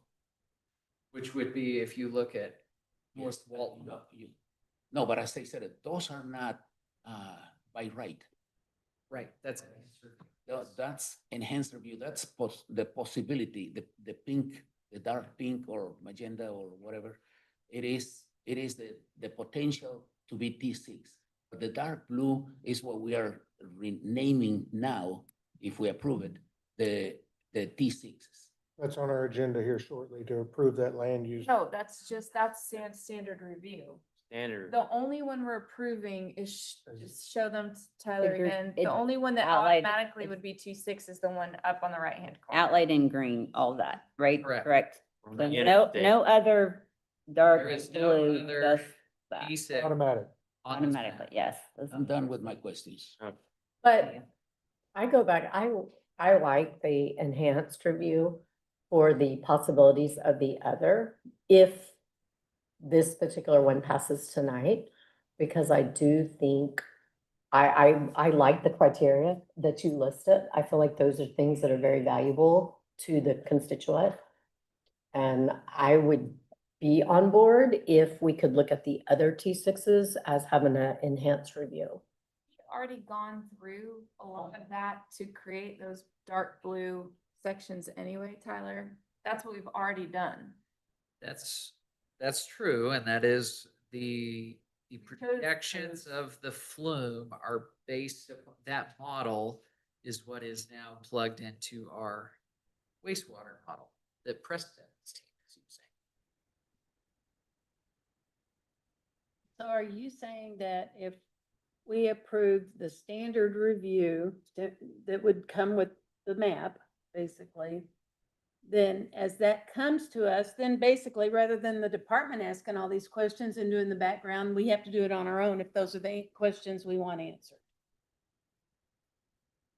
[SPEAKER 8] Which would be if you look at North Walton.
[SPEAKER 10] No, but as I said, those are not by right.
[SPEAKER 8] Right, that's.
[SPEAKER 10] That's enhanced review. That's the possibility, the pink, the dark pink or magenta or whatever. It is the potential to be T6. But the dark blue is what we are renaming now, if we approve it, the T6s.
[SPEAKER 2] That's on our agenda here shortly to approve that land use.
[SPEAKER 4] No, that's standard review.
[SPEAKER 3] Standard.
[SPEAKER 4] The only one we're approving is, just show them to Tyler
[SPEAKER 1] group-
[SPEAKER 4] again.
[SPEAKER 1] it
[SPEAKER 4] The only one that
[SPEAKER 1] outlined-
[SPEAKER 4] automatically would be 2.6 is the one up on the right-hand corner.
[SPEAKER 1] Outlined in green, all that, right?
[SPEAKER 8] Correct.
[SPEAKER 1] So
[SPEAKER 3] Yeah,
[SPEAKER 1] no other dark
[SPEAKER 8] There is no
[SPEAKER 1] blue,
[SPEAKER 8] other
[SPEAKER 1] just that
[SPEAKER 8] T6
[SPEAKER 2] Automatic.
[SPEAKER 8] on this
[SPEAKER 1] automatically,
[SPEAKER 8] map.
[SPEAKER 1] yes.
[SPEAKER 10] I'm done with my questions.
[SPEAKER 11] But I go back, I like the enhanced review for the possibilities of the other, if this particular one passes tonight, because I do think I like the criteria that you listed. I feel like those are things that are very valuable to the constituent. And I would be on board if we could look at the other T6s as having an enhanced review.
[SPEAKER 4] Already gone through a lot of that to create those dark blue sections anyway, Tyler. That's what we've already done.
[SPEAKER 8] That's true, and that is the
[SPEAKER 4] Because
[SPEAKER 8] projections of the flume are based upon, that model is what is now plugged into our wastewater model that Preston's team is using.
[SPEAKER 6] So are you saying that if we approve the standard review that would come with the map, basically, then as that comes to us, then basically, rather than the department asking all these questions and doing the background, we have to do it on our own if those are the questions we want answered?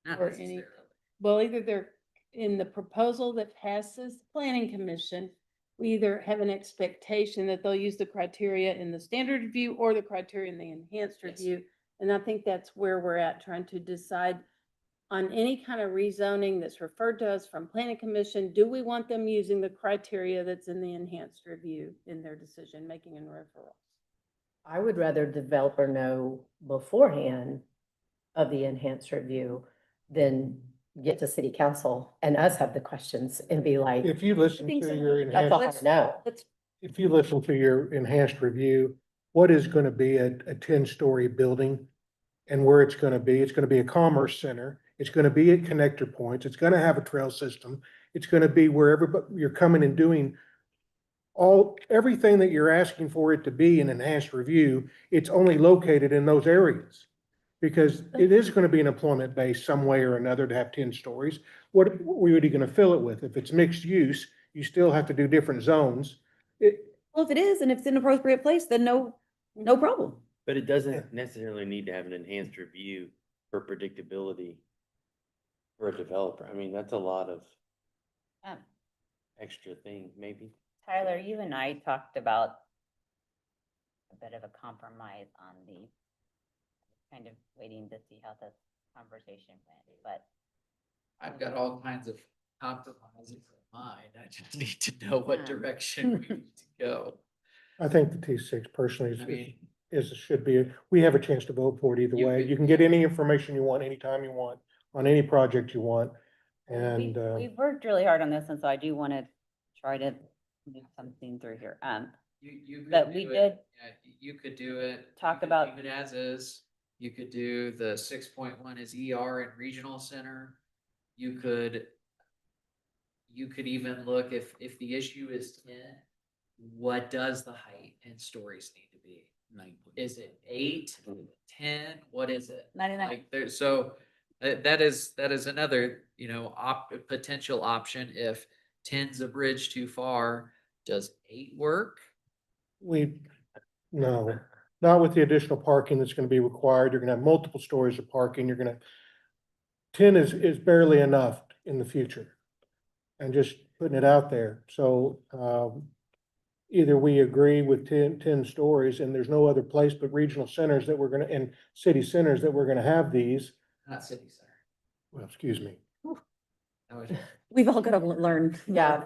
[SPEAKER 8] Not
[SPEAKER 6] Or any-
[SPEAKER 8] necessarily.
[SPEAKER 6] Well, either they're in the proposal that passes the planning commission, we either have an expectation that they'll use the criteria in the standard review or the criteria in the enhanced
[SPEAKER 8] Yes.
[SPEAKER 6] review. And I think that's where we're at, trying to decide on any kind of rezoning that's referred to us from planning commission, do we want them using the criteria that's in the enhanced review in their decision making and referral?
[SPEAKER 11] I would rather developer know beforehand of the enhanced review than get to city council and us have the questions and be like,
[SPEAKER 2] If you listen
[SPEAKER 7] think
[SPEAKER 2] to
[SPEAKER 7] so.
[SPEAKER 2] your
[SPEAKER 11] that's all I
[SPEAKER 2] enhanced,
[SPEAKER 11] know.
[SPEAKER 2] if you listen to your enhanced review, what is gonna be a 10-story building? And where it's gonna be a commerce center, it's gonna be at connector points, it's gonna have a trail system, it's gonna be where everybody, you're coming and doing everything that you're asking for it to be in enhanced review, it's only located in those areas. Because it is gonna be an employment base some way or another to have 10 stories. What are you gonna fill it with? If it's mixed use, you still have to do different zones.
[SPEAKER 7] Well, if it is, and if it's in an appropriate place, then no problem.
[SPEAKER 3] But it doesn't necessarily need to have an enhanced review for predictability for a developer. I mean, that's a lot of
[SPEAKER 1] Um,
[SPEAKER 3] extra thing, maybe.
[SPEAKER 1] Tyler, you and I talked about a bit of a compromise on the kind of waiting to see how this conversation went, but
[SPEAKER 8] I've got all kinds of compromises in mind. I just need to know what
[SPEAKER 1] Yeah.
[SPEAKER 8] direction we need to go.
[SPEAKER 2] I think the T6 personally
[SPEAKER 8] I mean,
[SPEAKER 2] should be, we have a chance to vote for it either
[SPEAKER 8] You
[SPEAKER 2] way.
[SPEAKER 8] could-
[SPEAKER 2] You can get any information you want, anytime you want, on any project you want. And,
[SPEAKER 1] we've worked really hard on this, and so I do want to try to move something through here.
[SPEAKER 8] you
[SPEAKER 1] But
[SPEAKER 8] could
[SPEAKER 1] we
[SPEAKER 8] do
[SPEAKER 1] did
[SPEAKER 8] it, yeah, you could do it.
[SPEAKER 1] talk
[SPEAKER 8] you could
[SPEAKER 1] about-
[SPEAKER 8] leave it as is. You could do the 6.1 as ER and regional center. You could even look if the issue is 10, what does the height and stories need to be? Is it 8, 10? What is it?
[SPEAKER 1] 99.
[SPEAKER 8] Like there, so that is another, potential option. If 10's a bridge too far, does 8 work?
[SPEAKER 2] no, not with the additional parking that's gonna be required. You're gonna have multiple stories of parking. 10 is barely enough in the future. And just putting it out there. So, either we agree with 10 stories and there's no other place but regional centers that and city centers that we're gonna have these.
[SPEAKER 8] Not city center.
[SPEAKER 2] Well, excuse me.
[SPEAKER 8] No,
[SPEAKER 7] We've all got to learn.
[SPEAKER 11] Yeah,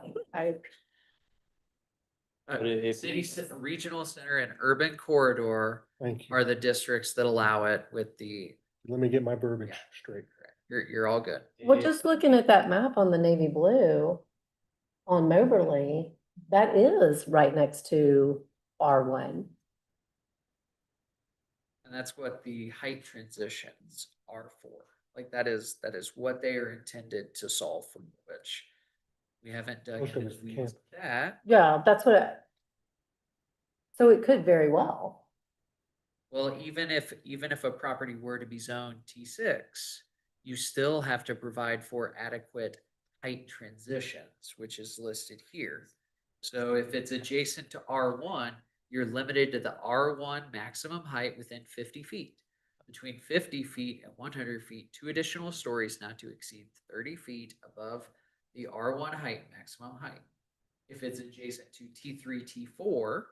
[SPEAKER 3] But if
[SPEAKER 8] City,
[SPEAKER 3] we-
[SPEAKER 8] center, regional center and urban corridor
[SPEAKER 2] Thank you.
[SPEAKER 8] are the districts that allow it with the,
[SPEAKER 2] Let me get my verbiage straight.
[SPEAKER 8] you're all good.
[SPEAKER 11] well, just looking at that map on the navy blue on Moberly, that is right next to R1.
[SPEAKER 8] And that's what the height transitions are for. Like that is what they are intended to solve for, which we haven't dug
[SPEAKER 2] Most of
[SPEAKER 8] into
[SPEAKER 2] us
[SPEAKER 8] the weeds
[SPEAKER 2] can't.
[SPEAKER 8] with that.
[SPEAKER 11] Yeah, so it could very well.
[SPEAKER 8] Well, even if a property were to be zoned T6, you still have to provide for adequate height transitions, which is listed here. So if it's adjacent to R1, you're limited to the R1 maximum height within 50 feet. Between 50 feet and 100 feet, 2 additional stories not to exceed 30 feet above the R1 height, maximum height. If it's adjacent to T3, T4,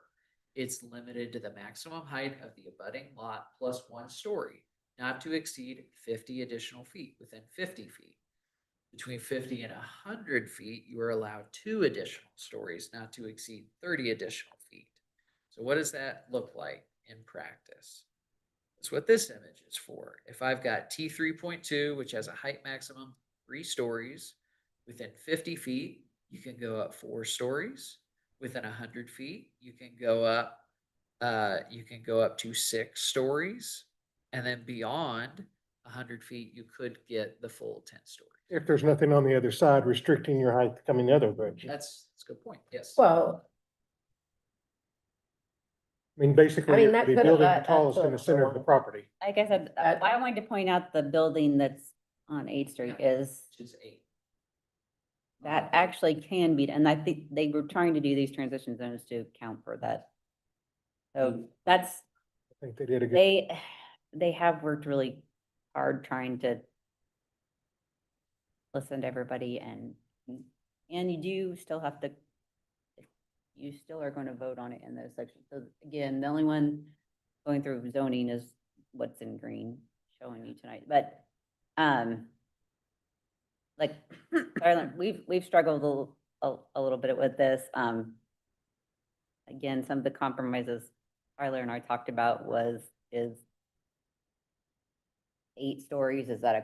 [SPEAKER 8] it's limited to the maximum height of the abutting lot plus 1 story, not to exceed 50 additional feet within 50 feet. Between 50 and 100 feet, you are allowed 2 additional stories, not to exceed 30 additional feet. So what does that look like in practice? That's what this image is for. If I've got T3.2, which has a height maximum 3 stories, within 50 feet, you can go up 4 stories. Within 100 feet, you can go up to 6 stories. And then beyond 100 feet, you could get the full 10 stories.
[SPEAKER 2] If there's nothing on the other side restricting your height coming the other direction.
[SPEAKER 8] That's a good point, yes.
[SPEAKER 11] Well,
[SPEAKER 2] I mean, basically,
[SPEAKER 11] I mean,
[SPEAKER 2] you're
[SPEAKER 11] that
[SPEAKER 2] gonna be
[SPEAKER 11] could have
[SPEAKER 2] building the
[SPEAKER 11] got
[SPEAKER 2] tallest in the
[SPEAKER 11] up to
[SPEAKER 2] center of the
[SPEAKER 11] one.
[SPEAKER 2] property.
[SPEAKER 1] like I said, I wanted to point out the building that's on 8th Street is,
[SPEAKER 8] Which is 8.
[SPEAKER 1] that actually can be, and I think they were trying to do these transition zones to account for that. So that's,
[SPEAKER 2] I think they did a good.
[SPEAKER 1] they have worked really hard trying to listen to everybody and you do still have to, you still are going to vote on it in those sections. So again, the only one going through zoning is what's in green showing you tonight, but, like, Ireland, we've struggled a little bit with this. Again, some of the compromises Tyler and I talked about is 8 stories, is that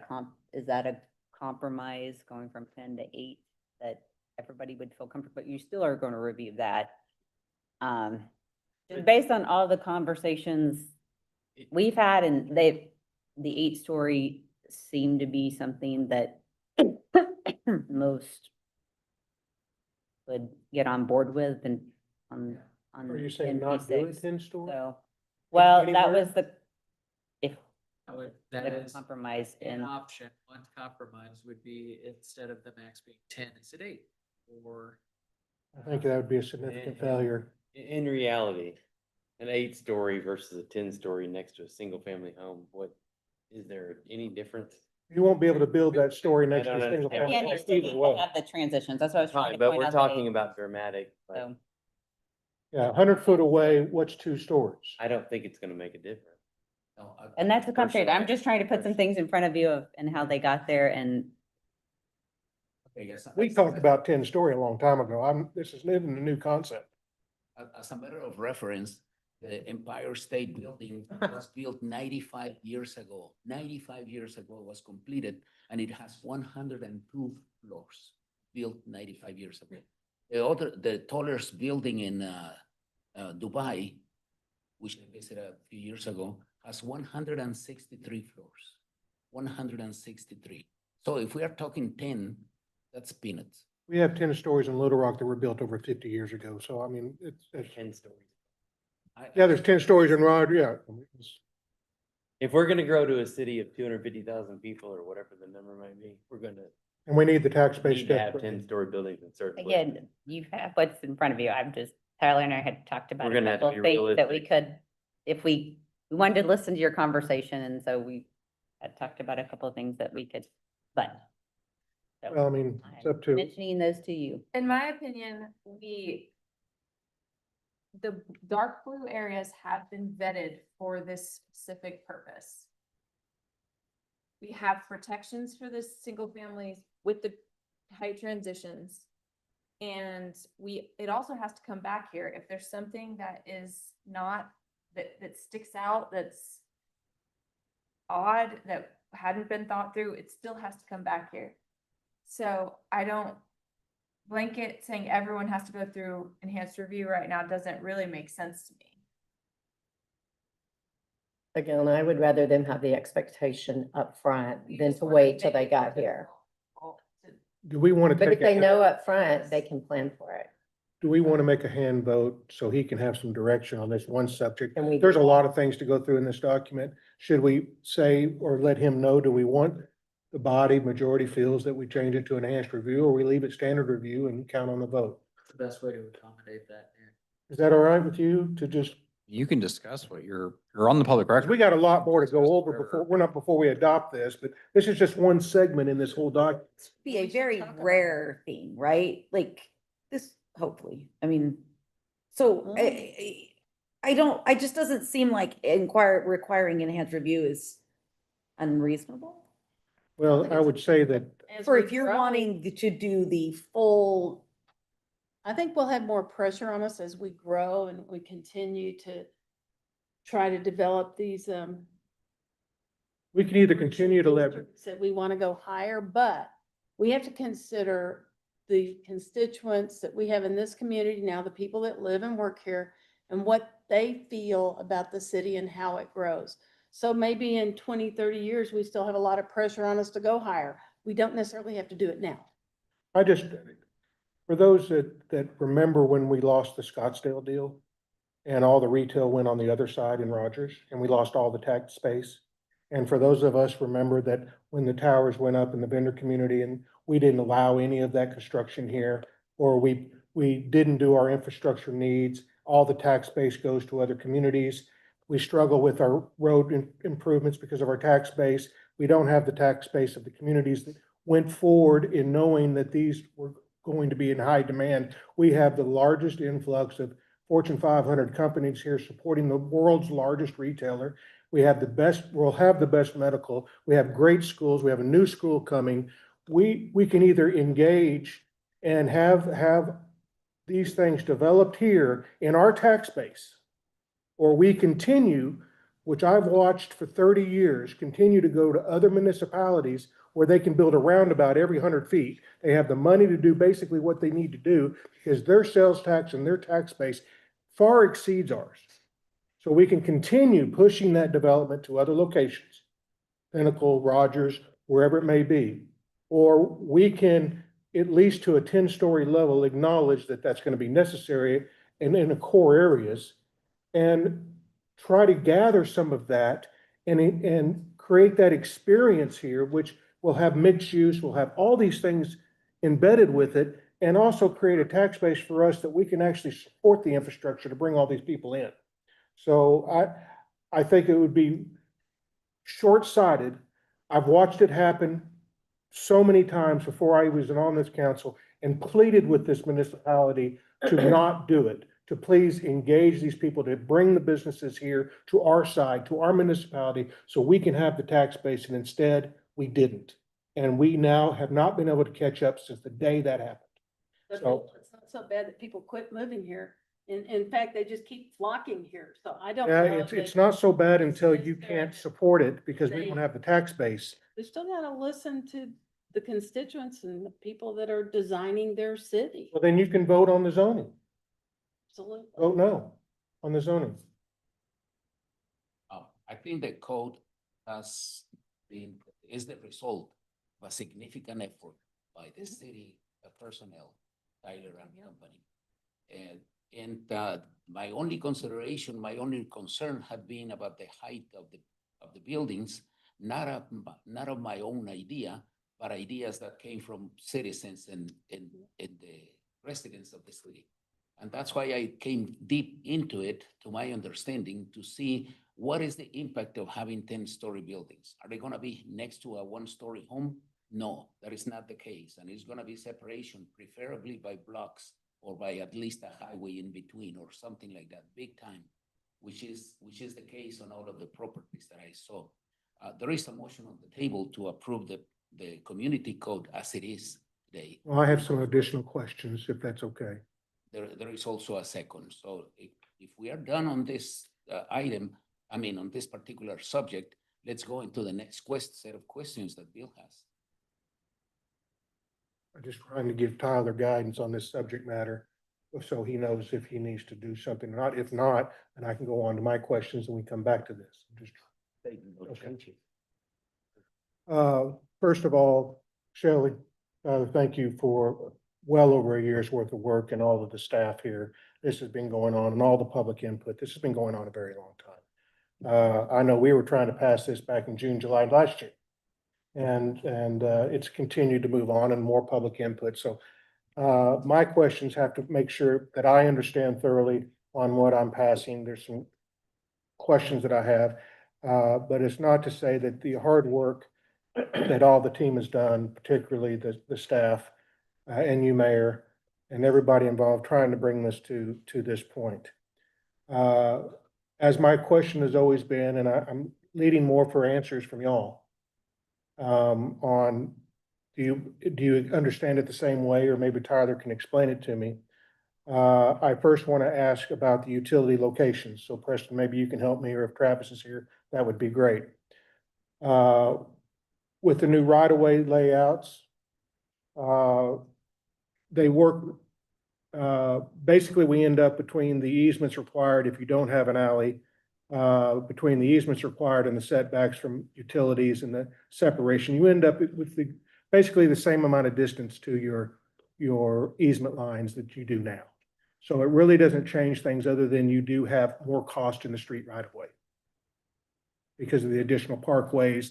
[SPEAKER 1] a compromise going from 10 to 8 that everybody would feel comfortable, but you still are going to review that. Just based on all the conversations we've had, and the 8-story seemed to be something that most would get on board with and on.
[SPEAKER 2] Are you saying not do it
[SPEAKER 1] 10P6.
[SPEAKER 2] 10-story?
[SPEAKER 1] So, well, that
[SPEAKER 2] Anywhere?
[SPEAKER 1] was if
[SPEAKER 8] That
[SPEAKER 1] the
[SPEAKER 8] is
[SPEAKER 1] compromise
[SPEAKER 8] an
[SPEAKER 1] in,
[SPEAKER 8] option. One compromise would be instead of the max being 10, it's at 8. Or
[SPEAKER 2] I think that would be a significant failure.
[SPEAKER 3] In reality, an 8-story versus a 10-story next to a single family home, what, is there any difference?
[SPEAKER 2] You won't be able to build that story next to
[SPEAKER 3] I
[SPEAKER 2] a
[SPEAKER 3] don't
[SPEAKER 2] single
[SPEAKER 3] understand.
[SPEAKER 2] family
[SPEAKER 1] and
[SPEAKER 2] house either way.
[SPEAKER 1] have the transitions, that's what I was trying
[SPEAKER 3] Fine,
[SPEAKER 1] to
[SPEAKER 3] but
[SPEAKER 1] point
[SPEAKER 3] we're
[SPEAKER 1] out.
[SPEAKER 3] talking about dramatic, but
[SPEAKER 1] So,
[SPEAKER 2] Yeah, 100 foot away, what's 2 stories?
[SPEAKER 3] I don't think it's gonna make a difference.
[SPEAKER 8] no,
[SPEAKER 1] and that's the conversation, I'm just trying to put some
[SPEAKER 3] Personally.
[SPEAKER 1] things in front of you of, and how they got there, and
[SPEAKER 8] okay, yes.
[SPEAKER 2] We talked about 10-story a long time ago. This is even a new concept.
[SPEAKER 10] As a matter of reference, the Empire State Building was built 95 years ago. 95 years ago it was completed, and it has 102 floors, built 95 years ago. The tallest building in Dubai, which I visited a few years ago, has 163 floors. 163. So if we are talking 10, that's peanuts.
[SPEAKER 2] We have 10 stories in Little Rock that were built over 50 years ago. So I mean, it's,
[SPEAKER 3] 10 stories.
[SPEAKER 2] yeah, there's 10 stories in Rod, yeah.
[SPEAKER 3] If we're gonna grow to a city of 250,000 people or whatever the number might be, we're gonna
[SPEAKER 2] And we need the tax base.
[SPEAKER 3] need to have
[SPEAKER 2] desperately.
[SPEAKER 3] 10-story buildings in certain places.
[SPEAKER 1] again, you have what's in front of you, I'm just, Tyler and I had talked about
[SPEAKER 3] We're
[SPEAKER 1] a
[SPEAKER 3] gonna have to
[SPEAKER 1] couple of
[SPEAKER 3] be
[SPEAKER 1] things that we
[SPEAKER 3] realistic.
[SPEAKER 1] could, if we wanted to listen to your conversation, and so we had talked about a couple of things that we could, but. so,
[SPEAKER 2] Well, I mean, it's
[SPEAKER 1] I'm
[SPEAKER 2] up to,
[SPEAKER 1] mentioning those to you.
[SPEAKER 4] In my opinion, the dark blue areas have been vetted for this specific purpose. We have protections for this single families with the height transitions. And it also has to come back here. If there's something that is not, that sticks out, that's odd, that hadn't been thought through, it still has to come back here. So I don't, blanket saying everyone has to go through enhanced review right now doesn't really make sense to me.
[SPEAKER 11] Again, I would rather them have the expectation up front
[SPEAKER 4] We
[SPEAKER 11] than
[SPEAKER 4] just
[SPEAKER 11] to
[SPEAKER 4] wanna
[SPEAKER 11] wait till
[SPEAKER 4] make
[SPEAKER 11] they
[SPEAKER 4] it
[SPEAKER 11] got
[SPEAKER 4] more
[SPEAKER 11] here.
[SPEAKER 4] difficult to-
[SPEAKER 2] do we want to
[SPEAKER 11] But if
[SPEAKER 2] take,
[SPEAKER 11] they know up front, they can plan for it.
[SPEAKER 2] do we want to make a hand vote so he can have some direction on this one subject?
[SPEAKER 11] Can we do
[SPEAKER 2] There's a
[SPEAKER 11] that?
[SPEAKER 2] lot of things to go through in this document. Should we say or let him know, do we want the body majority feels that we change it to enhanced review, or we leave it standard review and count on the vote?
[SPEAKER 8] the best way to accommodate that.
[SPEAKER 2] Is that all right with you to just,
[SPEAKER 5] You can discuss what you're on the public record.
[SPEAKER 2] we got a lot more to go over before, we're not before we adopt this, but this is just one segment in this whole document.
[SPEAKER 7] Be a very rare thing, right? Like this, hopefully, I mean, so I just doesn't seem like requiring enhanced review is unreasonable.
[SPEAKER 2] Well, I would say that,
[SPEAKER 6] As
[SPEAKER 7] For
[SPEAKER 6] we
[SPEAKER 7] if you're
[SPEAKER 6] grow,
[SPEAKER 7] wanting to do the full,
[SPEAKER 6] I think we'll have more pressure on us as we grow and we continue to try to develop these,
[SPEAKER 2] we can either continue to let,
[SPEAKER 6] Said we want to go higher, but we have to consider the constituents that we have in this community now, the people that live and work here, and what they feel about the city and how it grows. So maybe in 20, 30 years, we still have a lot of pressure on us to go higher. We don't necessarily have to do it now.
[SPEAKER 2] I just, for those that remember when we lost the Scottsdale deal and all the retail went on the other side in Rogers and we lost all the tax space. And for those of us remember that when the towers went up in the vendor community and we didn't allow any of that construction here, or we didn't do our infrastructure needs, all the tax base goes to other communities. We struggle with our road improvements because of our tax base. We don't have the tax base of the communities that went forward in knowing that these were going to be in high demand. We have the largest influx of Fortune 500 companies here supporting the world's largest retailer. We have the best, we'll have the best medical. We have great schools. We have a new school coming. we can either engage and have these things developed here in our tax base, or we continue, which I've watched for 30 years, continue to go to other municipalities where they can build a roundabout every 100 feet. They have the money to do basically what they need to do because their sales tax and their tax base far exceeds ours. So we can continue pushing that development to other locations, Pinnacle, Rogers, wherever it may be. Or we can, at least to a 10-story level, acknowledge that that's going to be necessary in the core areas and try to gather some of that and create that experience here, which will have mixed use, will have all these things embedded with it, and also create a tax base for us that we can actually support the infrastructure to bring all these people in. So I think it would be short-sighted. I've watched it happen so many times before I was on this council and pleaded with this municipality to not do it, to please engage these people, to bring the businesses here to our side, to our municipality, so we can have the tax base, and instead we didn't. And we now have not been able to catch up since the day that happened.
[SPEAKER 6] But
[SPEAKER 2] So-
[SPEAKER 6] it's not so bad that people quit moving here. In fact, they just keep flocking here. So I don't
[SPEAKER 2] Yeah,
[SPEAKER 6] know.
[SPEAKER 2] it's
[SPEAKER 6] that-
[SPEAKER 2] not so bad until
[SPEAKER 6] It's
[SPEAKER 2] you
[SPEAKER 6] there.
[SPEAKER 2] can't support it because we don't have the tax base.
[SPEAKER 6] They still gotta listen to the constituents and the people that are designing their city.
[SPEAKER 2] Well, then you can vote on the zoning.
[SPEAKER 6] Absolutely.
[SPEAKER 2] Vote no on the zoning.
[SPEAKER 10] I think the code is the result of a significant effort by the city personnel, Tyler and company. And my only consideration, my only concern had been about the height of the buildings, not of my own idea, but ideas that came from citizens and the residents of the city. And that's why I came deep into it, to my understanding, to see what is the impact of having 10-story buildings. Are they gonna be next to a 1-story home? No, that is not the case. And it's gonna be separation, preferably by blocks or by at least a highway in between or something like that, big time, which is the case on all of the properties that I saw. There is a motion on the table to approve the community code as it is today.
[SPEAKER 2] Well, I have some additional questions, if that's okay.
[SPEAKER 10] There is also a second. So if we are done on this item, on this particular subject, let's go into the next set of questions that Bill has.
[SPEAKER 2] I'm just trying to give Tyler guidance on this subject matter, so he knows if he needs to do something or not. If not, then I can go on to my questions and we come back to this. Okay. First of all, Shelley, thank you for well over a year's worth of work and all of the staff here. This has been going on and all the public input. This has been going on a very long time. I know we were trying to pass this back in June, July last year. And it's continued to move on and more public input. So my questions have to make sure that I understand thoroughly on what I'm passing. There's some questions that I have, but it's not to say that the hard work that all the team has done, particularly the staff and you, Mayor, and everybody involved trying to bring this to this point. As my question has always been, and I'm leading more for answers from y'all, on do you understand it the same way, or maybe Tyler can explain it to me? I first want to ask about the utility locations. So Preston, maybe you can help me, or if Travis is here, that would be great. With the new right-of-way layouts, they work, basically we end up between the easements required if you don't have an alley, between the easements required and the setbacks from utilities and the separation, you end up with basically the same amount of distance to your easement lines that you do now. So it really doesn't change things other than you do have more cost in the street right of way because of the additional parkways,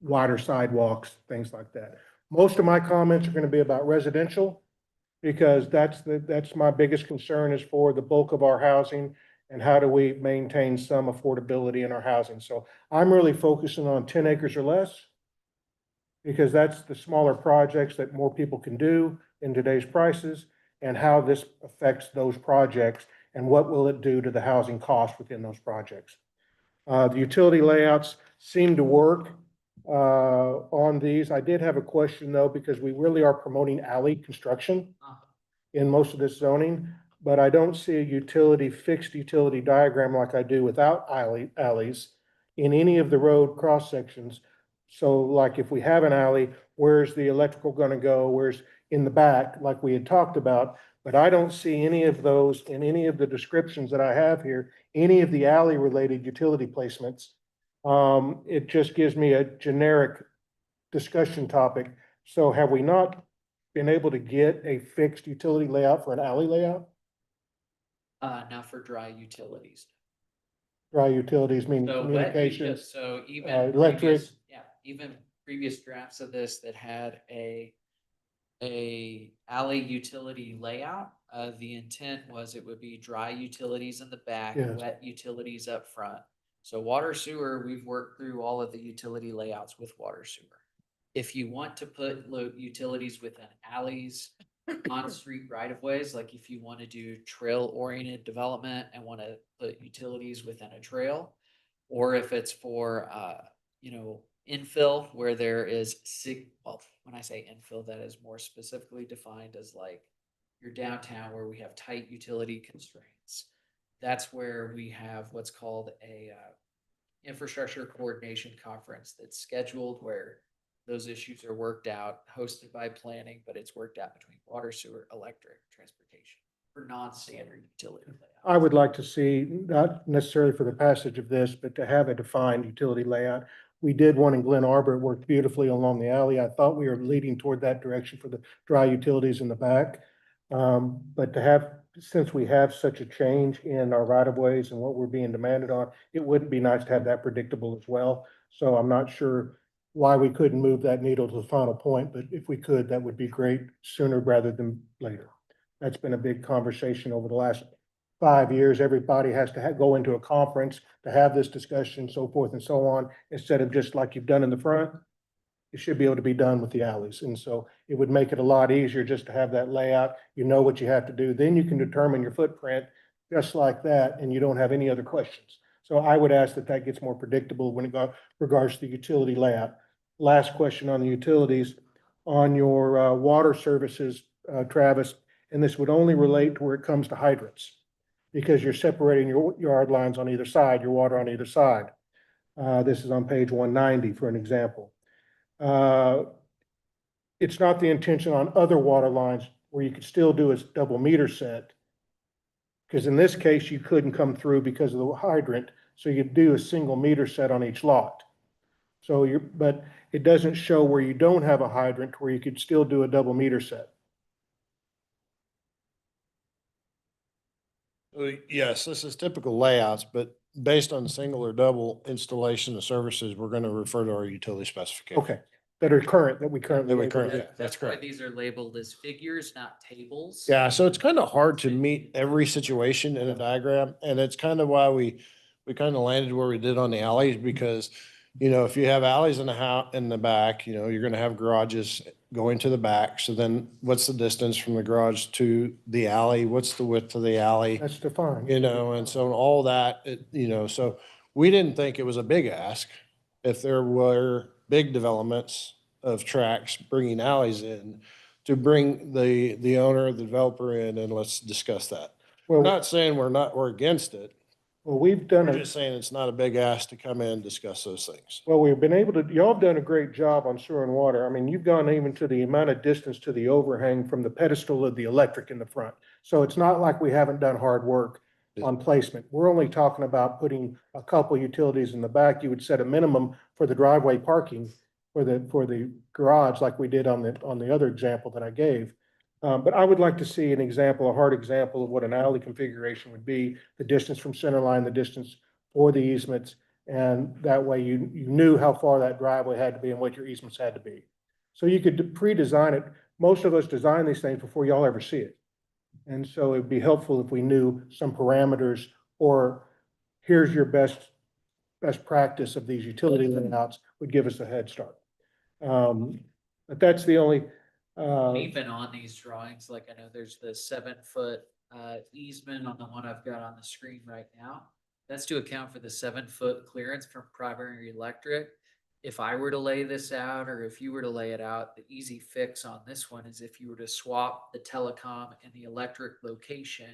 [SPEAKER 2] wider sidewalks, things like that. Most of my comments are going to be about residential because that's my biggest concern, is for the bulk of our housing and how do we maintain some affordability in our housing. So I'm really focusing on 10 acres or less because that's the smaller projects that more people can do in today's prices, and how this affects those projects and what will it do to the housing cost within those projects. The utility layouts seem to work. on these. I did have a question though, because we really are promoting alley construction in most of this zoning, but I don't see a fixed utility diagram like I do without alleys in any of the road cross sections. So like if we have an alley, where's the electrical gonna go? Where's in the back, like we had talked about? But I don't see any of those in any of the descriptions that I have here, any of the alley related utility placements. It just gives me a generic discussion topic. So have we not been able to get a fixed utility layout for an alley layout?
[SPEAKER 8] Not for dry utilities.
[SPEAKER 2] Dry utilities meaning
[SPEAKER 8] So
[SPEAKER 2] communications.
[SPEAKER 8] So even
[SPEAKER 2] electric.
[SPEAKER 8] previous, yeah, even previous drafts of this that had a alley utility layout, the intent was it would be dry utilities in the back,
[SPEAKER 2] Yes.
[SPEAKER 8] wet utilities up front. So water sewer, we've worked through all of the utility layouts with water sewer. If you want to put utilities within alleys, on street right of ways, like if you want to do trail oriented development and want to put utilities within a trail, or if it's for, infill where there is well, when I say infill, that is more specifically defined as like your downtown where we have tight utility constraints. That's where we have what's called a, infrastructure coordination conference that's scheduled where those issues are worked out, hosted by planning, but it's worked out between water, sewer, electric, transportation for non-standard utility layouts.
[SPEAKER 2] I would like to see, not necessarily for the passage of this, but to have a defined utility layout. We did one in Glen Arbor. It worked beautifully along the alley. I thought we were leading toward that direction for the dry utilities in the back. But to have, since we have such a change in our right of ways and what we're being demanded on, it would be nice to have that predictable as well. So I'm not sure why we couldn't move that needle to the final point, but if we could, that would be great sooner rather than later. That's been a big conversation over the last 5 years. Everybody has to go into a conference to have this discussion, so forth and so on, instead of just like you've done in the front. It should be able to be done with the alleys. And so it would make it a lot easier just to have that layout. You know what you have to do. Then you can determine your footprint just like that, and you don't have any other questions. So I would ask that that gets more predictable when it regards to the utility layout. Last question on the utilities. On your water services, Travis, and this would only relate to where it comes to hydrants, because you're separating your yard lines on either side, your water on either side. This is on page 190 for an example. It's not the intention on other water lines where you could still do a double meter set. Because in this case, you couldn't come through because of the hydrant, so you'd do a single meter set on each lot. So but it doesn't show where you don't have a hydrant where you could still do a double meter set.
[SPEAKER 9] Yes, this is typical layouts, but based on single or double installation of services, we're going to refer to our utility specification.
[SPEAKER 2] Okay, that are current, that we currently.
[SPEAKER 9] That we currently-
[SPEAKER 2] able to-
[SPEAKER 9] yeah, that's
[SPEAKER 8] why
[SPEAKER 9] correct.
[SPEAKER 8] these are labeled as figures, not tables.
[SPEAKER 9] Yeah, so it's kind of hard to meet every situation in a diagram, and it's kind of why we kind of landed where we did on the alleys, because, if you have alleys in the house, in the back, you're gonna have garages going to the back. So then what's the distance from the garage to the alley? What's the width of the alley?
[SPEAKER 2] That's defined.
[SPEAKER 9] And so all that, so we didn't think it was a big ask. If there were big developments of tracks bringing alleys in, to bring the owner, the developer in, and let's discuss that. We're
[SPEAKER 2] Well,
[SPEAKER 9] not saying we're against it.
[SPEAKER 2] we've done
[SPEAKER 9] We're
[SPEAKER 2] it.
[SPEAKER 9] just saying it's not a big ask to come in and discuss those things.
[SPEAKER 2] Well, we've been able to, y'all have done a great job on sewer and water. I mean, you've gone even to the amount of distance to the overhang from the pedestal of the electric in the front. So it's not like we haven't done hard work on placement. We're only talking about putting a couple utilities in the back. You would set a minimum for the driveway parking for the garage like we did on the other example that I gave. But I would like to see an example, a hard example of what an alley configuration would be, the distance from center line, the distance for the easements. And that way you knew how far that driveway had to be and what your easements had to be. So you could pre-design it. Most of us design these things before y'all ever see it. And so it'd be helpful if we knew some parameters, or here's your best practice of these utility layouts would give us a head start. But that's the only,
[SPEAKER 8] Even on these drawings, like I know there's the 7-foot easement on the one I've got on the screen right now. That's to account for the 7-foot clearance from primary electric. if I were to lay this out, or if you were to lay it out, the easy fix on this one is if you were to swap the telecom and the electric location,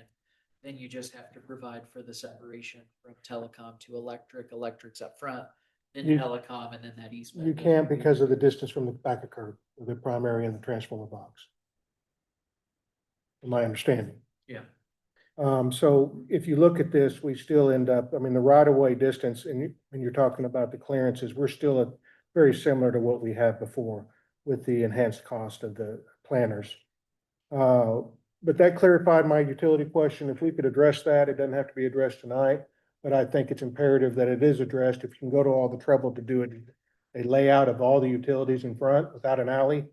[SPEAKER 8] then you just have to provide for the separation from telecom to electric, electric's up front, then
[SPEAKER 2] You-
[SPEAKER 8] telecom, and then that easement.
[SPEAKER 2] You
[SPEAKER 8] goes
[SPEAKER 2] can't
[SPEAKER 8] away.
[SPEAKER 2] because of the distance from the back of curb, the primary and the transformer box. From my understanding.
[SPEAKER 8] Yeah.
[SPEAKER 2] So if you look at this, we still end up, I mean, the right of way distance, and when you're talking about the clearances, we're still at very similar to what we had before with the enhanced cost of the planners. But that clarified my utility question. If we could address that, it doesn't have to be addressed tonight. But I think it's imperative that it is addressed. If you can go to all the trouble to do it, a layout of all the utilities in front without an alley,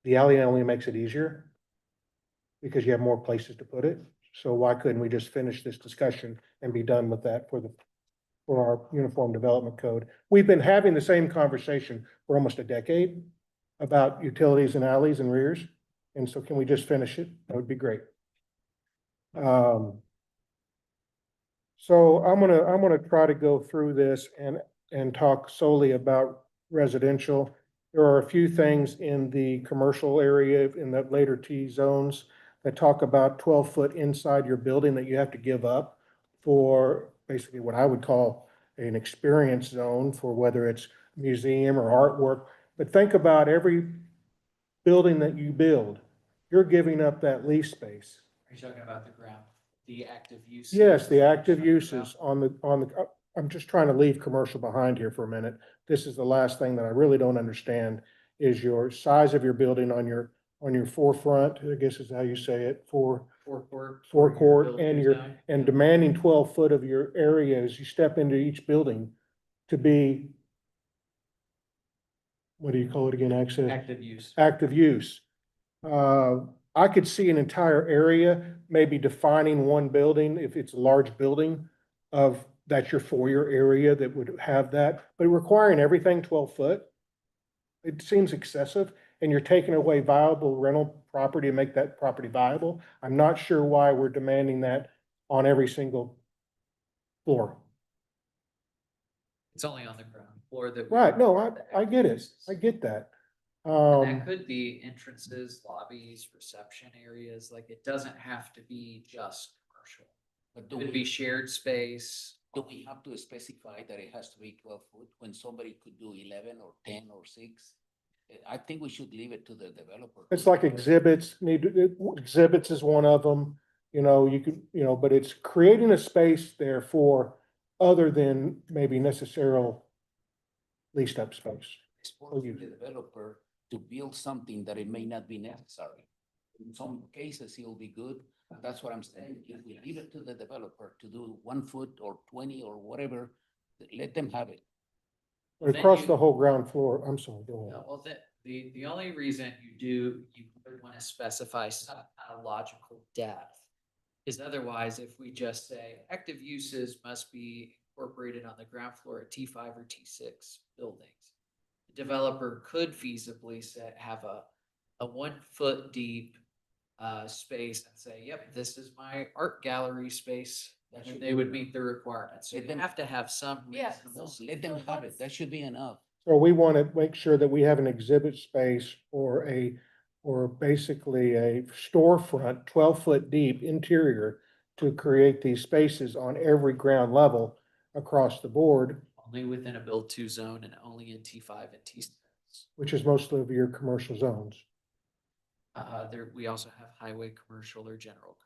[SPEAKER 2] the alley only makes it easier because you have more places to put it. So why couldn't we just finish this discussion and be done with that for our Uniform Development Code? We've been having the same conversation for almost a decade about utilities and alleys and rears. And so can we just finish it? That would be great. So I'm gonna try to go through this and talk solely about residential. There are a few things in the commercial area in the later T zones that talk about 12 foot inside your building that you have to give up for basically what I would call an experience zone for whether it's museum or artwork. But think about every building that you build, you're giving up that lease space.
[SPEAKER 8] Are you talking about the ground, the active uses?
[SPEAKER 2] Yes, the active uses on the, I'm just trying to leave commercial behind here for a minute. This is the last thing that I really don't understand is your size of your building on your forefront, I guess is how you say it, forecourt and demanding 12 foot of your area as you step into each building to be, what do you call it again, access?
[SPEAKER 8] Active use.
[SPEAKER 2] Active use. I could see an entire area, maybe defining one building, if it's a large building of, that's your foyer area that would have that, but requiring everything 12 foot. It seems excessive and you're taking away viable rental property to make that property viable. I'm not sure why we're demanding that on every single floor.
[SPEAKER 8] It's only on the ground floor that.
[SPEAKER 2] Right, no,
[SPEAKER 8] require the
[SPEAKER 2] I
[SPEAKER 8] active
[SPEAKER 2] get it.
[SPEAKER 8] uses.
[SPEAKER 2] I get that.
[SPEAKER 8] And that could be entrances, lobbies, reception areas, like it doesn't have to be just commercial.
[SPEAKER 10] But
[SPEAKER 8] It could be shared space.
[SPEAKER 10] do we have to specify that it has to be 12 foot when somebody could do 11 or 10 or 6? I think we should leave it to the developer.
[SPEAKER 2] It's like exhibits, exhibits is one of them, you could, but it's creating a space there for other than maybe necessarily leased up space.
[SPEAKER 10] It's for the developer to build something that it may not be necessary. In some cases, it will be good. That's what I'm saying. If we leave it to the developer to do 1 foot or 20 or whatever, let them have it.
[SPEAKER 8] Then
[SPEAKER 2] Across
[SPEAKER 8] you-
[SPEAKER 2] the whole ground floor, I'm sorry, go ahead.
[SPEAKER 8] No, well, the only reason you would want to specify some kind of logical depth is otherwise if we just say active uses must be incorporated on the ground floor at T5 or T6 buildings. The developer could feasibly have a 1 foot deep space and say, yep, this is my art gallery space. And then they would meet the requirements. So
[SPEAKER 10] Let
[SPEAKER 8] you
[SPEAKER 10] them-
[SPEAKER 8] have to have some
[SPEAKER 4] Yeah.
[SPEAKER 8] reasonable.
[SPEAKER 10] Let them have it. That should be enough.
[SPEAKER 2] So we want to make sure that we have an exhibit space or basically a storefront, 12 foot deep interior to create these spaces on every ground level across the board,
[SPEAKER 8] Only within a build to zone and only in T5 and T6.
[SPEAKER 2] which is most of your commercial zones.
[SPEAKER 8] We also have highway commercial or general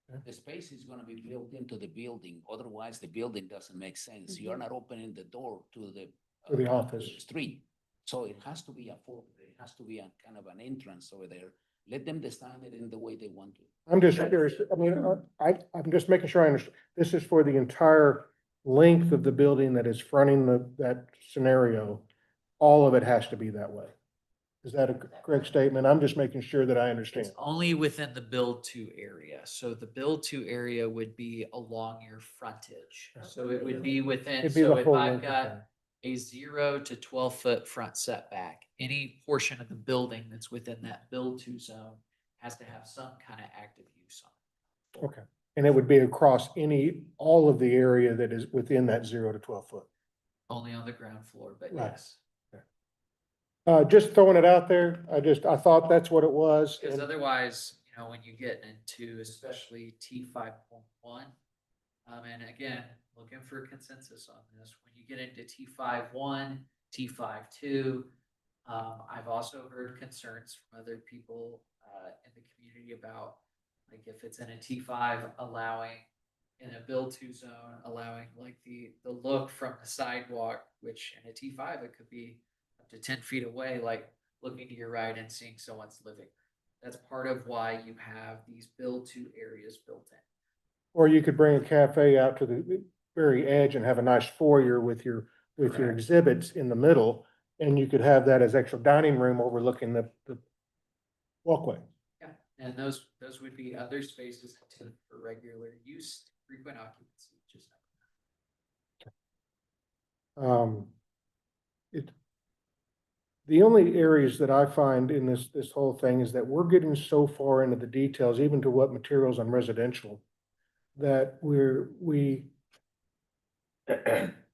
[SPEAKER 8] commercial.
[SPEAKER 10] The space is gonna be built into the building. Otherwise, the building doesn't make sense. You're not opening the door to the.
[SPEAKER 2] To the office.
[SPEAKER 10] Street. So it has to be it has to be a kind of an entrance over there. Let them design it in the way they want to.
[SPEAKER 2] I'm just curious, I mean, I'm just making sure I understand. This is for the entire length of the building that is fronting that scenario. All of it has to be that way. Is that a correct statement? I'm just making sure that I understand.
[SPEAKER 8] It's only within the build to area. So the build to area would be along your frontage. So it would be within,
[SPEAKER 2] It'd be the
[SPEAKER 8] so if
[SPEAKER 2] whole
[SPEAKER 8] I've
[SPEAKER 2] length of
[SPEAKER 8] got
[SPEAKER 2] thing.
[SPEAKER 8] a 0 to 12 foot front setback, any portion of the building that's within that build to zone has to have some kind of active use on it.
[SPEAKER 2] Okay, and it would be across all of the area that is within that 0 to 12 foot.
[SPEAKER 8] only on the ground floor, but
[SPEAKER 2] Right.
[SPEAKER 8] yes.
[SPEAKER 2] Just throwing it out there. I thought that's what it was.
[SPEAKER 8] Because
[SPEAKER 2] and-
[SPEAKER 8] otherwise, you know, when you get into especially T 5.1, and again, looking for consensus on this, when you get into T 5.1, T 5.2, I've also heard concerns from other people, in the community about, like, if it's in a T5, allowing in a build to zone, allowing like the look from the sidewalk, which in a T5, it could be up to 10 feet away, like looking to your right and seeing someone's living. That's part of why you have these build to areas built in.
[SPEAKER 2] Or you could bring a cafe out to the very edge and have a nice foyer with your
[SPEAKER 8] Correct.
[SPEAKER 2] exhibits in the middle. And you could have that as extra dining room overlooking the walkway.
[SPEAKER 8] Yeah, and those would be other spaces intended for regular use, frequent occupancy, just.
[SPEAKER 2] It, the only areas that I find in this whole thing is that we're getting so far into the details, even to what materials on residential, that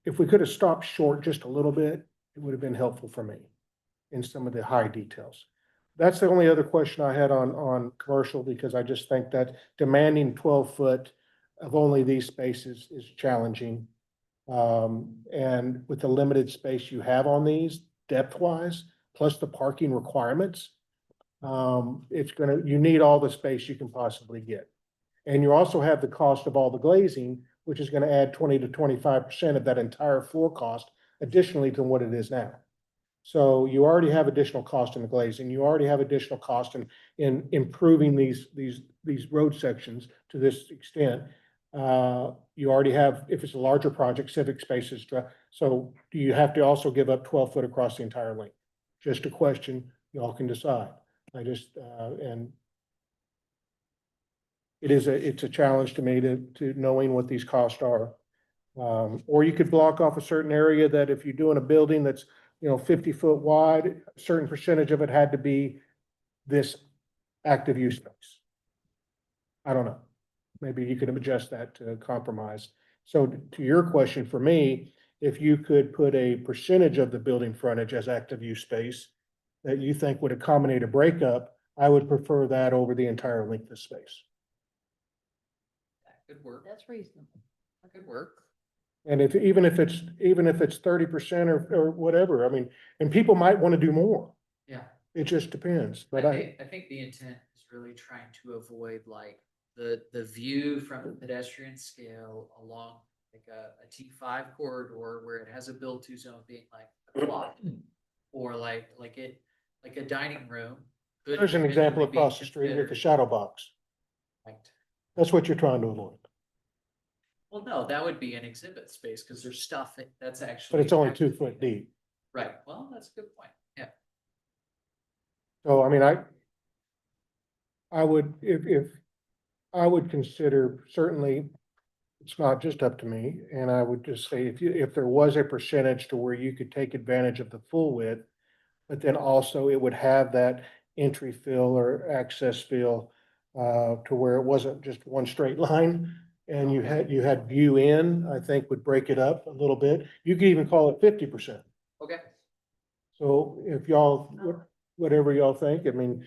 [SPEAKER 2] if we could have stopped short just a little bit, it would have been helpful for me in some of the high details. That's the only other question I had on commercial, because I just think that demanding 12-foot of only these spaces is challenging. And with the limited space you have on these depth-wise, plus the parking requirements, you need all the space you can possibly get. And you also have the cost of all the glazing, which is gonna add 20 to 25% of that entire floor cost additionally to what it is now. So you already have additional cost in the glazing, you already have additional cost in improving these road sections to this extent. You already have, if it's a larger project, civic spaces. So do you have to also give up 12-foot across the entire length? Just a question, y'all can decide. And it's a challenge to me to knowing what these costs are. Or you could block off a certain area that if you're doing a building that's, 50-foot wide, a certain percentage of it had to be this active use space. I don't know. Maybe you could adjust that to compromise. So to your question, for me, if you could put a percentage of the building frontage as active use space that you think would accommodate a breakup, I would prefer that over the entire length of space.
[SPEAKER 8] That could work.
[SPEAKER 6] That's reasonable.
[SPEAKER 8] That could work.
[SPEAKER 2] And even if it's 30% or whatever, I mean, and people might want to do more.
[SPEAKER 8] Yeah.
[SPEAKER 2] It just depends, but
[SPEAKER 8] I think the intent is really trying to avoid like the view from the pedestrian scale along like a T5 corridor where it has a build to zone being like a clock or like a dining room. could
[SPEAKER 2] there's an example
[SPEAKER 8] potentially be
[SPEAKER 2] across the street with the
[SPEAKER 8] considered,
[SPEAKER 2] shadow box.
[SPEAKER 8] right.
[SPEAKER 2] That's what you're trying to avoid,
[SPEAKER 8] Well, no, that would be an exhibit space because there's stuff that's
[SPEAKER 2] but
[SPEAKER 8] actually.
[SPEAKER 2] it's only 2 foot
[SPEAKER 8] activated.
[SPEAKER 2] deep.
[SPEAKER 8] Right, well, that's a good point, yeah.
[SPEAKER 2] So, I mean, I would, if I would consider, certainly, it's not just up to me, and I would just say, if there was a percentage to where you could take advantage of the full width, but then also it would have that entry fill or access fill, to where it wasn't just one straight line, and you had view in, I think would break it up a little bit. You could even call it 50%.
[SPEAKER 8] Okay,
[SPEAKER 2] So if y'all, whatever y'all think, I mean,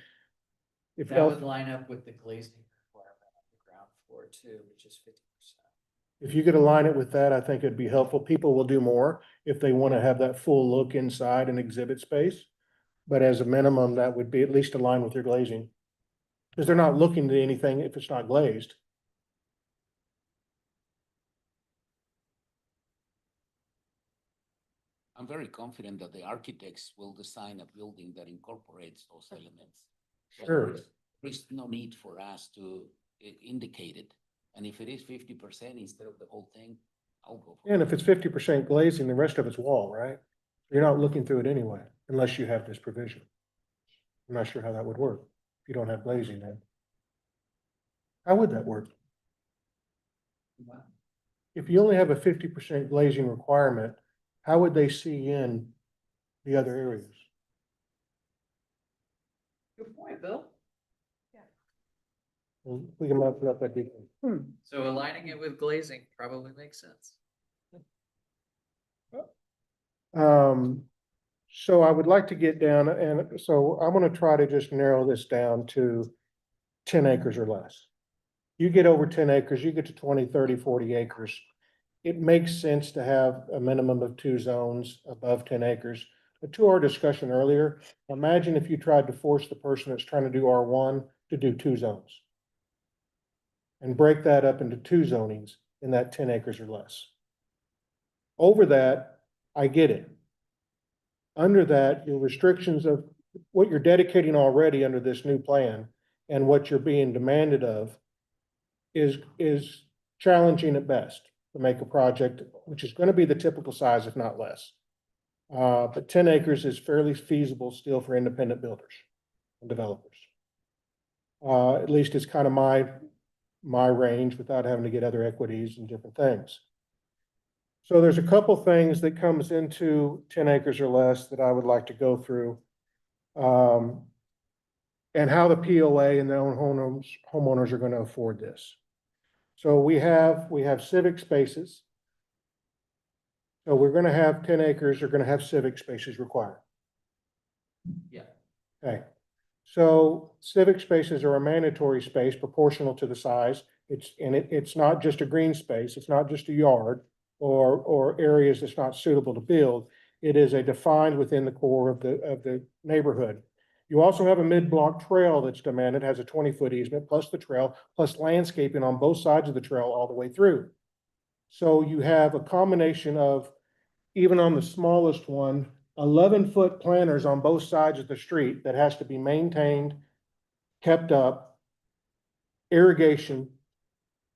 [SPEAKER 2] if
[SPEAKER 8] that
[SPEAKER 2] y'all,
[SPEAKER 8] would line up with the glazing requirement on the ground floor too, which is 50%.
[SPEAKER 2] if you could align it with that, I think it'd be helpful. People will do more if they want to have that full look inside an exhibit space. But as a minimum, that would be at least aligned with your glazing. Because they're not looking at anything if it's not glazed.
[SPEAKER 10] I'm very confident that the architects will design a building that incorporates those elements. So
[SPEAKER 2] Sure.
[SPEAKER 10] There's no need for us to indicate it. And if it is 50% instead of the whole thing, I'll go for it.
[SPEAKER 2] And if it's 50% glazing, the rest of it's wall, right? You're not looking through it anyway, unless you have this provision. I'm not sure how that would work if you don't have glazing then. How would that work?
[SPEAKER 8] Wow.
[SPEAKER 2] If you only have a 50% glazing requirement, how would they see in the other areas?
[SPEAKER 8] Good point, Bill.
[SPEAKER 2] Well, we can map it up that deeply.
[SPEAKER 8] So aligning it with glazing probably makes sense.
[SPEAKER 2] So I would like to get down, and so I'm gonna try to just narrow this down to 10 acres or less. You get over 10 acres, you get to 20, 30, 40 acres. It makes sense to have a minimum of 2 zones above 10 acres. But to our discussion earlier, imagine if you tried to force the person that's trying to do R1 to do 2 zones. And break that up into 2 zonings in that 10 acres or less. Over that, I get it. Under that, your restrictions of what you're dedicating already under this new plan and what you're being demanded of is challenging at best to make a project, which is going to be the typical size, if not less. But 10 acres is fairly feasible still for independent builders and developers. At least it's kind of my range without having to get other equities and different things. So there's a couple things that comes into 10 acres or less that I would like to go through. And how the POA and their own homeowners are going to afford this. So we have civic spaces. So we're going to have 10 acres, are going to have civic spaces required.
[SPEAKER 8] Yeah.
[SPEAKER 2] Okay. So civic spaces are a mandatory space proportional to the size. It's not just a green space. It's not just a yard or areas that's not suitable to build. It is a defined within the core of the neighborhood. You also have a mid-block trail that's demanded, has a 20-foot easement, plus the trail, plus landscaping on both sides of the trail all the way through. So you have a combination of, even on the smallest one, 11-foot planters on both sides of the street that has to be maintained, kept up, irrigation.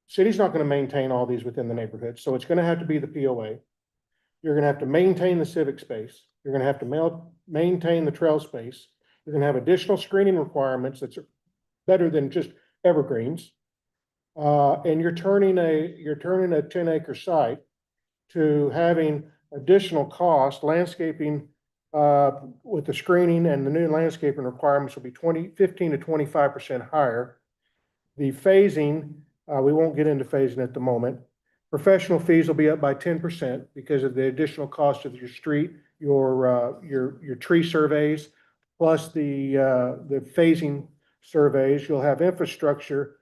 [SPEAKER 2] City's not going to maintain all these within the neighborhood, so it's going to have to be the POA. You're going to have to maintain the civic space. You're going to have to maintain the trail space. You're going to have additional screening requirements that's better than just evergreens. And you're turning a 10-acre site to having additional cost. Landscaping with the screening and the new landscaping requirements will be 15 to 25% higher. The phasing, we won't get into phasing at the moment. Professional fees will be up by 10% because of the additional cost of your street, your tree surveys, plus the phasing surveys. You'll have infrastructure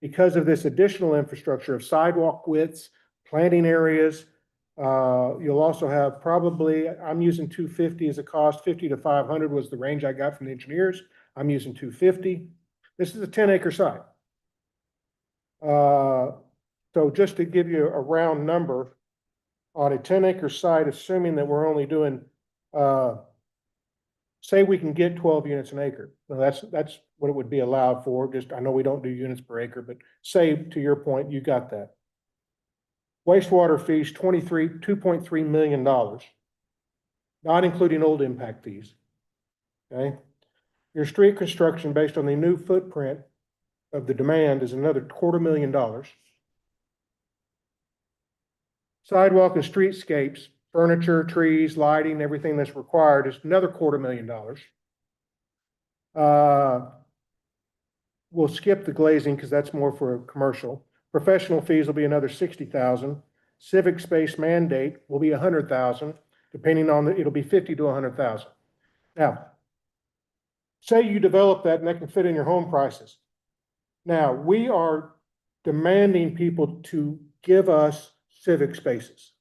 [SPEAKER 2] because of this additional infrastructure of sidewalk widths, planting areas. You'll also have probably, I'm using 250 as a cost, 50 to 500 was the range I got from the engineers. I'm using 250. This is a 10-acre site. So just to give you a round number, on a 10-acre site, assuming that we're only doing, say we can get 12 units an acre. Now that's what it would be allowed for. Just, I know we don't do units per acre, but say, to your point, you got that. Wastewater fees, $2.3 million, not including old impact fees. Okay. Your street construction based on the new footprint of the demand is another $250,000. Sidewalk and streetscapes, furniture, trees, lighting, everything that's required is another $250,000. We'll skip the glazing because that's more for a commercial. Professional fees will be another $60,000. Civic space mandate will be $100,000, depending on it'll be $50,000 to $100,000. Now, say you develop that and that can fit in your home prices. Now, we are demanding people to give us civic spaces,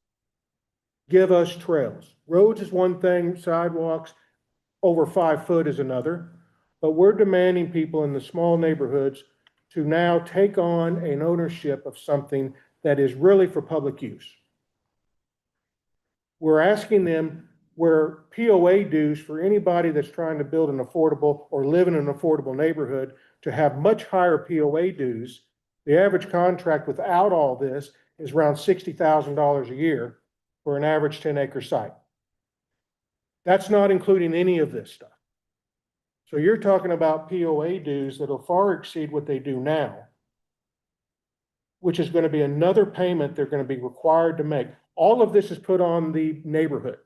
[SPEAKER 2] give us trails. Roads is one thing, sidewalks over 5 foot is another, but we're demanding people in the small neighborhoods to now take on an ownership of something that is really for public use. We're asking them where POA dues for anybody that's trying to build an affordable or live in an affordable neighborhood to have much higher POA dues. The average contract without all this is around $60,000 a year for an average 10-acre site. That's not including any of this stuff. So you're talking about POA dues that'll far exceed what they do now, which is going to be another payment they're going to be required to make. All of this is put on the neighborhood.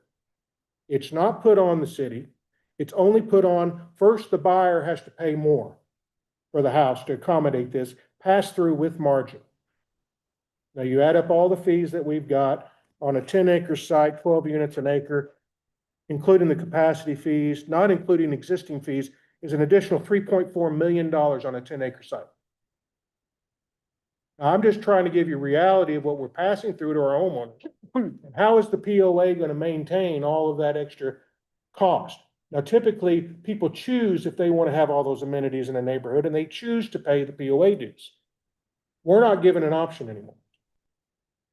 [SPEAKER 2] It's not put on the city. It's only put on, first the buyer has to pay more for the house to accommodate this, pass through with margin. Now you add up all the fees that we've got on a 10-acre site, 12 units an acre, including the capacity fees, not including existing fees, is an additional $3.4 million on a 10-acre site. Now, I'm just trying to give you reality of what we're passing through to our homeowners. And how is the POA going to maintain all of that extra cost? Now, typically, people choose if they want to have all those amenities in a neighborhood, and they choose to pay the POA dues. We're not given an option anymore.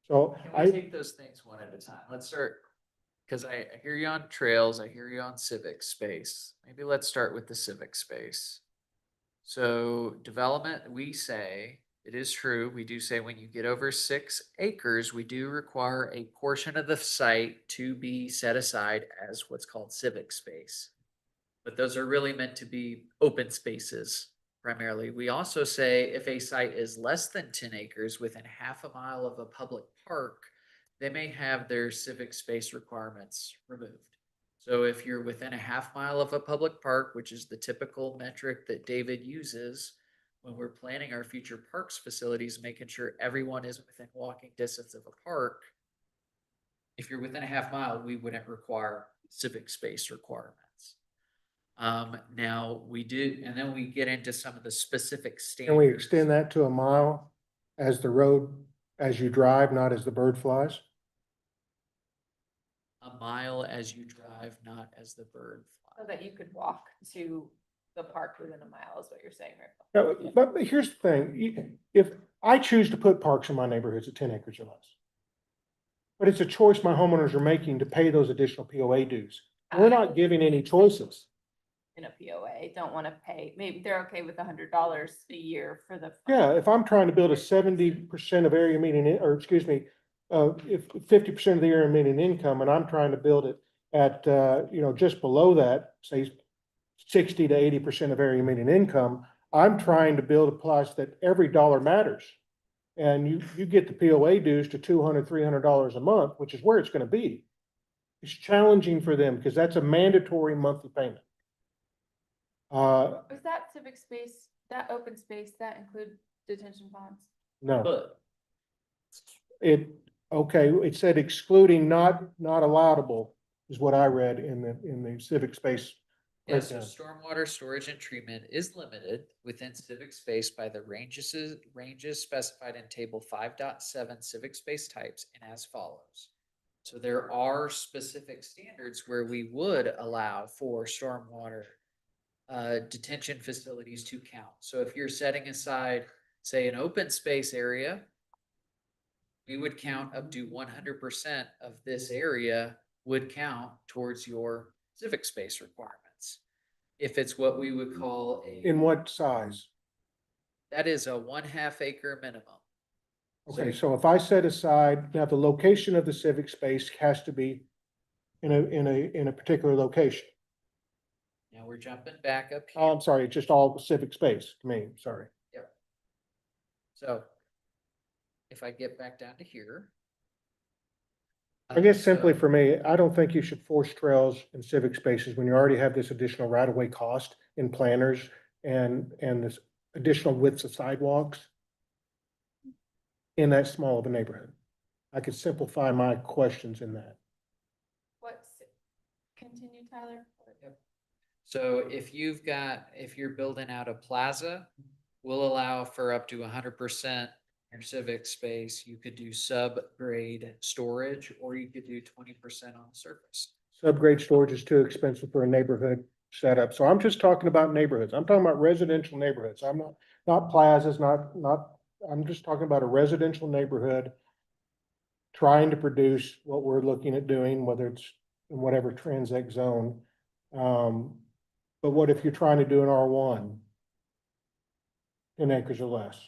[SPEAKER 2] So
[SPEAKER 8] Can we take those things one at a time? Let's start, because I hear you on trails, I hear you on civic space. Maybe let's start with the civic space. So development, we say, it is true, we do say when you get over 6 acres, we do require a portion of the site to be set aside as what's called civic space. But those are really meant to be open spaces primarily. We also say if a site is less than 10 acres within half a mile of a public park, they may have their civic space requirements removed. So if you're within a half mile of a public park, which is the typical metric that David uses when we're planning our future parks facilities, making sure everyone is within walking distance of a park, if you're within a half mile, we wouldn't require civic space requirements. Now we do, and then we get into some of the specific standards.
[SPEAKER 2] can we extend that to a mile as the road, as you drive, not as the bird flies?
[SPEAKER 8] A mile as you drive, not as the bird
[SPEAKER 4] So
[SPEAKER 8] flies.
[SPEAKER 4] that you could walk to the park within a mile is what you're saying, right?
[SPEAKER 2] No, but here's the thing, if I choose to put parks in my neighborhoods at 10 acres or less, but it's a choice my homeowners are making to pay those additional POA dues. We're not giving any choices.
[SPEAKER 4] In a POA, don't want to pay, maybe they're okay with $100 a year for the.
[SPEAKER 2] Yeah, if I'm trying to build a 70% of area median, or excuse me, if 50% of the area median income, and I'm trying to build it at, just below that, say 60 to 80% of area median income, I'm trying to build a place that every dollar matters. And you get the POA dues to $200, $300 a month, which is where it's going to be. It's challenging for them because that's a mandatory monthly payment.
[SPEAKER 4] Is that civic space, that open space, that include detention ponds?
[SPEAKER 2] No,
[SPEAKER 8] But
[SPEAKER 2] it said excluding not allowable is what I read in the civic space.
[SPEAKER 8] yeah, so
[SPEAKER 2] breakdown.
[SPEAKER 8] stormwater storage and treatment is limited within civic space by the ranges specified in table 5.7 civic space types and as follows. So there are specific standards where we would allow for stormwater detention facilities to count. So if you're setting aside, say, an open space area, we would count up to 100% of this area would count towards your civic space requirements. If it's what we would call
[SPEAKER 2] In what size?
[SPEAKER 8] that is a 1/2 acre minimum.
[SPEAKER 2] Okay, so if I set aside, now the location of the civic space has to be in a particular location.
[SPEAKER 8] Now we're jumping back up
[SPEAKER 2] Oh,
[SPEAKER 8] here.
[SPEAKER 2] I'm sorry, it's just all civic space to me, sorry.
[SPEAKER 8] So if I get back down to here.
[SPEAKER 2] I guess simply
[SPEAKER 8] so-
[SPEAKER 2] for me, I don't think you should force trails in civic spaces when you already have this additional right-of-way cost in planners and this additional widths of sidewalks in that small of a neighborhood. I could simplify my questions in that.
[SPEAKER 4] Continue, Tyler?
[SPEAKER 8] So if you're building out a plaza, we'll allow for up to 100% your civic space. You could do subgrade storage, or you could do 20% on the surface.
[SPEAKER 2] Subgrade storage is too expensive for a neighborhood setup. So I'm just talking about neighborhoods. I'm talking about residential neighborhoods. I'm not plazas, I'm just talking about a residential neighborhood trying to produce what we're looking at doing, whether it's in whatever transect zone. But what if you're trying to do an R1? 10 acres or less,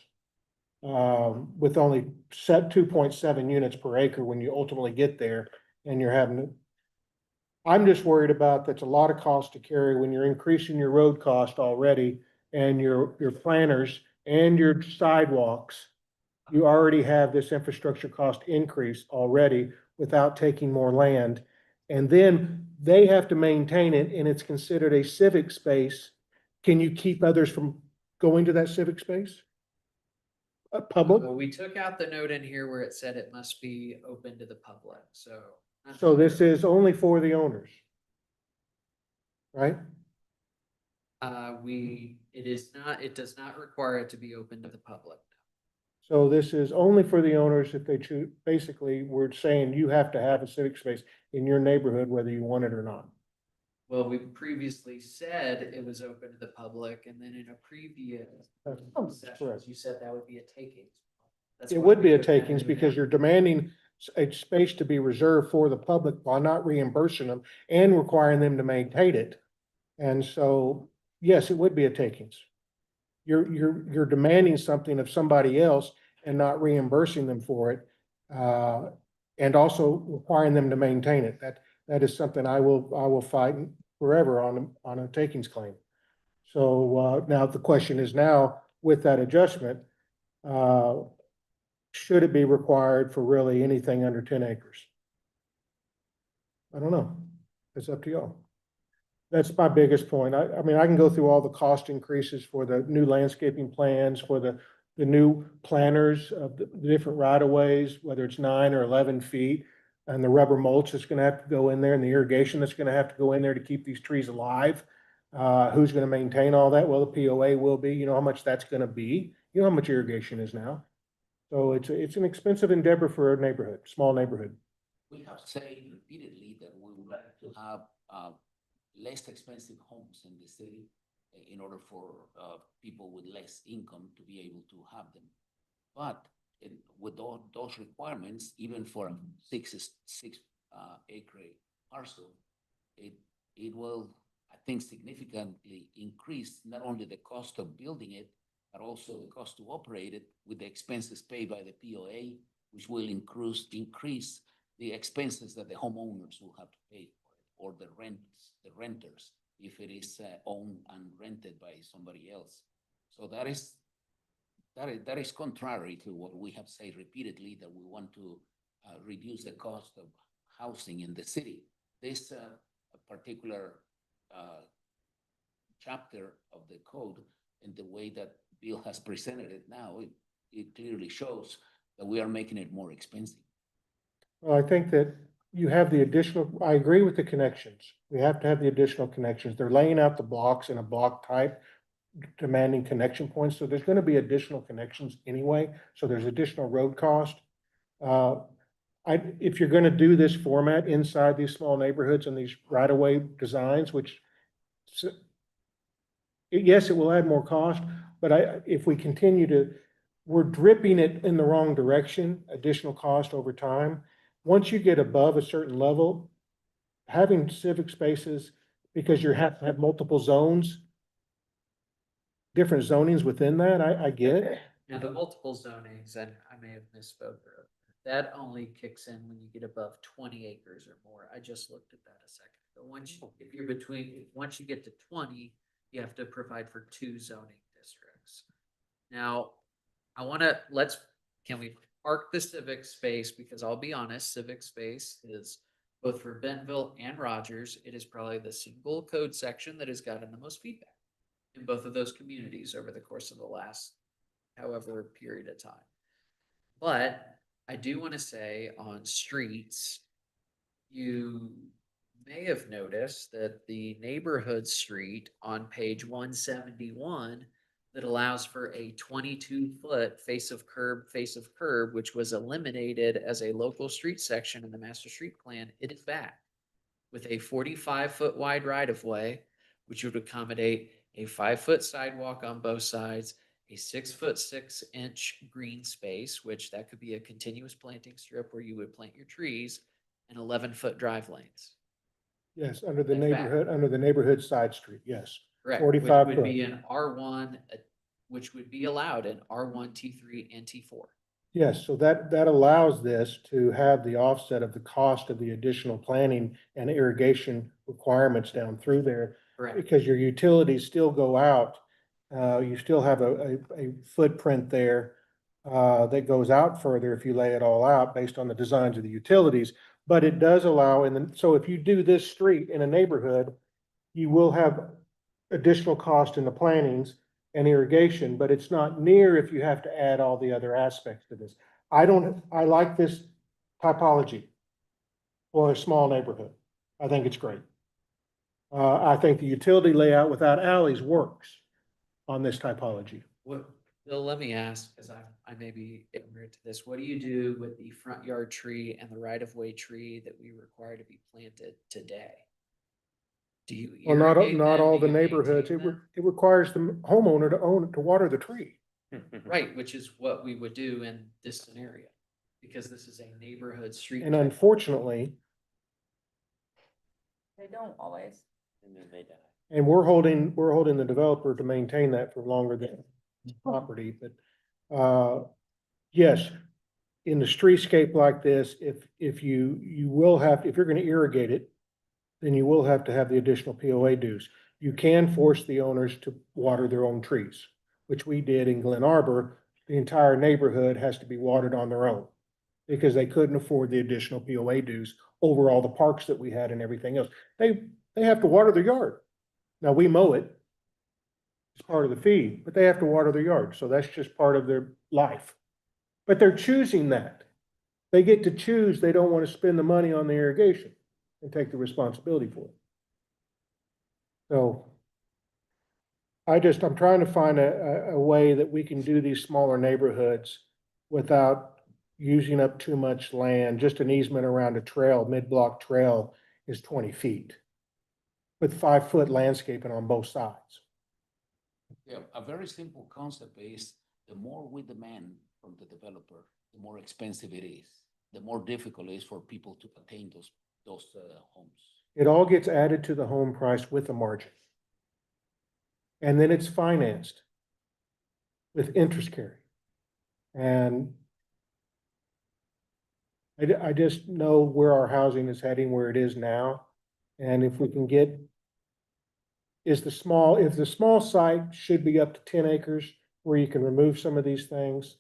[SPEAKER 2] with only set 2.7 units per acre when you ultimately get there, and you're having. I'm just worried about that's a lot of cost to carry when you're increasing your road cost already, and your planners and your sidewalks. You already have this infrastructure cost increase already without taking more land. And then they have to maintain it, and it's considered a civic space. Can you keep others from going to that civic space? Public?
[SPEAKER 8] Well, we took out the note in here where it said it must be open to the public, so.
[SPEAKER 2] So this is only for the owners. right?
[SPEAKER 8] It does not require it to be open to the public.
[SPEAKER 2] So this is only for the owners if they choose, basically, we're saying you have to have a civic space in your neighborhood, whether you want it or not.
[SPEAKER 8] Well, we previously said it was open to the public, and then in a previous session,
[SPEAKER 2] Correct.
[SPEAKER 8] you said that would be a takings. That's
[SPEAKER 2] It
[SPEAKER 8] why
[SPEAKER 2] would
[SPEAKER 8] we
[SPEAKER 2] be a
[SPEAKER 8] took that
[SPEAKER 2] takings
[SPEAKER 8] into
[SPEAKER 2] because
[SPEAKER 8] account.
[SPEAKER 2] you're demanding a space to be reserved for the public while not reimbursing them and requiring them to maintain it. And so, yes, it would be a takings. You're demanding something of somebody else and not reimbursing them for it. And also requiring them to maintain it. That is something I will fight forever on a takings claim. So, now the question is now, with that adjustment, should it be required for really anything under 10 acres? I don't know. It's up to y'all. That's my biggest point. I mean, I can go through all the cost increases for the new landscaping plans, for the new planters of the different right of ways, whether it's 9 or 11 feet. And the rubber mulch that's gonna have to go in there and the irrigation that's gonna have to go in there to keep these trees alive. Who's gonna maintain all that? Well, the POA will be, you know how much that's gonna be. You know how much irrigation is now. So it's an expensive endeavor for a neighborhood, small neighborhood.
[SPEAKER 10] We have said repeatedly that we would like to have less expensive homes in the city in order for people with less income to be able to have them. But with all those requirements, even for a six acre parcel, it will, I think, significantly increase not only the cost of building it, but also the cost to operate it with the expenses paid by the POA, which will increase the expenses that the homeowners will have to pay for it, or the renters, if it is owned and rented by somebody else. So that is contrary to what we have said repeatedly, that we want to reduce the cost of housing in the city. This particular chapter of the code, and the way that Bill has presented it now, it clearly shows that we are making it more expensive.
[SPEAKER 2] Well, I think that you have the additional, I agree with the connections. We have to have the additional connections. They're laying out the blocks in a block type, demanding connection points. So there's going to be additional connections anyway. So there's additional road cost. If you're going to do this format inside these small neighborhoods and these right-of-way designs, which yes, it will add more cost, but if we continue we're dripping it in the wrong direction, additional cost over time. Once you get above a certain level, having civic spaces, because you have to have multiple zones, different zonings within that, I get.
[SPEAKER 8] Now, the multiple zonings, and I may have misspoke, that only kicks in when you get above 20 acres or more. I just looked at that a second. But once you get to 20, you have to provide for 2 zoning districts. Now, can we park the civic space? Because I'll be honest, civic space is both for Bentonville and Rogers. It is probably the single code section that has gotten the most feedback in both of those communities over the course of the last however period of time. But I do want to say on streets, you may have noticed that the neighborhood street on page 171 that allows for a 22-foot face of curb, which was eliminated as a local street section in the master street plan, it is back with a 45-foot wide right-of-way, which would accommodate a 5-foot sidewalk on both sides, a 6-foot 6-inch green space, which that could be a continuous planting strip where you would plant your trees, and 11-foot drive lanes.
[SPEAKER 2] Yes, under the
[SPEAKER 8] That's back.
[SPEAKER 2] under the neighborhood side street, yes.
[SPEAKER 8] Correct.
[SPEAKER 2] 45
[SPEAKER 8] Which would be
[SPEAKER 2] foot.
[SPEAKER 8] an R1, which would be allowed in R1, T3, and T4.
[SPEAKER 2] Yes, so that allows this to have the offset of the cost of the additional planning and irrigation requirements down through there.
[SPEAKER 8] Correct.
[SPEAKER 2] Because your utilities still go out. You still have a footprint there that goes out further if you lay it all out based on the designs of the utilities. But it does allow, so if you do this street in a neighborhood, you will have additional cost in the plannings and irrigation, but it's not near if you have to add all the other aspects to this. I like this typology for a small neighborhood. I think it's great. I think the utility layout without alleys works on this typology.
[SPEAKER 8] What, Bill, let me ask, because I may be ignorant to this. What do you do with the front yard tree and the right-of-way tree that we require to be planted today? Do you
[SPEAKER 2] Well,
[SPEAKER 8] irrigate
[SPEAKER 2] not
[SPEAKER 8] them?
[SPEAKER 2] all
[SPEAKER 8] Do
[SPEAKER 2] the
[SPEAKER 8] you
[SPEAKER 2] neighborhoods.
[SPEAKER 8] maintain them?
[SPEAKER 2] It requires the homeowner to water the tree.
[SPEAKER 8] Right, which is what we would do in this scenario, because this is a neighborhood street.
[SPEAKER 2] And
[SPEAKER 8] type.
[SPEAKER 2] unfortunately,
[SPEAKER 4] They don't always.
[SPEAKER 3] And then they die.
[SPEAKER 2] and we're holding the developer to maintain that for longer than property, but, yes, in the streetscape like this, if you will have, if you're gonna irrigate it, then you will have to have the additional POA dues. You can force the owners to water their own trees, which we did in Glen Arbor. The entire neighborhood has to be watered on their own because they couldn't afford the additional POA dues over all the parks that we had and everything else. They have to water their yard. Now, we mow it. It's part of the fee, but they have to water their yard, so that's just part of their life. But they're choosing that. They get to choose, they don't want to spend the money on the irrigation and take the responsibility for it. So I'm trying to find a way that we can do these smaller neighborhoods without using up too much land. Just an easement around a trail, mid-block trail is 20 feet with 5-foot landscaping on both sides.
[SPEAKER 10] Yeah, a very simple concept is the more we demand from the developer, the more expensive it is. The more difficult it is for people to attain those homes.
[SPEAKER 2] It all gets added to the home price with a margin. And then it's financed with interest carry. And I just know where our housing is heading, where it is now. And if we can get, if the small site should be up to 10 acres where you can remove some of these things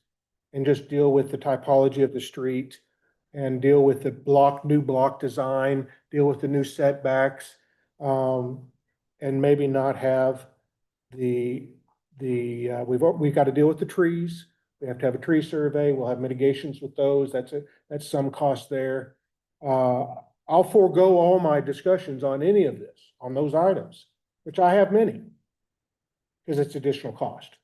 [SPEAKER 2] and just deal with the typology of the street and deal with the new block design, deal with the new setbacks, and maybe not have we've got to deal with the trees. We have to have a tree survey. We'll have mitigations with those. That's some cost there. I'll forego all my discussions on any of this, on those items, which I have many, because it's additional cost.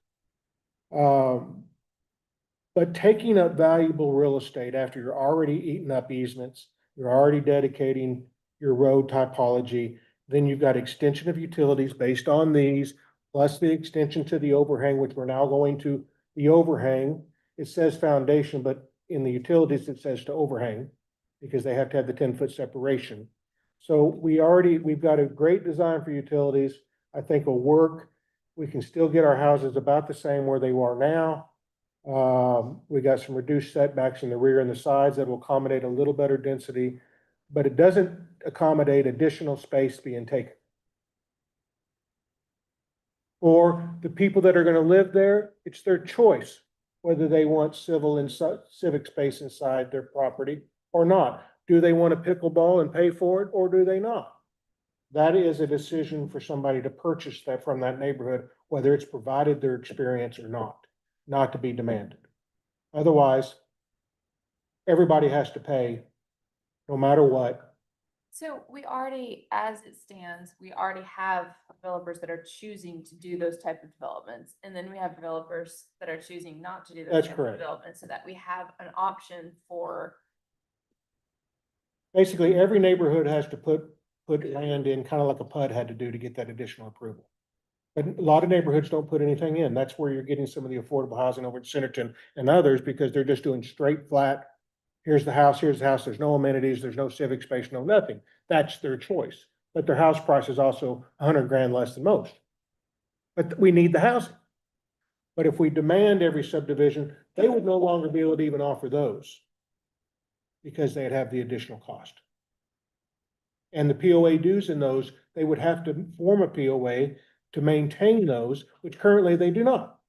[SPEAKER 2] But taking up valuable real estate after you're already eating up easements, you're already dedicating your road typology, then you've got extension of utilities based on these, plus the extension to the overhang, which we're now going to the overhang. It says foundation, but in the utilities, it says to overhang because they have to have the 10-foot separation. So we've got a great design for utilities. I think will work. We can still get our houses about the same where they are now. We got some reduced setbacks in the rear and the sides that will accommodate a little better density, but it doesn't accommodate additional space being taken. For the people that are going to live there, it's their choice whether they want civic space inside their property or not. Do they want a pickleball and pay for it, or do they not? That is a decision for somebody to purchase that from that neighborhood, whether it's provided their experience or not to be demanded. Otherwise, everybody has to pay no matter what.
[SPEAKER 4] So we already, as it stands, we already have developers that are choosing to do those type of developments. And then we have developers that are choosing not to do those
[SPEAKER 2] That's
[SPEAKER 4] type of
[SPEAKER 2] correct.
[SPEAKER 4] developments, so that we have an option for.
[SPEAKER 2] Basically, every neighborhood has to put land in, kind of like a PUD had to do to get that additional approval. But a lot of neighborhoods don't put anything in. That's where you're getting some of the affordable housing over at Centerton and others, because they're just doing straight flat. Here's the house, there's no amenities, there's no civic space, no nothing. That's their choice. But their house price is also $100,000 less than most. But we need the housing. But if we demand every subdivision, they would no longer be able to even offer those because they'd have the additional cost. And the POA dues in those, they would have to form a POA to maintain those, which currently they do not.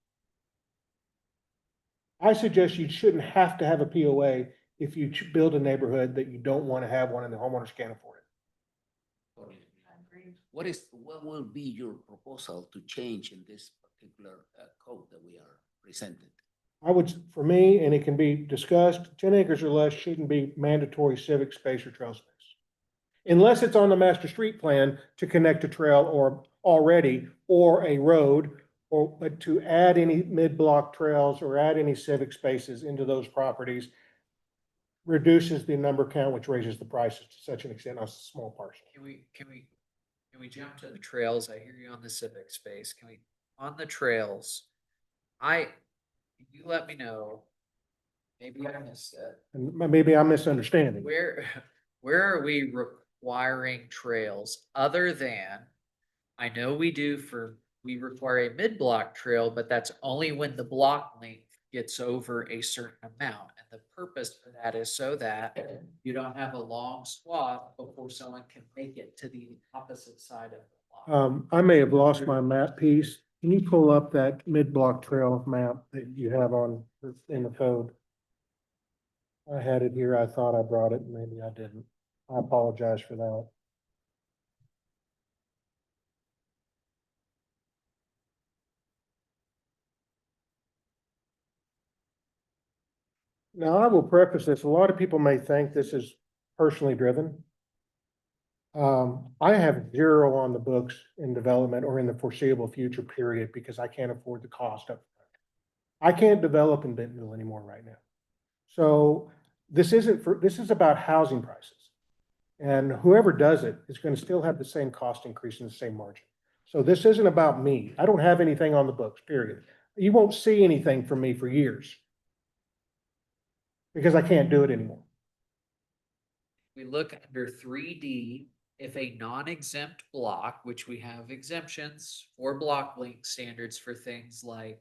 [SPEAKER 2] I suggest you shouldn't have to have a POA if you build a neighborhood that you don't want to have one and the homeowners can't afford it.
[SPEAKER 10] What will be your proposal to change in this particular code that we are presented?
[SPEAKER 2] For me, and it can be discussed, 10 acres or less shouldn't be mandatory civic space or trail space. Unless it's on the master street plan to connect a trail or already, or a road, or, but to add any mid-block trails or add any civic spaces into those properties reduces the number count, which raises the prices to such an extent on a small parcel.
[SPEAKER 8] Can we jump to the trails? I hear you on the civic space. Can we, on the trails? You let me know. Maybe I missed it.
[SPEAKER 2] And maybe I'm misunderstanding.
[SPEAKER 8] Where are we requiring trails other than, I know we require a mid-block trail, but that's only when the block length gets over a certain amount. And the purpose for that is so that you don't have a long swath before someone can make it to the opposite side of the block.
[SPEAKER 2] I may have lost my map piece. Can you pull up that mid-block trail map that you have in the code? I had it here. I thought I brought it. Maybe I didn't. I apologize for that. Now, I will preface this. A lot of people may think this is personally driven. I have zero on the books in development or in the foreseeable future period because I can't afford the cost of it. I can't develop in Bentonville anymore right now. So this is about housing prices. And whoever does it is going to still have the same cost increase and the same margin. So this isn't about me. I don't have anything on the books, period. You won't see anything from me for years because I can't do it anymore.
[SPEAKER 8] We look under 3D, if a non-exempt block, which we have exemptions for block length standards for things like,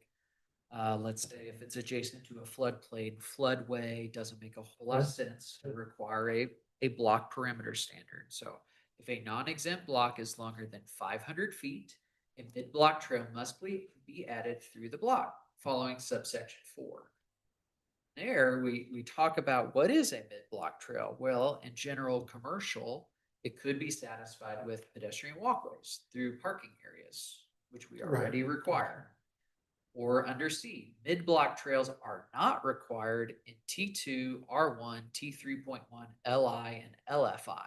[SPEAKER 8] let's say if it's adjacent to a floodplain, floodway, doesn't make a whole lot of sense to require a block perimeter standard. So if a non-exempt block is longer than 500 feet, a mid-block trail must be added through the block, following subsection 4. There, we talk about what is a mid-block trail. Well, in general commercial, it could be satisfied with pedestrian walkways through parking areas, which we already require. Or under C, mid-block trails are not required in T2, R1, T3.1, LI, and LFI.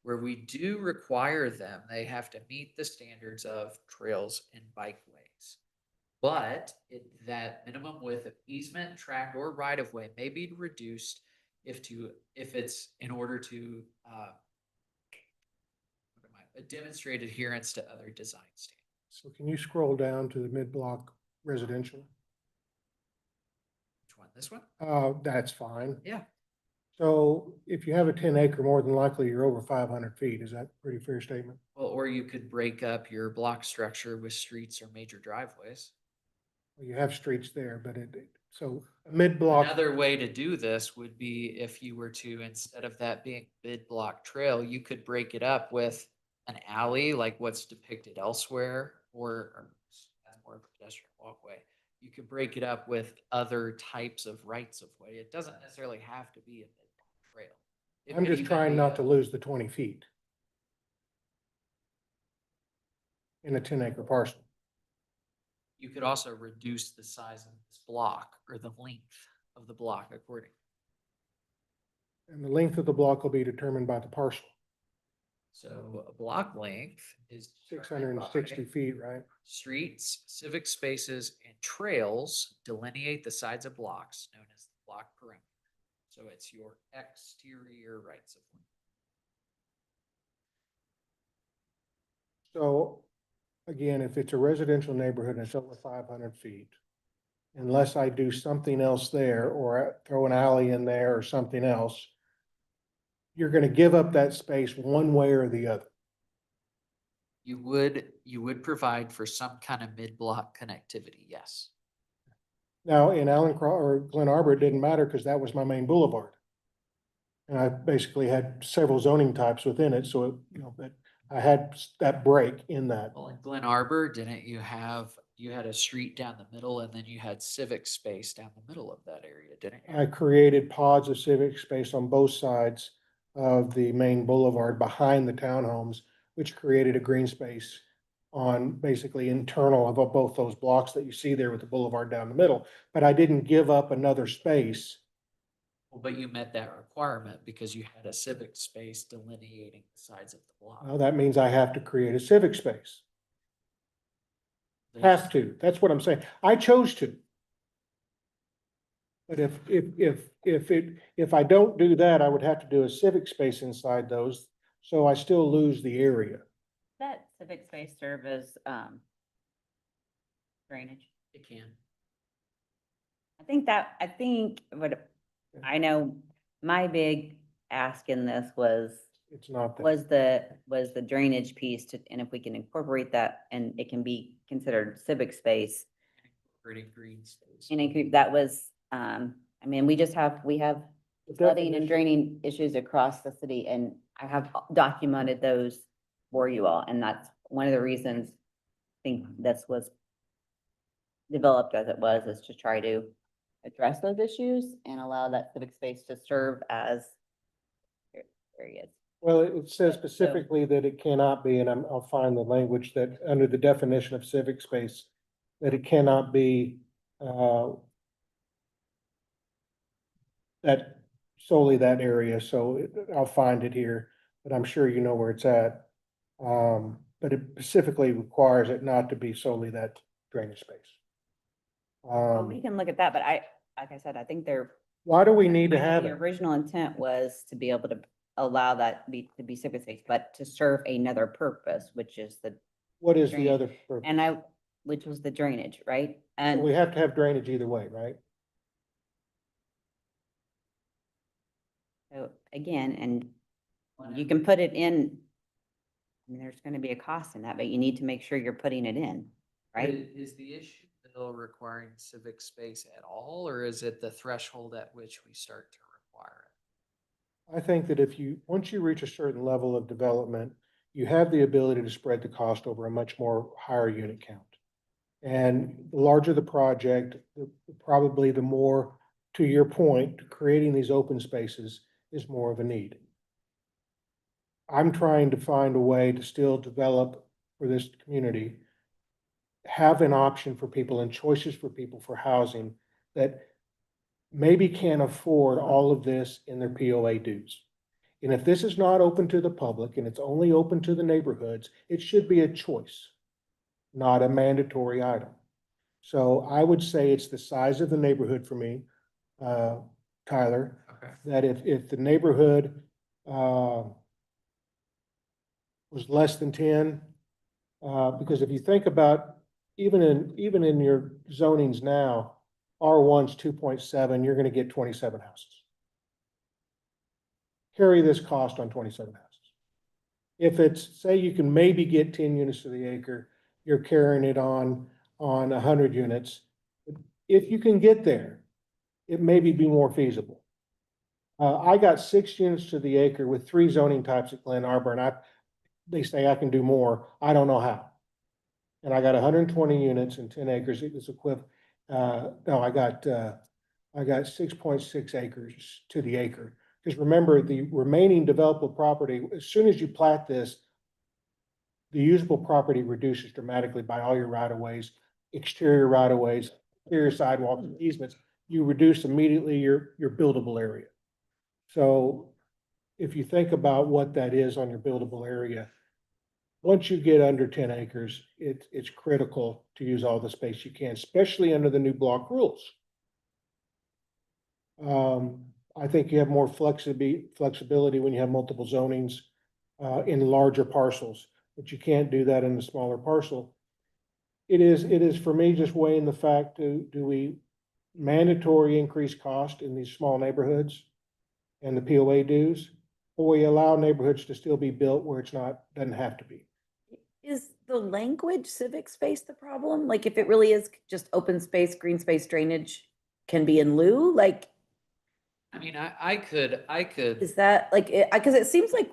[SPEAKER 8] Where we do require them, they have to meet the standards of trails and bikeways. But that minimum width of easement, tract, or right-of-way may be reduced if it's in order to demonstrate adherence to other design standards.
[SPEAKER 2] So can you scroll down to the mid-block residential?
[SPEAKER 8] Which one? This one?
[SPEAKER 2] That's fine.
[SPEAKER 8] Yeah.
[SPEAKER 2] So if you have a 10-acre, more than likely you're over 500 feet. Is that a pretty fair statement?
[SPEAKER 8] Well, or you could break up your block structure with streets or major driveways.
[SPEAKER 2] Well, you have streets there, but so mid-block.
[SPEAKER 8] Another way to do this would be if you were to, instead of that being mid-block trail, you could break it up with an alley like what's depicted elsewhere, or more of a pedestrian walkway. You could break it up with other types of rights of way. It doesn't necessarily have to be a mid-block trail. It
[SPEAKER 2] I'm
[SPEAKER 8] could
[SPEAKER 2] just
[SPEAKER 8] even
[SPEAKER 2] trying
[SPEAKER 8] be
[SPEAKER 2] not to lose the 20 feet in a 10-acre parcel.
[SPEAKER 8] You could also reduce the size of this block or the length of the block accordingly.
[SPEAKER 2] And the length of the block will be determined by the parcel.
[SPEAKER 8] So a block length is
[SPEAKER 2] 660 feet, right?
[SPEAKER 8] Streets, civic spaces, and trails delineate the sides of blocks known as the block perimeter. So it's your exterior rights of way.
[SPEAKER 2] So again, if it's a residential neighborhood and it's over 500 feet, unless I do something else there or throw an alley in there or something else, you're going to give up that space one way or the other.
[SPEAKER 8] You would provide for some kind of mid-block connectivity, yes.
[SPEAKER 2] Now, in Glen Arbor, it didn't matter because that was my main boulevard. And I basically had several zoning types within it, so that I had that break in that.
[SPEAKER 8] Well, in Glen Arbor, didn't you had a street down the middle and then you had civic space down the middle of that area, didn't you?
[SPEAKER 2] I created pods of civic space on both sides of the main boulevard behind the townhomes, which created a green space on basically internal of both those blocks that you see there with the boulevard down the middle. But I didn't give up another space
[SPEAKER 8] But you met that requirement because you had a civic space delineating the sides of the block.
[SPEAKER 2] Well, that means I have to create a civic space. Have to, that's what I'm saying. I chose to. But if I don't do that, I would have to do a civic space inside those, so I still lose the area.
[SPEAKER 1] That civic space serve as, drainage.
[SPEAKER 8] It can.
[SPEAKER 1] I think what, I know my big ask in this was,
[SPEAKER 2] It's not that.
[SPEAKER 1] was the drainage piece to, and if we can incorporate that and it can be considered civic space.
[SPEAKER 8] Pretty green space.
[SPEAKER 1] And that was, I mean, we have flooding and draining issues across the city, and I have documented those for you all, and that's one of the reasons I think this was developed as it was, is to try to address those issues and allow that civic space to serve as areas.
[SPEAKER 2] Well, it says specifically that it cannot be, and I'll find the language that, under the definition of civic space, that it cannot be, that solely that area, so I'll find it here, but I'm sure you know where it's at. But it specifically requires it not to be solely that drainage space.
[SPEAKER 1] Well, we can look at that, but like I said, I think
[SPEAKER 2] Why do we need to have
[SPEAKER 1] the
[SPEAKER 2] it?
[SPEAKER 1] original intent was to be able to allow that to be civic space, but to serve another purpose, which is
[SPEAKER 2] What is the
[SPEAKER 1] drainage.
[SPEAKER 2] other purpose?
[SPEAKER 1] Which was the drainage, right?
[SPEAKER 2] We
[SPEAKER 1] And
[SPEAKER 2] have to have drainage either way, right?
[SPEAKER 1] so again, and you can put it in, I mean, there's gonna be a cost in that, but you need to make sure you're putting it in, right?
[SPEAKER 8] Is the issue bill requiring civic space at all, or is it the threshold at which we start to require it?
[SPEAKER 2] I think that once you reach a certain level of development, you have the ability to spread the cost over a much more higher unit count. And the larger the project, probably the more, to your point, creating these open spaces is more of a need. I'm trying to find a way to still develop for this community, have an option for people and choices for people for housing that maybe can't afford all of this in their POA dues. And if this is not open to the public and it's only open to the neighborhoods, it should be a choice, not a mandatory item. So I would say it's the size of the neighborhood for me, Tyler,
[SPEAKER 8] Okay.
[SPEAKER 2] that if the neighborhood was less than 10, because if you think about, even in your zonings now, R1's 2.7, you're gonna get 27 houses. Carry this cost on 27 houses. If it's, say you can maybe get 10 units to the acre, you're carrying it on 100 units. If you can get there, it maybe be more feasible. I got 6 units to the acre with 3 zoning types at Glen Arbor, and they say I can do more. I don't know how. And I got 120 units and 10 acres. It was equivalent. No, I got 6.6 acres to the acre. Because remember, the remaining developable property, as soon as you plat this, the usable property reduces dramatically by all your right of ways, exterior right of ways, exterior sidewalks, easements. You reduce immediately your buildable area. So if you think about what that is on your buildable area, once you get under 10 acres, it's critical to use all the space you can, especially under the new block rules. I think you have more flexibility when you have multiple zonings in larger parcels, but you can't do that in a smaller parcel. It is for me just weighing the fact, do we mandatory increase cost in these small neighborhoods and the POA dues, or we allow neighborhoods to still be built where it's not, doesn't have to be?
[SPEAKER 7] Is the language civic space the problem? Like, if it really is just open space, green space, drainage can be in lieu, like,
[SPEAKER 8] I mean, I could,
[SPEAKER 7] is that like, because it seems like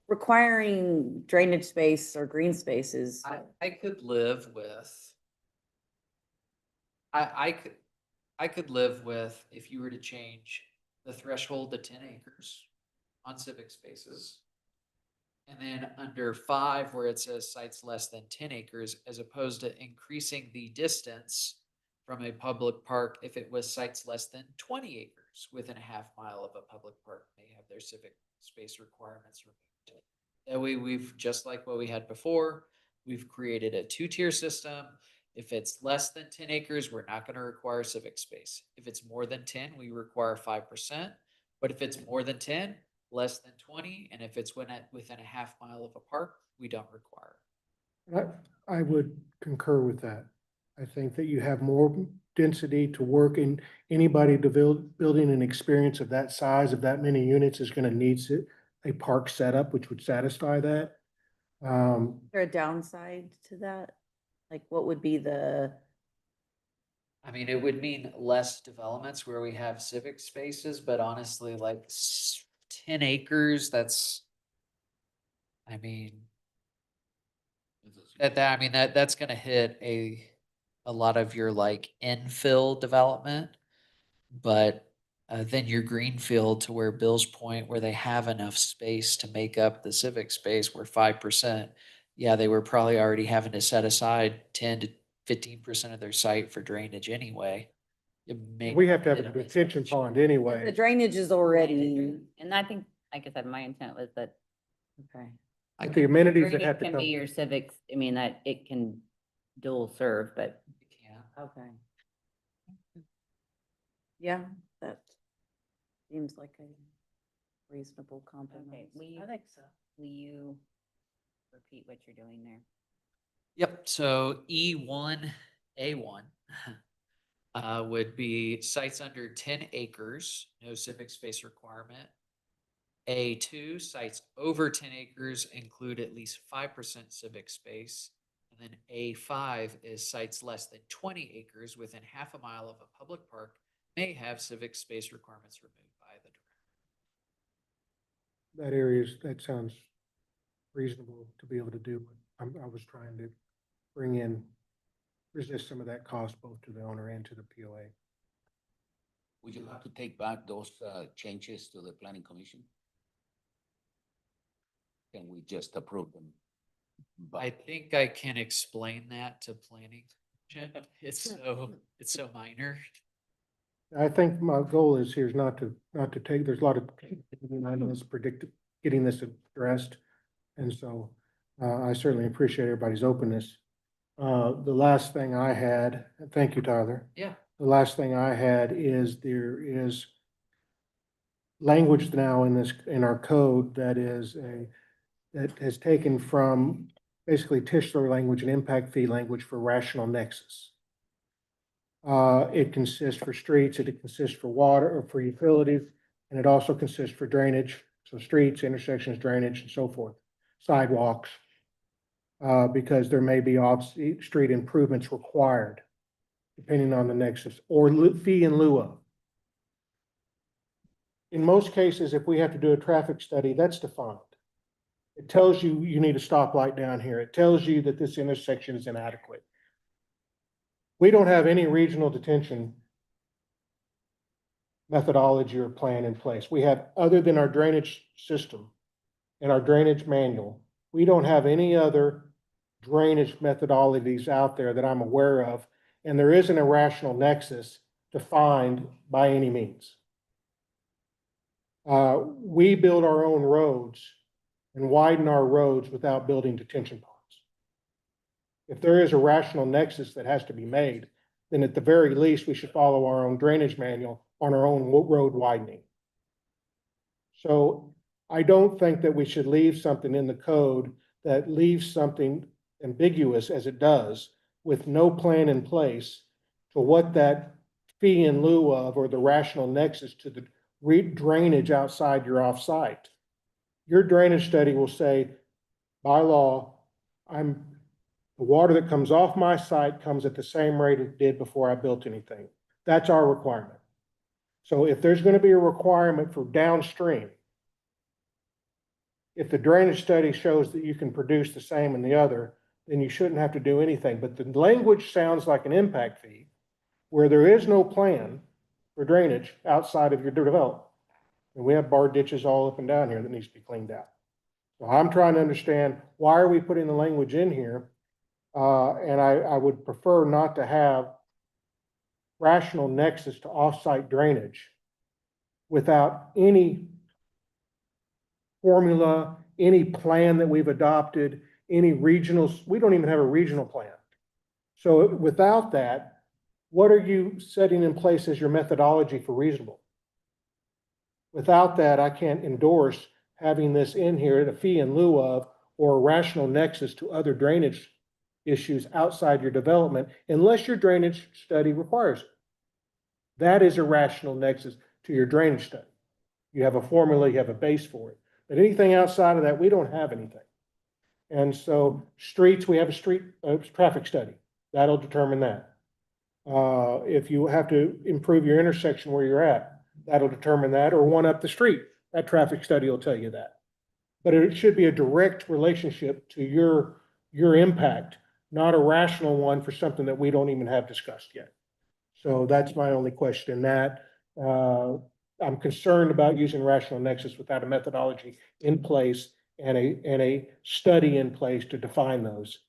[SPEAKER 7] requiring drainage space or green spaces.
[SPEAKER 8] I could live with. I could live with if you were to change the threshold to 10 acres on civic spaces. And then under 5, where it says sites less than 10 acres, as opposed to increasing the distance from a public park if it was sites less than 20 acres. acres within a half mile of a public park may have their civic space requirements removed. That way, we've, just like what we had before, we've created a two-tier system. If it's less than 10 acres, we're not gonna require civic space. If it's more than 10, we require 5%. But if it's more than 10, less than 20, and if it's within a half mile of a park, we don't require.
[SPEAKER 2] I would concur with that. I think that you have more density to work in. Anybody building an experience of that size, of that many units, is gonna need a park setup, which would satisfy that.
[SPEAKER 7] Is there a downside to that? Like, what would be the,
[SPEAKER 8] I mean, it would mean less developments where we have civic spaces, but honestly, like 10 acres, that's, I mean, that's gonna hit a lot of your like infill development. But then your greenfield, to where Bill's point, where they have enough space to make up the civic space, where 5%, yeah, they were probably already having to set aside 10 to 15% of their site for drainage anyway.
[SPEAKER 2] we have to have a detention pond
[SPEAKER 7] the
[SPEAKER 2] anyway.
[SPEAKER 7] drainage is already,
[SPEAKER 1] And I think, like I said, my intent was that
[SPEAKER 7] okay.
[SPEAKER 2] With the amenities that
[SPEAKER 1] drainage
[SPEAKER 2] have to
[SPEAKER 1] can
[SPEAKER 2] come.
[SPEAKER 1] be your civics, I mean, that it can dual serve, but
[SPEAKER 7] Okay. Yeah, that seems like a reasonable compromise.
[SPEAKER 1] okay,
[SPEAKER 7] I think so.
[SPEAKER 1] will you repeat what you're doing there?
[SPEAKER 8] Yep, so E1A1 would be sites under 10 acres, no civic space requirement. A2, sites over 10 acres include at least 5% civic space. And then A5 is sites less than 20 acres within half a mile of a public park may have civic space requirements removed by the director.
[SPEAKER 2] That sounds reasonable to be able to do. I was trying to bring in, resist some of that cost both to the owner and to the POA.
[SPEAKER 10] Would you have to take back those changes to the planning commission? Can we just approve them?
[SPEAKER 8] I think I can explain that to planning. It's so minor.
[SPEAKER 2] I think my goal is here is not to take, there's a lot of, getting this addressed. And so I certainly appreciate everybody's openness. The last thing I had, and thank you, Tyler.
[SPEAKER 8] Yeah.
[SPEAKER 2] The last thing I had is there is language now in our code that has taken from basically Tischler language and impact fee language for rational nexus. It consists for streets, it consists for water or for utilities, and it also consists for drainage. So streets, intersections, drainage, and so forth, sidewalks, because there may be off-street improvements required depending on the nexus, or fee in lieu of. In most cases, if we have to do a traffic study, that's defined. It tells you you need a stoplight down here. It tells you that this intersection is inadequate. We don't have any regional detention methodology or plan in place. We have, other than our drainage system and our drainage manual, we don't have any other drainage methodologies out there that I'm aware of, and there isn't a rational nexus defined by any means. We build our own roads and widen our roads without building detention ponds. If there is a rational nexus that has to be made, then at the very least, we should follow our own drainage manual on our own road widening. So I don't think that we should leave something in the code that leaves something ambiguous, as it does, with no plan in place for what that fee in lieu of, or the rational nexus to the drainage outside your off-site. Your drainage study will say, by law, the water that comes off my site comes at the same rate it did before I built anything. That's our requirement. So if there's going to be a requirement for downstream, if the drainage study shows that you can produce the same in the other, then you shouldn't have to do anything. But the language sounds like an impact fee where there is no plan for drainage outside of your development. And we have bar ditches all up and down here that needs to be cleaned out. So I'm trying to understand, why are we putting the language in here? And I would prefer not to have rational nexus to off-site drainage without any formula, any plan that we've adopted, any regionals. We don't even have a regional plan. So without that, what are you setting in place as your methodology for reasonable? Without that, I can't endorse having this in here at a fee in lieu of, or a rational nexus to other drainage issues outside your development, unless your drainage study requires it. That is a rational nexus to your drainage study. You have a formula, you have a base for it. But anything outside of that, we don't have anything. And so streets, we have a traffic study. That'll determine that. If you have to improve your intersection where you're at, that'll determine that, or one up the street. That traffic study will tell you that. But it should be a direct relationship to your impact, not a rational one for something that we don't even have discussed yet. So that's my only question in that. I'm concerned about using rational nexus without a methodology in place and a study in place to define those.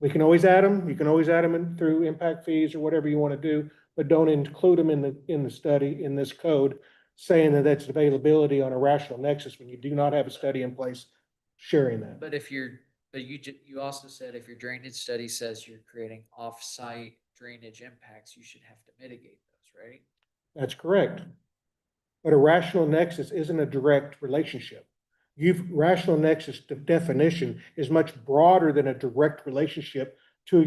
[SPEAKER 2] We can always add them. You can always add them in through impact fees or whatever you want to do, but don't include them in the study, in this code, saying that that's availability on a rational nexus when you do not have a study in place sharing that.
[SPEAKER 8] But you also said if your drainage study says you're creating off-site drainage impacts, you should have to mitigate those, right?
[SPEAKER 2] That's correct. But a rational nexus isn't a direct relationship. Rational nexus definition is much broader than a direct relationship to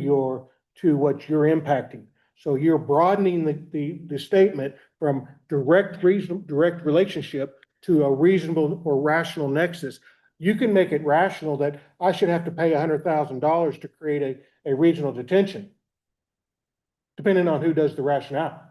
[SPEAKER 2] what you're impacting. So you're broadening the statement from direct relationship to a reasonable or rational nexus. You can make it rational that I should have to pay $100,000 to create a regional detention, depending on who does the rationale.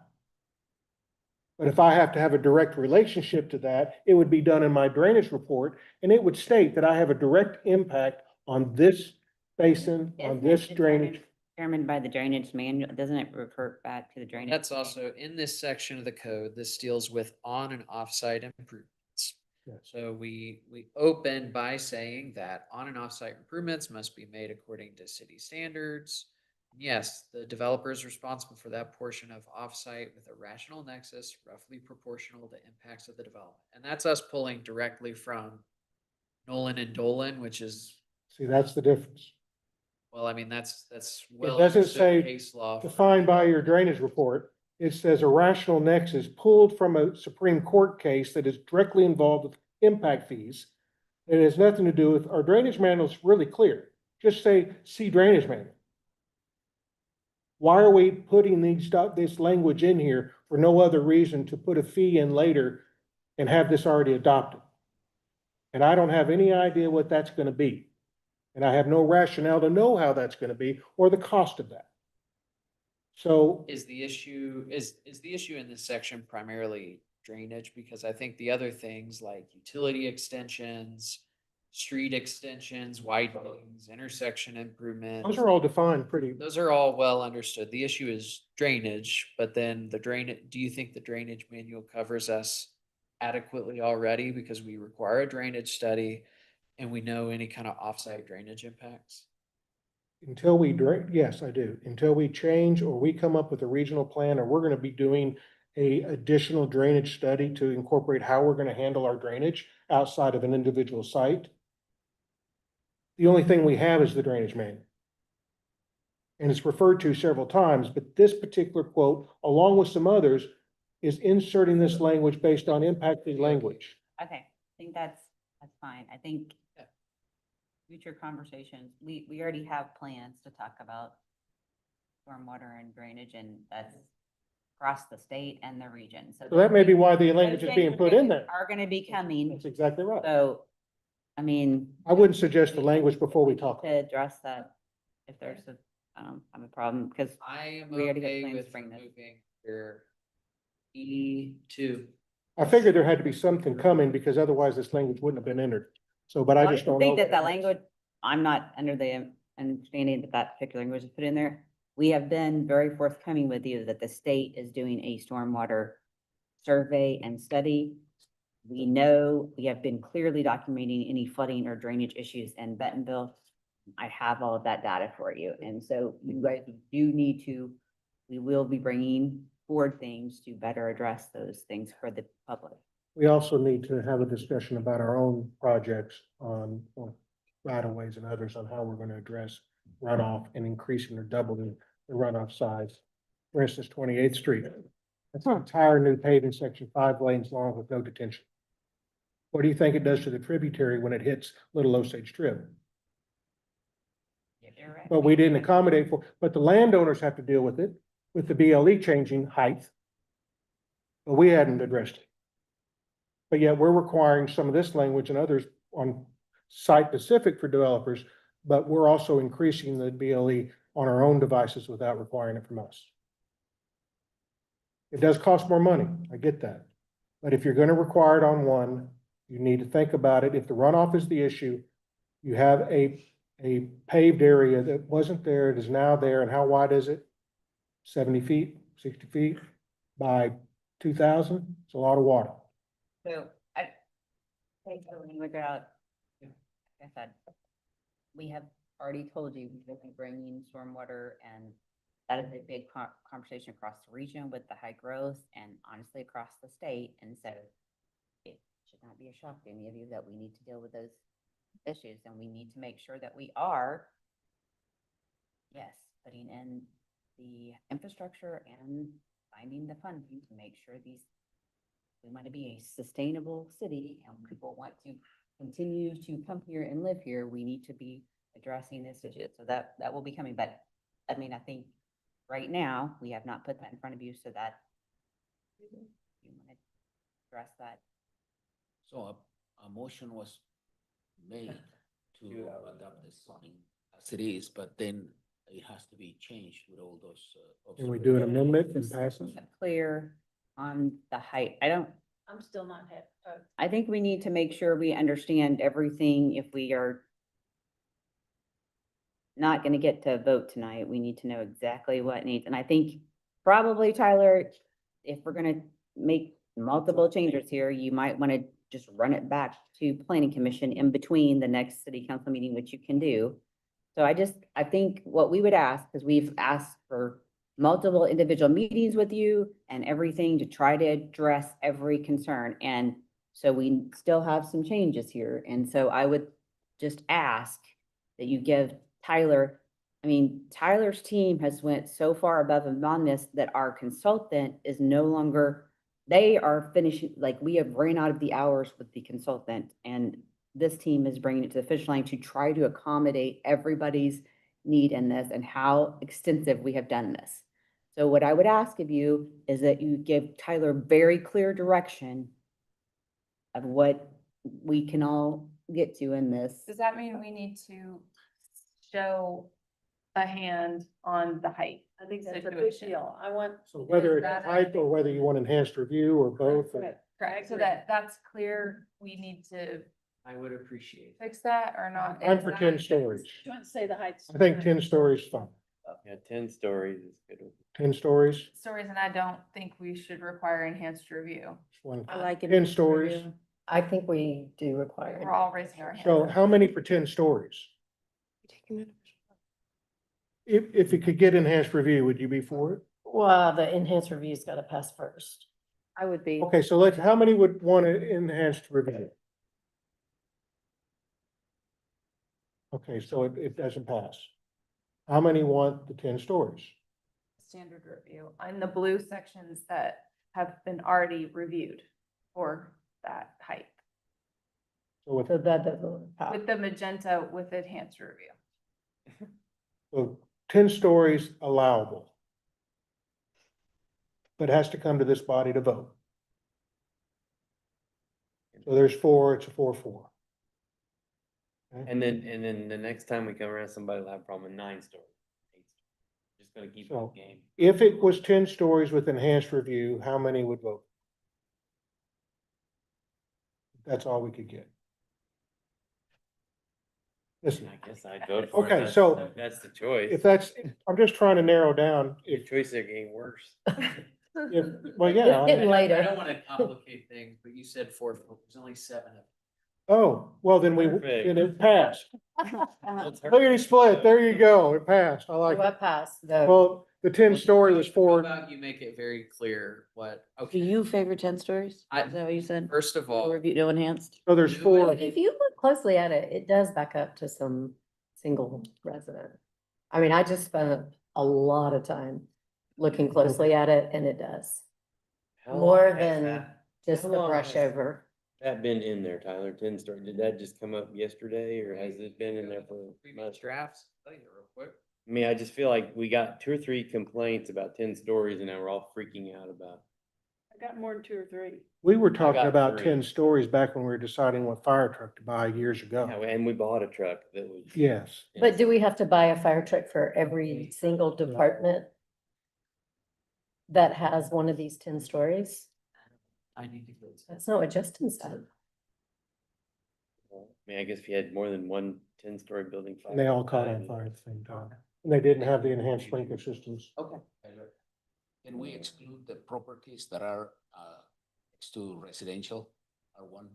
[SPEAKER 2] But if I have to have a direct relationship to that, it would be done in my drainage report, and it would state that I have a direct impact on this basin, on this drainage.
[SPEAKER 1] Determined by the drainage manual, doesn't it revert back to the drainage?
[SPEAKER 8] That's also in this section of the code. This deals with on and off-site improvements.
[SPEAKER 2] Yes.
[SPEAKER 8] So we open by saying that on and off-site improvements must be made according to city standards. Yes, the developer is responsible for that portion of off-site with a rational nexus roughly proportional to impacts of the development. And that's us pulling directly from Nolan and Dolan, which is,
[SPEAKER 2] See, that's the difference.
[SPEAKER 8] well, I mean, that's well
[SPEAKER 2] doesn't
[SPEAKER 8] understood
[SPEAKER 2] say
[SPEAKER 8] case law.
[SPEAKER 2] Defined by your drainage report. It says a rational nexus pulled from a Supreme Court case that is directly involved with impact fees. It has nothing to do with, our drainage manual is really clear. Just say, see drainage manual. Why are we putting this language in here for no other reason to put a fee in later and have this already adopted? And I don't have any idea what that's going to be. And I have no rationale to know how that's going to be or the cost of that. So
[SPEAKER 8] Is the issue in this section primarily drainage? Because I think the other things like utility extensions, street extensions, widenings, intersection improvements.
[SPEAKER 2] those are all defined pretty.
[SPEAKER 8] Those are all well understood. The issue is drainage, but then do you think the drainage manual covers us adequately already because we require a drainage study and we know any kind of offsite drainage impacts?
[SPEAKER 2] Until we yes, I do. Until we change or we come up with a regional plan, or we're going to be doing a additional drainage study to incorporate how we're going to handle our drainage outside of an individual site. The only thing we have is the drainage manual. And it's referred to several times, but this particular quote, along with some others, is inserting this language based on impact fee language.
[SPEAKER 1] Okay, I think that's fine. I think future conversations, we already have plans to talk about stormwater and drainage, and that's across the state and the region. So
[SPEAKER 2] that may be why the language
[SPEAKER 1] those
[SPEAKER 2] is being
[SPEAKER 1] things
[SPEAKER 2] put in there.
[SPEAKER 1] Are gonna be coming.
[SPEAKER 2] That's exactly right.
[SPEAKER 1] So, I mean.
[SPEAKER 2] I wouldn't suggest the language before we talk.
[SPEAKER 1] To address that, if there's have a problem, because
[SPEAKER 8] I am
[SPEAKER 1] we already got
[SPEAKER 8] okay
[SPEAKER 1] plans
[SPEAKER 8] with
[SPEAKER 1] to bring this.
[SPEAKER 8] removing your E2.
[SPEAKER 2] I figured there had to be something coming because otherwise this language wouldn't have been entered. So, but I just don't know.
[SPEAKER 1] think that language, I'm not under the understanding that particular language is put in there. We have been very forthcoming with you that the state is doing a stormwater survey and study. We know we have been clearly documenting any flooding or drainage issues in Bentonville. I have all of that data for you. And so you guys do need to, we will be bringing board things to better address those things for the public.
[SPEAKER 2] We also need to have a discussion about our own projects on right of ways and others on how we're going to address runoff and increasing or doubling the runoff size. For instance, 28th Street. That's an entire new paving section, 5 lanes long with no detention. What do you think it does to the tributary when it hits Little Osage Trail? But we didn't accommodate for, but the landowners have to deal with it, with the BLE changing height. But we hadn't addressed it. But yet we're requiring some of this language and others on site specific for developers, but we're also increasing the BLE on our own devices without requiring it from us. It does cost more money, I get that. But if you're gonna require it on one, you need to think about it. If the runoff is the issue, you have a paved area that wasn't there, it is now there, and how wide is it? 70 feet, 60 feet by 2,000? It's a lot of water.
[SPEAKER 1] So I take the language out. Like I said, we have already told you we'll be bringing stormwater, and that is a big conversation across the region with the high growth and honestly across the state. And so it should not be a shock to any of you that we need to deal with those issues, and we need to make sure that we are, yes, putting in the infrastructure and finding the funding to make sure we want to be a sustainable city and people want to continue to come here and live here. We need to be addressing this issue. So that will be coming. But I mean, I think right now we have not put that in front of you, so that you want to address that.
[SPEAKER 10] So a motion was made to adopt this zoning as it is, but then it has to be changed with all those.
[SPEAKER 2] Can we do an amendment and pass it?
[SPEAKER 1] Clear on the height.
[SPEAKER 6] I'm still not happy.
[SPEAKER 1] I think we need to make sure we understand everything. If we are not going to get to a vote tonight, we need to know exactly what needs. And I think probably, Tyler, if we're going to make multiple changes here, you might want to just run it back to planning commission in between the next city council meeting, which you can do. So I think what we would ask, because we've asked for multiple individual meetings with you and everything to try to address every concern. And so we still have some changes here. And so I would just ask that you give Tyler, I mean, Tyler's team has went so far above and beyond this that our consultant is no longer, they are finishing, like we have ran out of the hours with the consultant, and this team is bringing it to the finish line to try to accommodate everybody's need in this and how extensive we have done this. So what I would ask of you is that you give Tyler very clear direction of what we can all get to in this.
[SPEAKER 4] Does that mean we need to show a hand on the height?
[SPEAKER 6] I think that's a big
[SPEAKER 4] Situation.
[SPEAKER 6] deal. I want.
[SPEAKER 2] So whether it's
[SPEAKER 4] That-
[SPEAKER 2] height or whether you want enhanced review or both. or-
[SPEAKER 4] Correct, so that's clear. We need to
[SPEAKER 8] I would appreciate.
[SPEAKER 4] fix that or not?
[SPEAKER 2] I'm for 10 stories.
[SPEAKER 6] Do you want to say the heights?
[SPEAKER 2] I think 10 stories is fine.
[SPEAKER 3] Yeah, 10 stories is good.
[SPEAKER 2] 10 stories.
[SPEAKER 4] Stories, and I don't think we should require enhanced review.
[SPEAKER 2] One.
[SPEAKER 7] I like it.
[SPEAKER 2] 10 stories.
[SPEAKER 11] I think we do require it.
[SPEAKER 4] We're all raising our hands.
[SPEAKER 2] So how many for 10 stories? If it could get enhanced review, would you be for it?
[SPEAKER 11] Well, the enhanced review's got to pass first.
[SPEAKER 1] I would be.
[SPEAKER 2] Okay, so how many would want an enhanced review? Okay, so it doesn't pass. How many want the 10 stories?
[SPEAKER 4] Standard review on the blue sections that have been already reviewed for that height.
[SPEAKER 2] So with,
[SPEAKER 11] So that doesn't pass.
[SPEAKER 4] With the magenta with enhanced review.
[SPEAKER 2] so 10 stories allowable. But it has to come to this body to vote. So there's 4, it's a 4-4.
[SPEAKER 3] And then the next time we come around, somebody will have a problem with 9 stories. 8 stories. Just gonna keep it
[SPEAKER 2] So-
[SPEAKER 3] the game.
[SPEAKER 2] If it was 10 stories with enhanced review, how many would vote? That's all we could get. Listen,
[SPEAKER 3] I guess I'd vote for it.
[SPEAKER 2] Okay,
[SPEAKER 3] That's-
[SPEAKER 2] so
[SPEAKER 3] That's the choice.
[SPEAKER 2] if that's, I'm just trying to narrow down,
[SPEAKER 3] Your choices are getting worse.
[SPEAKER 2] well, yeah.
[SPEAKER 11] Getting
[SPEAKER 8] I
[SPEAKER 11] later.
[SPEAKER 8] don't want to complicate things, but you said 4, there's only 7 of them.
[SPEAKER 2] Oh, well, then
[SPEAKER 3] Perfect.
[SPEAKER 2] then it passed.
[SPEAKER 3] That's
[SPEAKER 2] Look at it split, there you go, it passed, I like it.
[SPEAKER 11] What passed, the
[SPEAKER 2] Well, The 10-story was
[SPEAKER 8] How
[SPEAKER 2] for,
[SPEAKER 8] about you make it very clear what,
[SPEAKER 7] Do
[SPEAKER 8] okay,
[SPEAKER 7] you favor 10 stories?
[SPEAKER 8] I-
[SPEAKER 7] Is that what you said?
[SPEAKER 8] first of all,
[SPEAKER 7] Review, no enhanced?
[SPEAKER 2] so there's four.
[SPEAKER 11] If you look closely at it, it does back up to some single resident. I mean, I just spent a lot of time looking closely at it and it does.
[SPEAKER 3] How long
[SPEAKER 11] More
[SPEAKER 3] has
[SPEAKER 11] than
[SPEAKER 3] that-
[SPEAKER 11] just
[SPEAKER 3] how
[SPEAKER 11] the
[SPEAKER 3] long
[SPEAKER 11] brush
[SPEAKER 3] has
[SPEAKER 11] over.
[SPEAKER 3] That been in there, Tyler, 10-story? Did that just come up yesterday or has it been in there for
[SPEAKER 8] previous
[SPEAKER 3] months?
[SPEAKER 8] drafts, tell you real quick.
[SPEAKER 3] I mean, I just feel like we got 2 or 3 complaints about 10 stories and now we're all freaking out about.
[SPEAKER 6] I got more than 2 or 3.
[SPEAKER 2] We were talking
[SPEAKER 3] got
[SPEAKER 2] about
[SPEAKER 3] 3.
[SPEAKER 2] 10 stories back when we were deciding what fire truck to buy years
[SPEAKER 3] Yeah,
[SPEAKER 2] ago.
[SPEAKER 3] and we bought a truck that was.
[SPEAKER 2] Yes.
[SPEAKER 11] But do we have to buy a fire truck for every single department that has one of these 10 stories?
[SPEAKER 8] I need to go.
[SPEAKER 11] That's not what Justin said.
[SPEAKER 3] I mean, I guess if you had more than one 10-story building.
[SPEAKER 2] And they all caught on fire at the same time. And they didn't have the enhanced sprinkler systems.
[SPEAKER 10] Okay. Can we exclude the properties that are next to residential or one?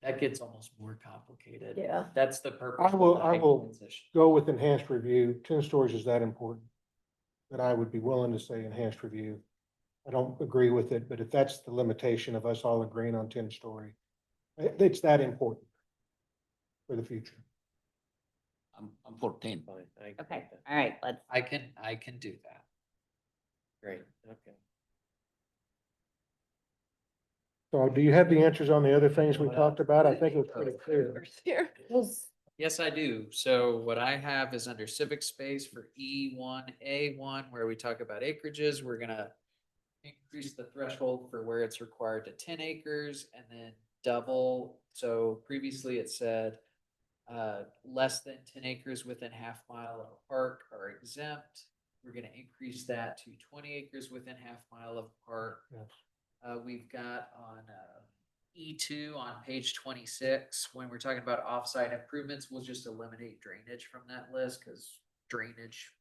[SPEAKER 8] That gets almost more complicated.
[SPEAKER 11] Yeah.
[SPEAKER 8] That's the purpose.
[SPEAKER 2] I will-
[SPEAKER 8] of the
[SPEAKER 2] I will-
[SPEAKER 8] transition.
[SPEAKER 2] Go with enhanced review. 10 stories is that important. But I would be willing to say enhanced review. I don't agree with it, but if that's the limitation of us all agreeing on 10-story, it's that important for the future.
[SPEAKER 10] I'm for 10.
[SPEAKER 3] Fine. I agree
[SPEAKER 1] Okay,
[SPEAKER 3] with that.
[SPEAKER 1] all right, let's,
[SPEAKER 8] I can do that.
[SPEAKER 3] Great, okay.
[SPEAKER 2] So do you have the answers on the other things we talked about? I think it was pretty clear.
[SPEAKER 8] Yes, I do. So what I have is under civic space for E1A1, where we talk about acreages, we're gonna increase the threshold for where it's required to 10 acres and then double. So previously it said less than 10 acres within half mile of a park are exempt. We're gonna increase that to 20 acres within half mile of a park.
[SPEAKER 2] Yes.
[SPEAKER 8] We've got on E2 on page 26, when we're talking about offsite improvements, we'll just eliminate drainage from that list because drainage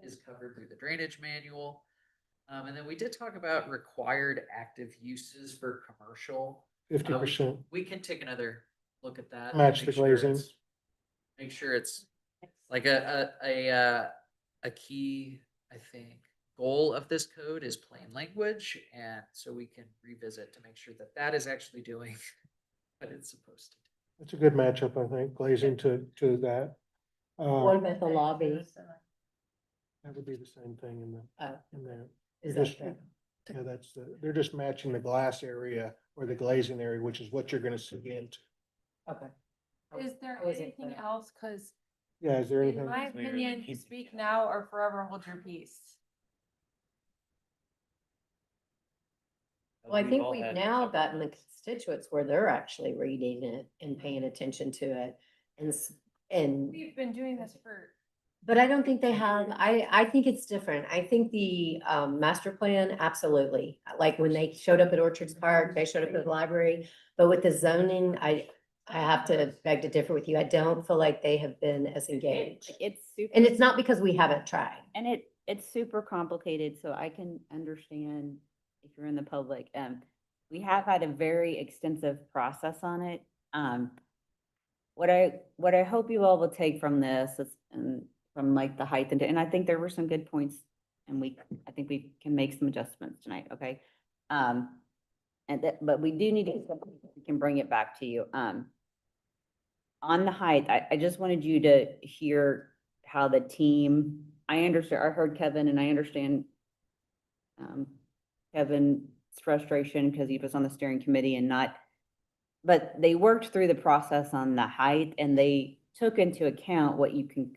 [SPEAKER 8] is covered through the drainage manual. And then we did talk about required active uses for commercial.
[SPEAKER 2] 50%.
[SPEAKER 8] We can take another look at that. and
[SPEAKER 2] Match
[SPEAKER 8] make
[SPEAKER 2] the
[SPEAKER 8] sure
[SPEAKER 2] glazing.
[SPEAKER 8] it's- Make sure it's like a key, I think, goal of this code is plain language. And so we can revisit to make sure that that is actually doing what it's supposed to do.
[SPEAKER 2] It's a good matchup, I think, glazing to that.
[SPEAKER 11] What about the lobby?
[SPEAKER 2] That would be the same thing in the,
[SPEAKER 11] Oh,
[SPEAKER 2] in there.
[SPEAKER 11] is
[SPEAKER 2] They're
[SPEAKER 11] that
[SPEAKER 2] just-
[SPEAKER 11] the-
[SPEAKER 2] Yeah, they're just matching the glass area or the glazing area, which is what you're gonna see into.
[SPEAKER 11] Okay.
[SPEAKER 4] Is there
[SPEAKER 11] I wasn't
[SPEAKER 4] anything
[SPEAKER 11] clear.
[SPEAKER 4] else? Cause
[SPEAKER 2] Yeah, is there
[SPEAKER 4] in
[SPEAKER 2] anything?
[SPEAKER 4] my opinion, speak now or forever hold your peace.
[SPEAKER 11] Well, I
[SPEAKER 3] We've
[SPEAKER 11] think
[SPEAKER 3] all
[SPEAKER 11] we've
[SPEAKER 3] had
[SPEAKER 11] now
[SPEAKER 3] trouble
[SPEAKER 11] gotten the
[SPEAKER 3] with this.
[SPEAKER 11] constituents where they're actually reading it and paying attention to it and,
[SPEAKER 4] We've been doing this for,
[SPEAKER 11] but I don't think they have, I think it's different. I think the, master plan, absolutely. Like when they showed up at Orchards Park, they showed up at the library, but with the zoning, I have to beg to differ with you. I don't feel like they have been as engaged.
[SPEAKER 1] it's super.
[SPEAKER 11] And it's not because we haven't tried.
[SPEAKER 1] And it's super complicated, so I can understand if you're in the public. We have had a very extensive process on it. What I hope you all will take from this is, from like the height and I think there were some good points and I think we can make some adjustments tonight, okay? But we do need to, we can bring it back to you. On the height, I just wanted you to hear how the team, I heard Kevin and I understand Kevin's frustration because he was on the steering committee and not, but they worked through the process on the height and they took into account what you can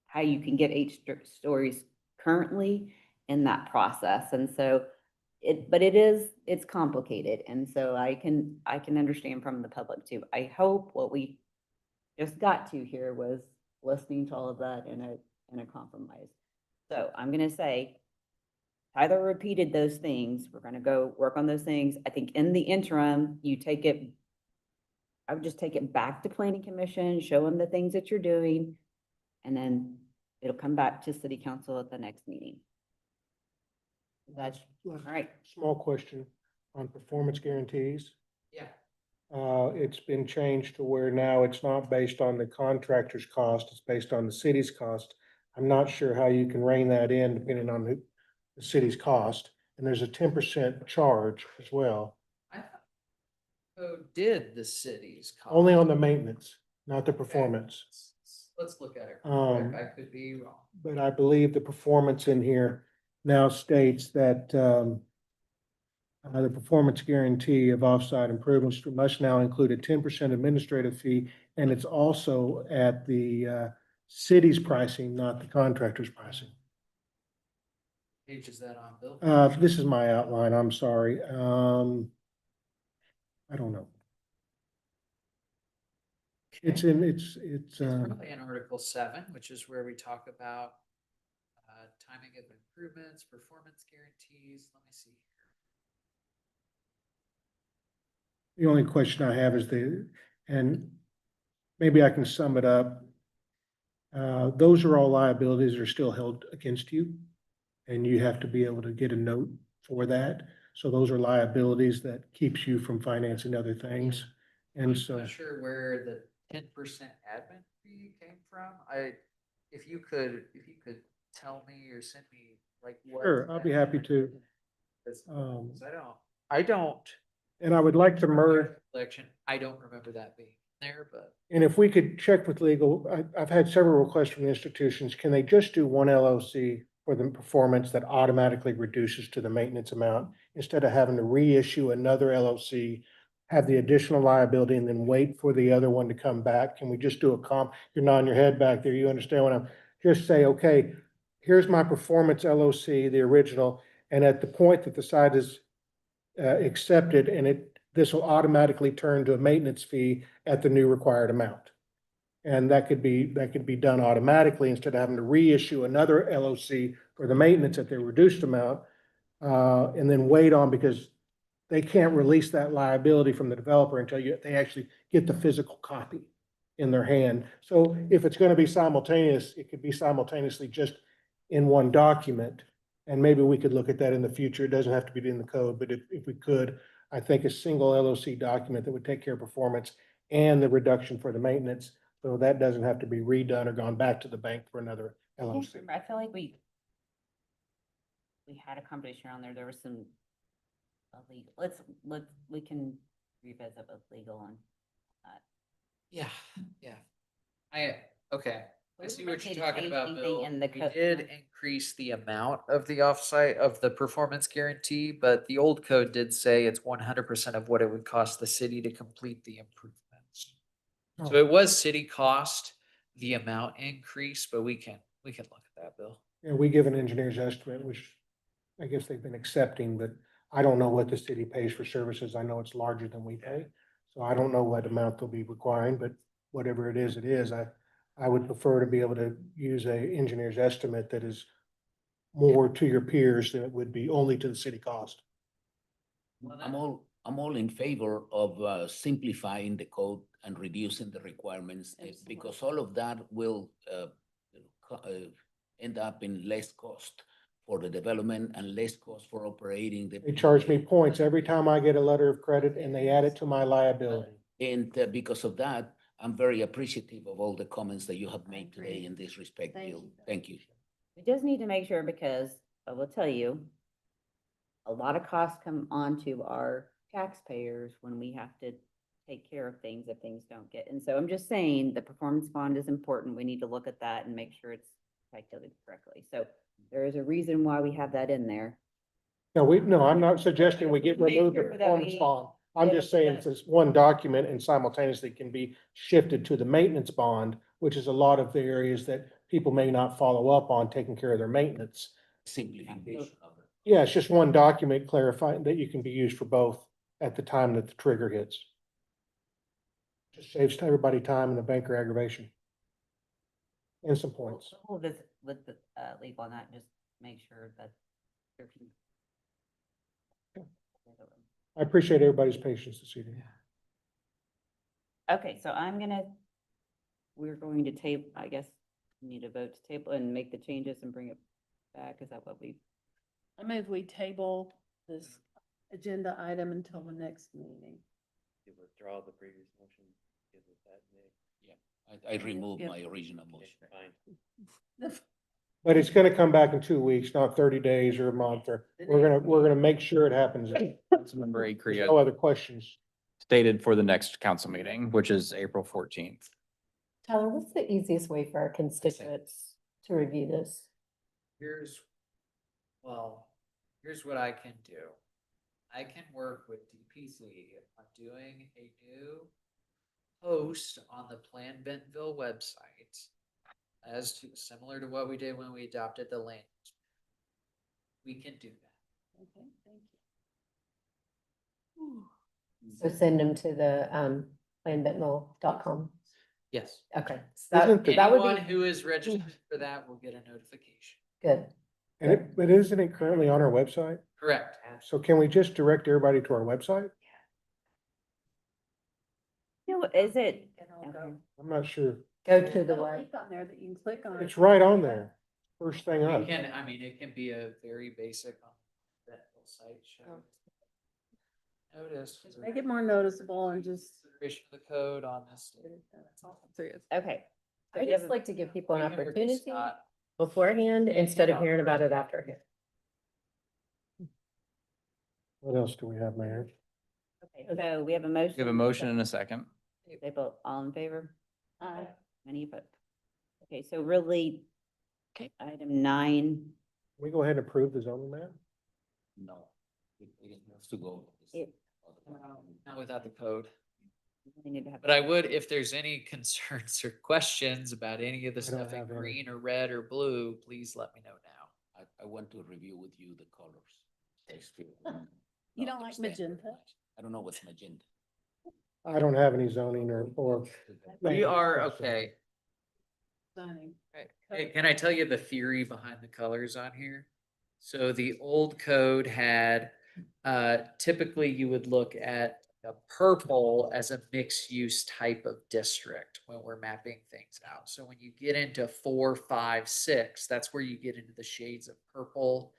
[SPEAKER 1] how you can get 8 stories currently in that process. And so it's complicated. And so I can understand from the public too. I hope what we just got to here was listening to all of that in a compromise. So I'm gonna say, Tyler repeated those things. We're gonna go work on those things. I think in the interim, I would just take it back to planning commission, show them the things that you're doing, and then it'll come back to city council at the next meeting. That's, all right.
[SPEAKER 2] Small question on performance guarantees.
[SPEAKER 8] Yeah.
[SPEAKER 2] It's been changed to where now it's not based on the contractor's cost, it's based on the city's cost. I'm not sure how you can rein that in depending on the city's cost. And there's a 10% charge as well,
[SPEAKER 8] I thought code did the city's.
[SPEAKER 2] only
[SPEAKER 8] cost.
[SPEAKER 2] on the maintenance, not the performance.
[SPEAKER 8] Let's look at it. real quick.
[SPEAKER 2] Um,
[SPEAKER 8] I could be wrong.
[SPEAKER 2] But I believe the performance in here now states that, the performance guarantee of offsite improvements must now include a 10% administrative fee, and it's also at the city's pricing, not the contractor's pricing.
[SPEAKER 8] Page is that on, Bill?
[SPEAKER 2] This is my outline, I'm sorry. I don't know. It's
[SPEAKER 8] Okay.
[SPEAKER 2] in,
[SPEAKER 8] It's probably in Article 7, which is where we talk about timing of improvements, performance guarantees. Let me see here.
[SPEAKER 2] the only question I have is and maybe I can sum it up. Those are all liabilities that are still held against you. And you have to be able to get a note for that. So those are liabilities that keeps you from financing other things. And
[SPEAKER 8] I'm
[SPEAKER 2] so,
[SPEAKER 8] not sure where the 10% admin fee came from. If you could tell me or send me like what.
[SPEAKER 2] sure, I'll be happy to.
[SPEAKER 8] 'Cause
[SPEAKER 2] Um,
[SPEAKER 8] I don't.
[SPEAKER 2] And I would like to merge,
[SPEAKER 8] Election, I don't remember that being there, but.
[SPEAKER 2] and if we could check with legal, I've had several requests from institutions. Can they just do one LOC for the performance that automatically reduces to the maintenance amount instead of having to reissue another LOC, have the additional liability and then wait for the other one to come back? Can we just do a you're nodding your head back there. You understand what just say, okay, here's my performance LOC, the original, and at the point that the site is accepted, and this will automatically turn to a maintenance fee at the new required amount. And that could be done automatically instead of having to reissue another LOC for the maintenance at the reduced amount, and then wait on, because they can't release that liability from the developer until they actually get the physical copy in their hand. So if it's going to be simultaneous, it could be simultaneously just in one document. And maybe we could look at that in the future. It doesn't have to be in the code, but if we could, I think a single LOC document that would take care of performance and the reduction for the maintenance. So that doesn't have to be redone or gone back to the bank for another
[SPEAKER 1] I can't
[SPEAKER 2] LOC.
[SPEAKER 1] remember. I feel like we had a conversation on there. There was some legal, we can revisit with legal on that.
[SPEAKER 8] Yeah. Okay. I see what you're
[SPEAKER 1] Did
[SPEAKER 8] talking
[SPEAKER 1] change
[SPEAKER 8] about,
[SPEAKER 1] anything
[SPEAKER 8] Bill.
[SPEAKER 1] in the
[SPEAKER 8] We
[SPEAKER 1] code?
[SPEAKER 8] did increase the amount of the offsite of the performance guarantee, but the old code did say it's 100% of what it would cost the city to complete the improvements. So it was city cost, the amount increase, but we can look at that, Bill.
[SPEAKER 2] Yeah, we give an engineer's estimate, which I guess they've been accepting, but I don't know what the city pays for services. I know it's larger than we pay. So I don't know what amount they'll be requiring, but whatever it is, I would prefer to be able to use a engineer's estimate that is more to your peers than it would be only to the city cost.
[SPEAKER 10] I'm all in favor of simplifying the code and reducing the requirements because all of that will end up in less cost for the development and less cost for operating the.
[SPEAKER 2] They charge me points every time I get a letter of credit and they add it to my liability.
[SPEAKER 10] And because of that, I'm very appreciative of all the comments that you have made today in this respect, Bill. Thank you.
[SPEAKER 1] We just need to make sure, because I will tell you, a lot of costs come onto our taxpayers when we have to take care of things if things don't get. And so I'm just saying the performance bond is important. We need to look at that and make sure it's calculated correctly. So there is a reason why we have that in there.
[SPEAKER 2] No, I'm not suggesting we get rid of the
[SPEAKER 1] Make sure that
[SPEAKER 2] performance
[SPEAKER 1] we
[SPEAKER 2] bond. I'm just saying it's this one document and simultaneously can be shifted to the maintenance bond, which is a lot of the areas that people may not follow up on taking care of their maintenance.
[SPEAKER 10] Simplification of it.
[SPEAKER 2] Yeah, it's just one document clarifying that you can be used for both at the time that the trigger hits. Just saves everybody time and the banker aggravation. And some points.
[SPEAKER 1] We'll visit with the legal on that and just make sure that.
[SPEAKER 2] I appreciate everybody's patience this evening.
[SPEAKER 1] Okay, so we're going to table, I guess, we need a vote to table and make the changes and bring it back. Is that what
[SPEAKER 6] I move we table this agenda item until the next meeting.
[SPEAKER 3] You withdraw the previous motion. Give it that, Nick.
[SPEAKER 10] I remove
[SPEAKER 6] Yep.
[SPEAKER 10] my original motion.
[SPEAKER 3] Fine.
[SPEAKER 2] But it's gonna come back in 2 weeks, not 30 days or a month, or we're gonna make sure it happens.
[SPEAKER 5] Councilmember
[SPEAKER 2] There's
[SPEAKER 5] Acree
[SPEAKER 2] no other questions.
[SPEAKER 5] stated for the next council meeting, which is April 14th.
[SPEAKER 11] Tyler, what's the easiest way for our constituents to review this?
[SPEAKER 8] Here's what I can do. I can work with DPC on doing a new post on the Plan Bentonville website as to, similar to what we did when we adopted the land. We can do that.
[SPEAKER 6] Okay, thank you.
[SPEAKER 11] So send them to the, planbentonville.com.
[SPEAKER 8] Yes.
[SPEAKER 11] Okay.
[SPEAKER 2] Isn't the-
[SPEAKER 11] That would
[SPEAKER 8] Anyone
[SPEAKER 11] be
[SPEAKER 8] who is registered for that will get a notification.
[SPEAKER 11] good.
[SPEAKER 2] But isn't it currently on our website?
[SPEAKER 8] Correct.
[SPEAKER 2] So can we just direct everybody to our website?
[SPEAKER 1] You know, is it?
[SPEAKER 2] I'm not sure.
[SPEAKER 11] Go to the
[SPEAKER 6] There's a
[SPEAKER 11] web.
[SPEAKER 6] link on there that you can click on.
[SPEAKER 2] It's right on there. First thing up.
[SPEAKER 8] It can be a very basic on that site. Show. Notice.
[SPEAKER 6] Just make it more noticeable and just.
[SPEAKER 8] Consideration of the code on this.
[SPEAKER 1] Okay.
[SPEAKER 11] I just like to give people an
[SPEAKER 8] We can work with
[SPEAKER 11] opportunity
[SPEAKER 8] Scott.
[SPEAKER 11] beforehand instead of hearing about it after.
[SPEAKER 2] What else do we have, Mayor?
[SPEAKER 1] Okay, so we have a motion.
[SPEAKER 5] We have a motion and a second.
[SPEAKER 1] They vote all in favor? Any opposed? Okay, so really, item 9,
[SPEAKER 2] Can we go ahead and approve the zoning map?
[SPEAKER 10] No, it has to go.
[SPEAKER 1] It-
[SPEAKER 8] Not without the code.
[SPEAKER 1] we need to have.
[SPEAKER 8] But I would, if there's any concerns or questions about any of the
[SPEAKER 2] I don't
[SPEAKER 8] stuff in
[SPEAKER 2] have any.
[SPEAKER 8] green or red or blue, please let me know now.
[SPEAKER 10] I want to review with you the colors. Next week.
[SPEAKER 6] You don't like
[SPEAKER 10] Understand.
[SPEAKER 6] magenta?
[SPEAKER 10] I don't know what's magenta.
[SPEAKER 2] I don't have any zoning or.
[SPEAKER 8] We are, okay.
[SPEAKER 6] Zoning.
[SPEAKER 8] Hey, can I tell you the theory behind the colors on here? So the old code had, typically you would look at a purple as a mixed use type of district when we're mapping things out. So when you get into 4, 5, 6, that's where you get into the shades of purple.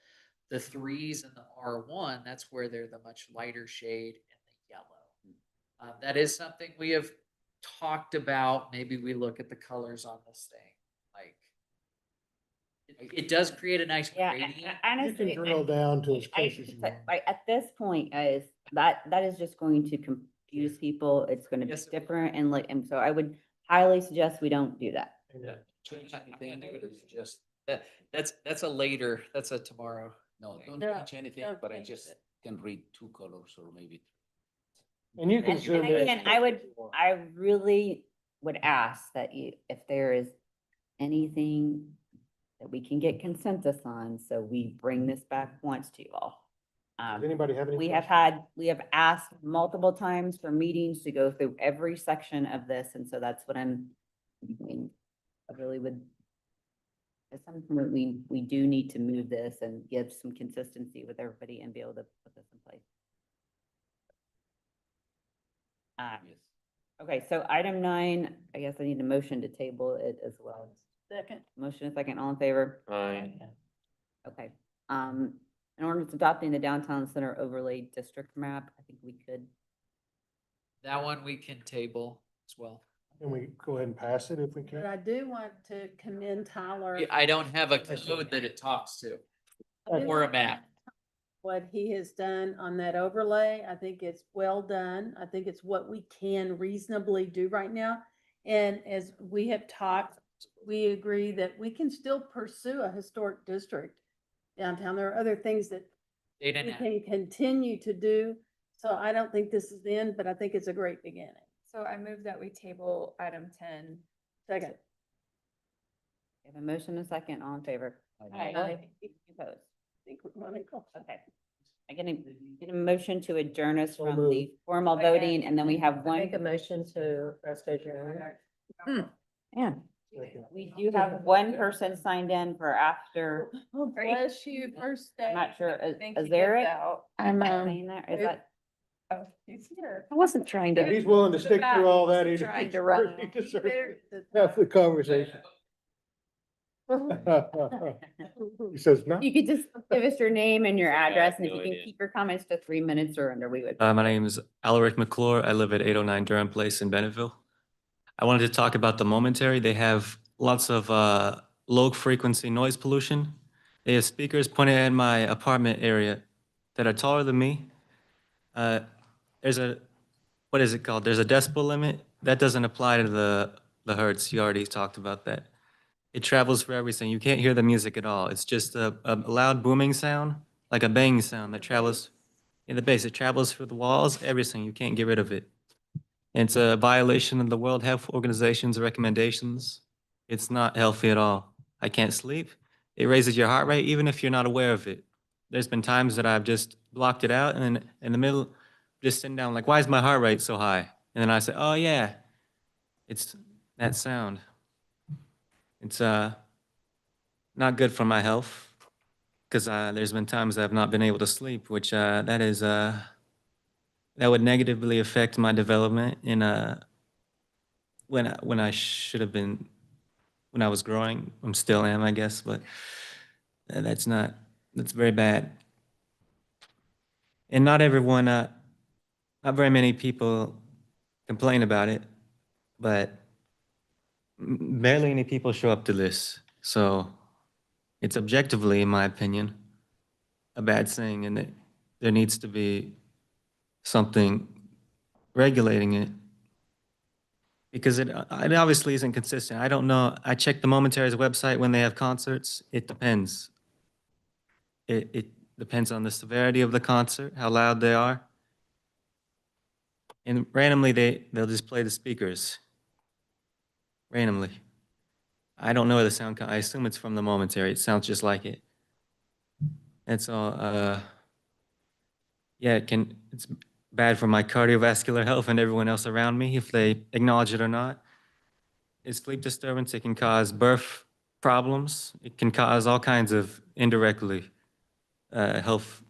[SPEAKER 8] The 3s and the R1, that's where they're the much lighter shade and the yellow. That is something we have talked about. Maybe we look at the colors on this thing, like. It does create a nice
[SPEAKER 1] Yeah,
[SPEAKER 8] gradient.
[SPEAKER 2] You
[SPEAKER 1] honestly.
[SPEAKER 2] can drill down to as
[SPEAKER 1] I
[SPEAKER 2] close
[SPEAKER 1] think
[SPEAKER 2] as you
[SPEAKER 1] that,
[SPEAKER 2] want.
[SPEAKER 1] like, at this point, guys, that is just going to confuse people. It's gonna be
[SPEAKER 8] Yes, it will.
[SPEAKER 1] different and like, and so I would highly suggest we don't do that.
[SPEAKER 8] Yeah. Change anything, it's just, that's a later, that's a tomorrow.
[SPEAKER 10] No, don't
[SPEAKER 6] No,
[SPEAKER 10] change anything,
[SPEAKER 6] don't
[SPEAKER 10] but I
[SPEAKER 6] change
[SPEAKER 10] just
[SPEAKER 6] it.
[SPEAKER 10] can read 2 colors or maybe.
[SPEAKER 2] And you can
[SPEAKER 1] And
[SPEAKER 2] zoom in.
[SPEAKER 1] again, I really would ask that you, if there is anything that we can get consensus on, so we bring this back once to you all.
[SPEAKER 2] Does anybody have any?
[SPEAKER 1] We have asked multiple times for meetings to go through every section of this, and so that's what I mean, I really would. At some point, we do need to move this and give some consistency with everybody and be able to put this in place.
[SPEAKER 10] Yes.
[SPEAKER 1] Okay, so item 9, I guess I need a motion to table it as well.
[SPEAKER 6] Second.
[SPEAKER 1] Motion and second, all in favor?
[SPEAKER 3] Aye.
[SPEAKER 1] Okay, in order to adopting the downtown center overlay district map, I think we could.
[SPEAKER 8] That one we can table as well.
[SPEAKER 2] Can we go ahead and pass it if we
[SPEAKER 6] But
[SPEAKER 2] can?
[SPEAKER 6] I do want to commend Tyler.
[SPEAKER 8] I don't have a code that it talks to, or a map.
[SPEAKER 6] What he has done on that overlay, I think it's well done. I think it's what we can reasonably do right now. And as we have talked, we agree that we can still pursue a historic district downtown. There are other things that
[SPEAKER 8] They
[SPEAKER 6] we
[SPEAKER 8] didn't have.
[SPEAKER 6] can continue to do. So I don't think this is the end, but I think it's a great beginning.
[SPEAKER 4] So I move that we table item 10.
[SPEAKER 6] Second.
[SPEAKER 1] We have a motion and a second, all in favor?
[SPEAKER 6] Aye.
[SPEAKER 1] Opposed?
[SPEAKER 6] I think we're running close.
[SPEAKER 1] Okay. I get a motion to adjourn us
[SPEAKER 2] So
[SPEAKER 1] from the
[SPEAKER 2] moved.
[SPEAKER 1] formal voting, and then we have
[SPEAKER 11] Make a
[SPEAKER 1] one,
[SPEAKER 11] motion to rest adjourn.
[SPEAKER 1] yeah. We do have one person signed in for after,
[SPEAKER 6] Oh, bless you, first day.
[SPEAKER 1] I'm not sure, is
[SPEAKER 4] Think he gets
[SPEAKER 1] Eric?
[SPEAKER 4] out.
[SPEAKER 1] I'm saying that, is that?
[SPEAKER 4] Oh, he's here.
[SPEAKER 7] I wasn't trying
[SPEAKER 2] If he's willing to stick through all that, he's.
[SPEAKER 4] Trying
[SPEAKER 7] to run.
[SPEAKER 2] he deserves to Have the conversation. He says, no.
[SPEAKER 1] You could just give us your name and your address, and if
[SPEAKER 3] no
[SPEAKER 1] you can
[SPEAKER 3] idea.
[SPEAKER 1] keep your comments to 3 minutes or under, we would.
[SPEAKER 15] My name is Alaric McClure. I live at 809 Durham Place in Bentonville. I wanted to talk about the momentary. They have lots of low frequency noise pollution. They have speakers pointed at my apartment area that are taller than me. There's a, what is it called? There's a decibel limit. That doesn't apply to the hertz. You already talked about that. It travels for everything. You can't hear the music at all. It's just a loud booming sound, like a banging sound that travels in the bass. It travels through the walls, everything. You can't get rid of it. And it's a violation of the World Health Organization's recommendations. It's not healthy at all. I can't sleep. It raises your heart rate even if you're not aware of it. There's been times that I've just blocked it out and then in the middle, just sitting down like, why is my heart rate so high? And then I say, oh yeah, it's that sound. It's not good for my health because there's been times I've not been able to sleep, which that would negatively affect my development in when I should have been when I was growing. I'm still am, I guess, but that's very bad. And not everyone, not very many people complain about it, but barely any people show up to this. So it's objectively, in my opinion, a bad thing, and there needs to be something regulating it because it obviously isn't consistent. I don't know. I checked the Momentary's website when they have concerts. It depends. It depends on the severity of the concert, how loud they are. And randomly they'll just play the speakers. Randomly. I don't know where the sound comes. I assume it's from the Momentary. It sounds just like it. And so yeah, it's bad for my cardiovascular health and everyone else around me if they acknowledge it or not. It's sleep disturbance. It can cause birth problems. It can cause all kinds of indirectly health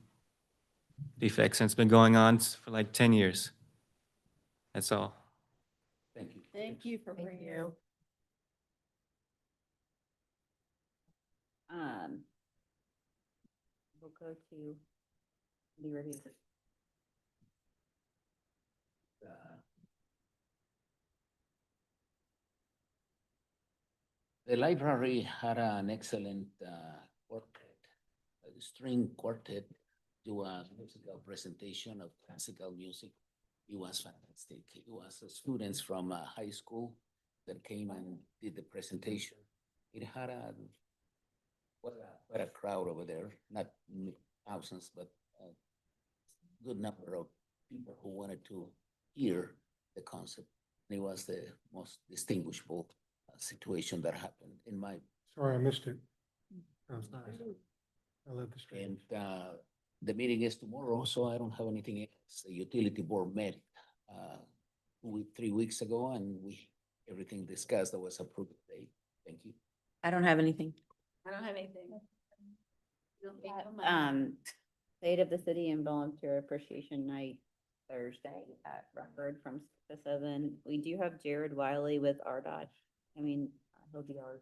[SPEAKER 15] defects. And it's been going on for like 10 years. That's all.
[SPEAKER 10] Thank you.
[SPEAKER 6] Thank you for bringing it.
[SPEAKER 1] We'll go to the review.
[SPEAKER 10] The library had an excellent quartet, a string quartet, do a musical presentation of classical music. It was fantastic. It was students from high school that came and did the presentation. It had quite a crowd over there, not thousands, but a good number of people who wanted to hear the concert. It was the most distinguishable situation that happened in my.
[SPEAKER 2] Sorry, I missed it. That was nice. I love the stream.
[SPEAKER 10] And the meeting is tomorrow, so I don't have anything else. The utility board met 3 weeks ago, and everything discussed that was approved today. Thank you.
[SPEAKER 7] I don't have anything.
[SPEAKER 4] I don't have anything.
[SPEAKER 1] State of the City and Volunteer Appreciation Night Thursday at Rockford from 6 to 7. We do have Jared Wiley with RDOT. I mean, he'll be our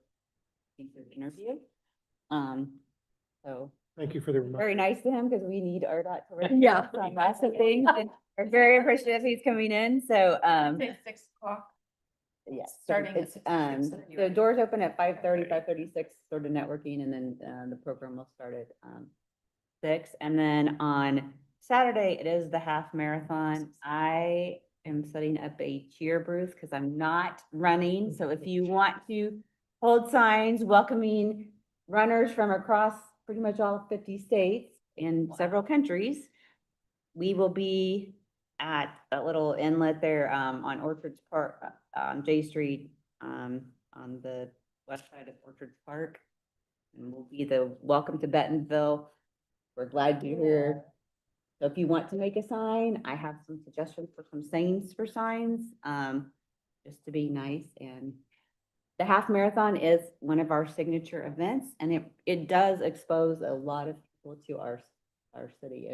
[SPEAKER 1] featured interview. So
[SPEAKER 2] Thank you for the reminder.
[SPEAKER 1] very nice to him because we need RDOT to.
[SPEAKER 7] Yeah.
[SPEAKER 1] Lots of things. And we're very appreciative he's coming in. So,
[SPEAKER 4] Say 6 o'clock.
[SPEAKER 1] yes,
[SPEAKER 4] Starting at
[SPEAKER 1] it's,
[SPEAKER 4] 6 p.m.
[SPEAKER 1] the doors open at 5:30, 5:36, sort of networking, and then, the program will start at, 6. And then on Saturday, it is the half marathon. I am setting up a cheer booth because I'm not running. So if you want to hold signs welcoming runners from across pretty much all 50 states and several countries, we will be at a little inlet there, on Orchards Park, on J Street, on the west side of Orchards Park. And we'll be the welcome to Bentonville. We're glad you're here. So if you want to make a sign, I have some suggestions for some sayings for signs, just to be nice. And the half marathon is one of our signature events, and it does expose a lot of people to our city.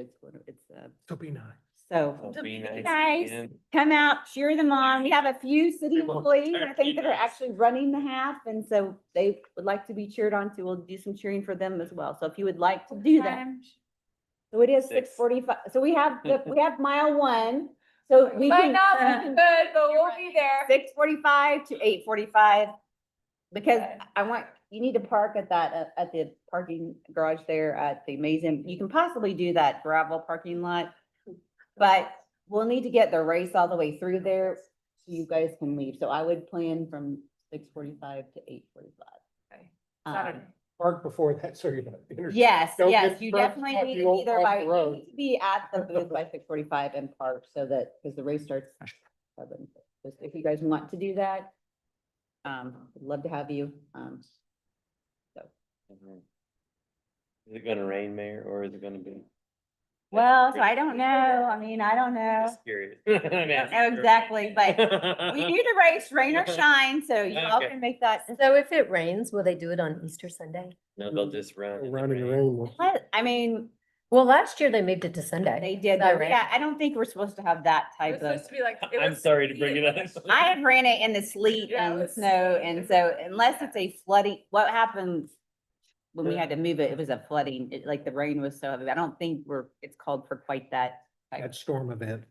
[SPEAKER 2] So be nice.
[SPEAKER 1] So
[SPEAKER 3] Be nice.
[SPEAKER 1] nice. Come out, cheer them on. We have a few city employees, I think, that are actually running the half, and so they would like to be cheered on, so we'll do some cheering for them as well. So if you would like to do that. So it is 6:45. So we have mile 1. So we
[SPEAKER 4] Might
[SPEAKER 1] can.
[SPEAKER 4] not be good, but we'll be there.
[SPEAKER 1] 6:45 to 8:45. Because I want, you need to park at that, at the parking garage there at the museum. You can possibly do that gravel parking lot. But we'll need to get the race all the way through there so you guys can leave. So I would plan from 6:45 to 8:45.
[SPEAKER 4] Okay.
[SPEAKER 1] Um,
[SPEAKER 4] Saturday.
[SPEAKER 2] Park before that, so you're not.
[SPEAKER 1] Yes,
[SPEAKER 2] Don't
[SPEAKER 1] yes,
[SPEAKER 2] get
[SPEAKER 1] you
[SPEAKER 2] drunk,
[SPEAKER 1] definitely
[SPEAKER 2] park
[SPEAKER 1] need
[SPEAKER 2] you
[SPEAKER 1] to be there
[SPEAKER 2] off
[SPEAKER 1] by,
[SPEAKER 2] the
[SPEAKER 1] you
[SPEAKER 2] road.
[SPEAKER 1] need to be at the booth by 6:45 and park so that, because the race starts 7. Just if you guys want to do that, I'd love to have you. So.
[SPEAKER 3] Is it gonna rain, Mayor, or is it gonna be?
[SPEAKER 1] Well, so I don't know. I mean, I don't know.
[SPEAKER 3] Just curious.
[SPEAKER 1] Exactly, but we do the race, rain or shine, so you all
[SPEAKER 3] Okay.
[SPEAKER 1] can make that.
[SPEAKER 11] So if it rains, will they do it on Easter Sunday?
[SPEAKER 3] No, they'll just run. in the
[SPEAKER 2] Running the
[SPEAKER 3] rain.
[SPEAKER 2] rain.
[SPEAKER 1] I mean,
[SPEAKER 11] Well, last year they moved it to Sunday.
[SPEAKER 1] they did,
[SPEAKER 11] Is that
[SPEAKER 1] but
[SPEAKER 11] right?
[SPEAKER 1] yeah, I don't think we're supposed to have that
[SPEAKER 4] It
[SPEAKER 1] type
[SPEAKER 4] was
[SPEAKER 1] of.
[SPEAKER 4] supposed to be like. it
[SPEAKER 3] I'm
[SPEAKER 4] was-
[SPEAKER 3] sorry to bring it up.
[SPEAKER 1] I have ran it in the sleet
[SPEAKER 4] Yeah, it
[SPEAKER 1] and
[SPEAKER 4] was-
[SPEAKER 1] snow, and so unless it's a flooding, what happens when we had to move it, it was a flooding, like the rain was so heavy. I don't think it's called for quite that.
[SPEAKER 2] That storm event.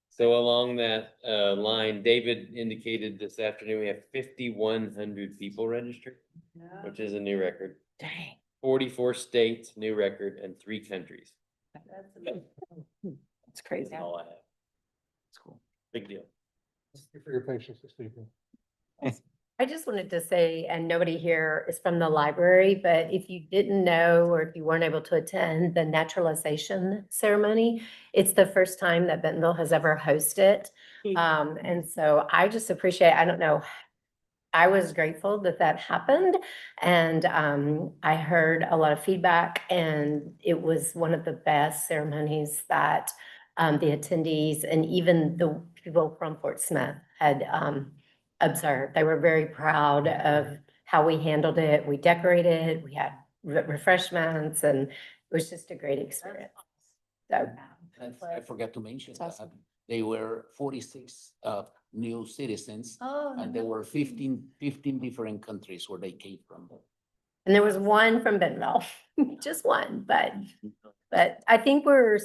[SPEAKER 3] So along that line, David indicated this afternoon, we have 5,100 people registered, which is a new record.
[SPEAKER 1] Dang.
[SPEAKER 3] 44 states, new record, and 3 countries.
[SPEAKER 1] It's crazy.
[SPEAKER 3] That's all I have.
[SPEAKER 5] It's cool.
[SPEAKER 3] Big deal.
[SPEAKER 2] Thank you for your patience this evening.
[SPEAKER 11] I just wanted to say, and nobody here is from the library, but if you didn't know, or if you weren't able to attend the naturalization ceremony, it's the first time that Bentonville has ever hosted. And so I just appreciate, I don't know, I was grateful that that happened. And I heard a lot of feedback, and it was one of the best ceremonies that the attendees and even the people from Fort Smith had observed. They were very proud of how we handled it. We decorated, we had refreshments, and it was just a great experience. So,
[SPEAKER 10] And I forgot to mention that they were 46 new citizens,
[SPEAKER 11] oh,
[SPEAKER 10] and there were 15 different countries where they came from.
[SPEAKER 11] and there was one from Bentonville, just one, but I think we're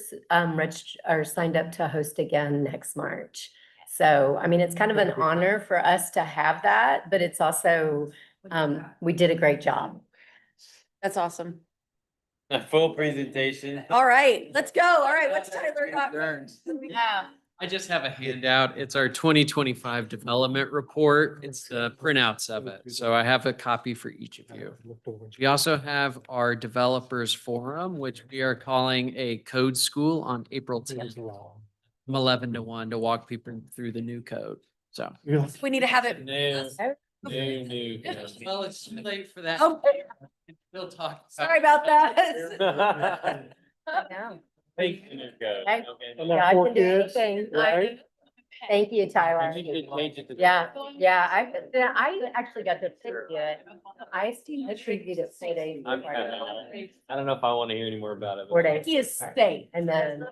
[SPEAKER 11] or signed up to host again next March. So, I mean, it's kind of an honor for us to have that, but it's also, we did a great job.
[SPEAKER 7] That's awesome.
[SPEAKER 3] A full presentation.
[SPEAKER 7] All right, let's go. All right, what's Tyler got?
[SPEAKER 1] Yeah.
[SPEAKER 8] I just have a handout. It's our 2025 development report. It's the printouts of it. So I have a copy for each of you. We also have our developers forum, which we are calling a code school on April 10th, from 11 to 1 to walk people through the new code. So.
[SPEAKER 7] We need to have it.
[SPEAKER 3] New.
[SPEAKER 8] Well, it's too late for that.
[SPEAKER 7] Oh,
[SPEAKER 8] We'll talk.
[SPEAKER 7] sorry about that.
[SPEAKER 3] Thank you, Nico.
[SPEAKER 11] Hey.
[SPEAKER 3] Okay.
[SPEAKER 11] Yeah, I can do
[SPEAKER 2] kids,
[SPEAKER 11] anything.
[SPEAKER 2] right?
[SPEAKER 11] Thank you, Tyler.
[SPEAKER 3] You should change it to-
[SPEAKER 11] Yeah, I actually got to preview it. I previewed it 4 days.
[SPEAKER 3] I'm
[SPEAKER 11] before.
[SPEAKER 3] I don't know if I want to hear any more about it. but-
[SPEAKER 11] 4 days.
[SPEAKER 7] He is safe.
[SPEAKER 11] And then.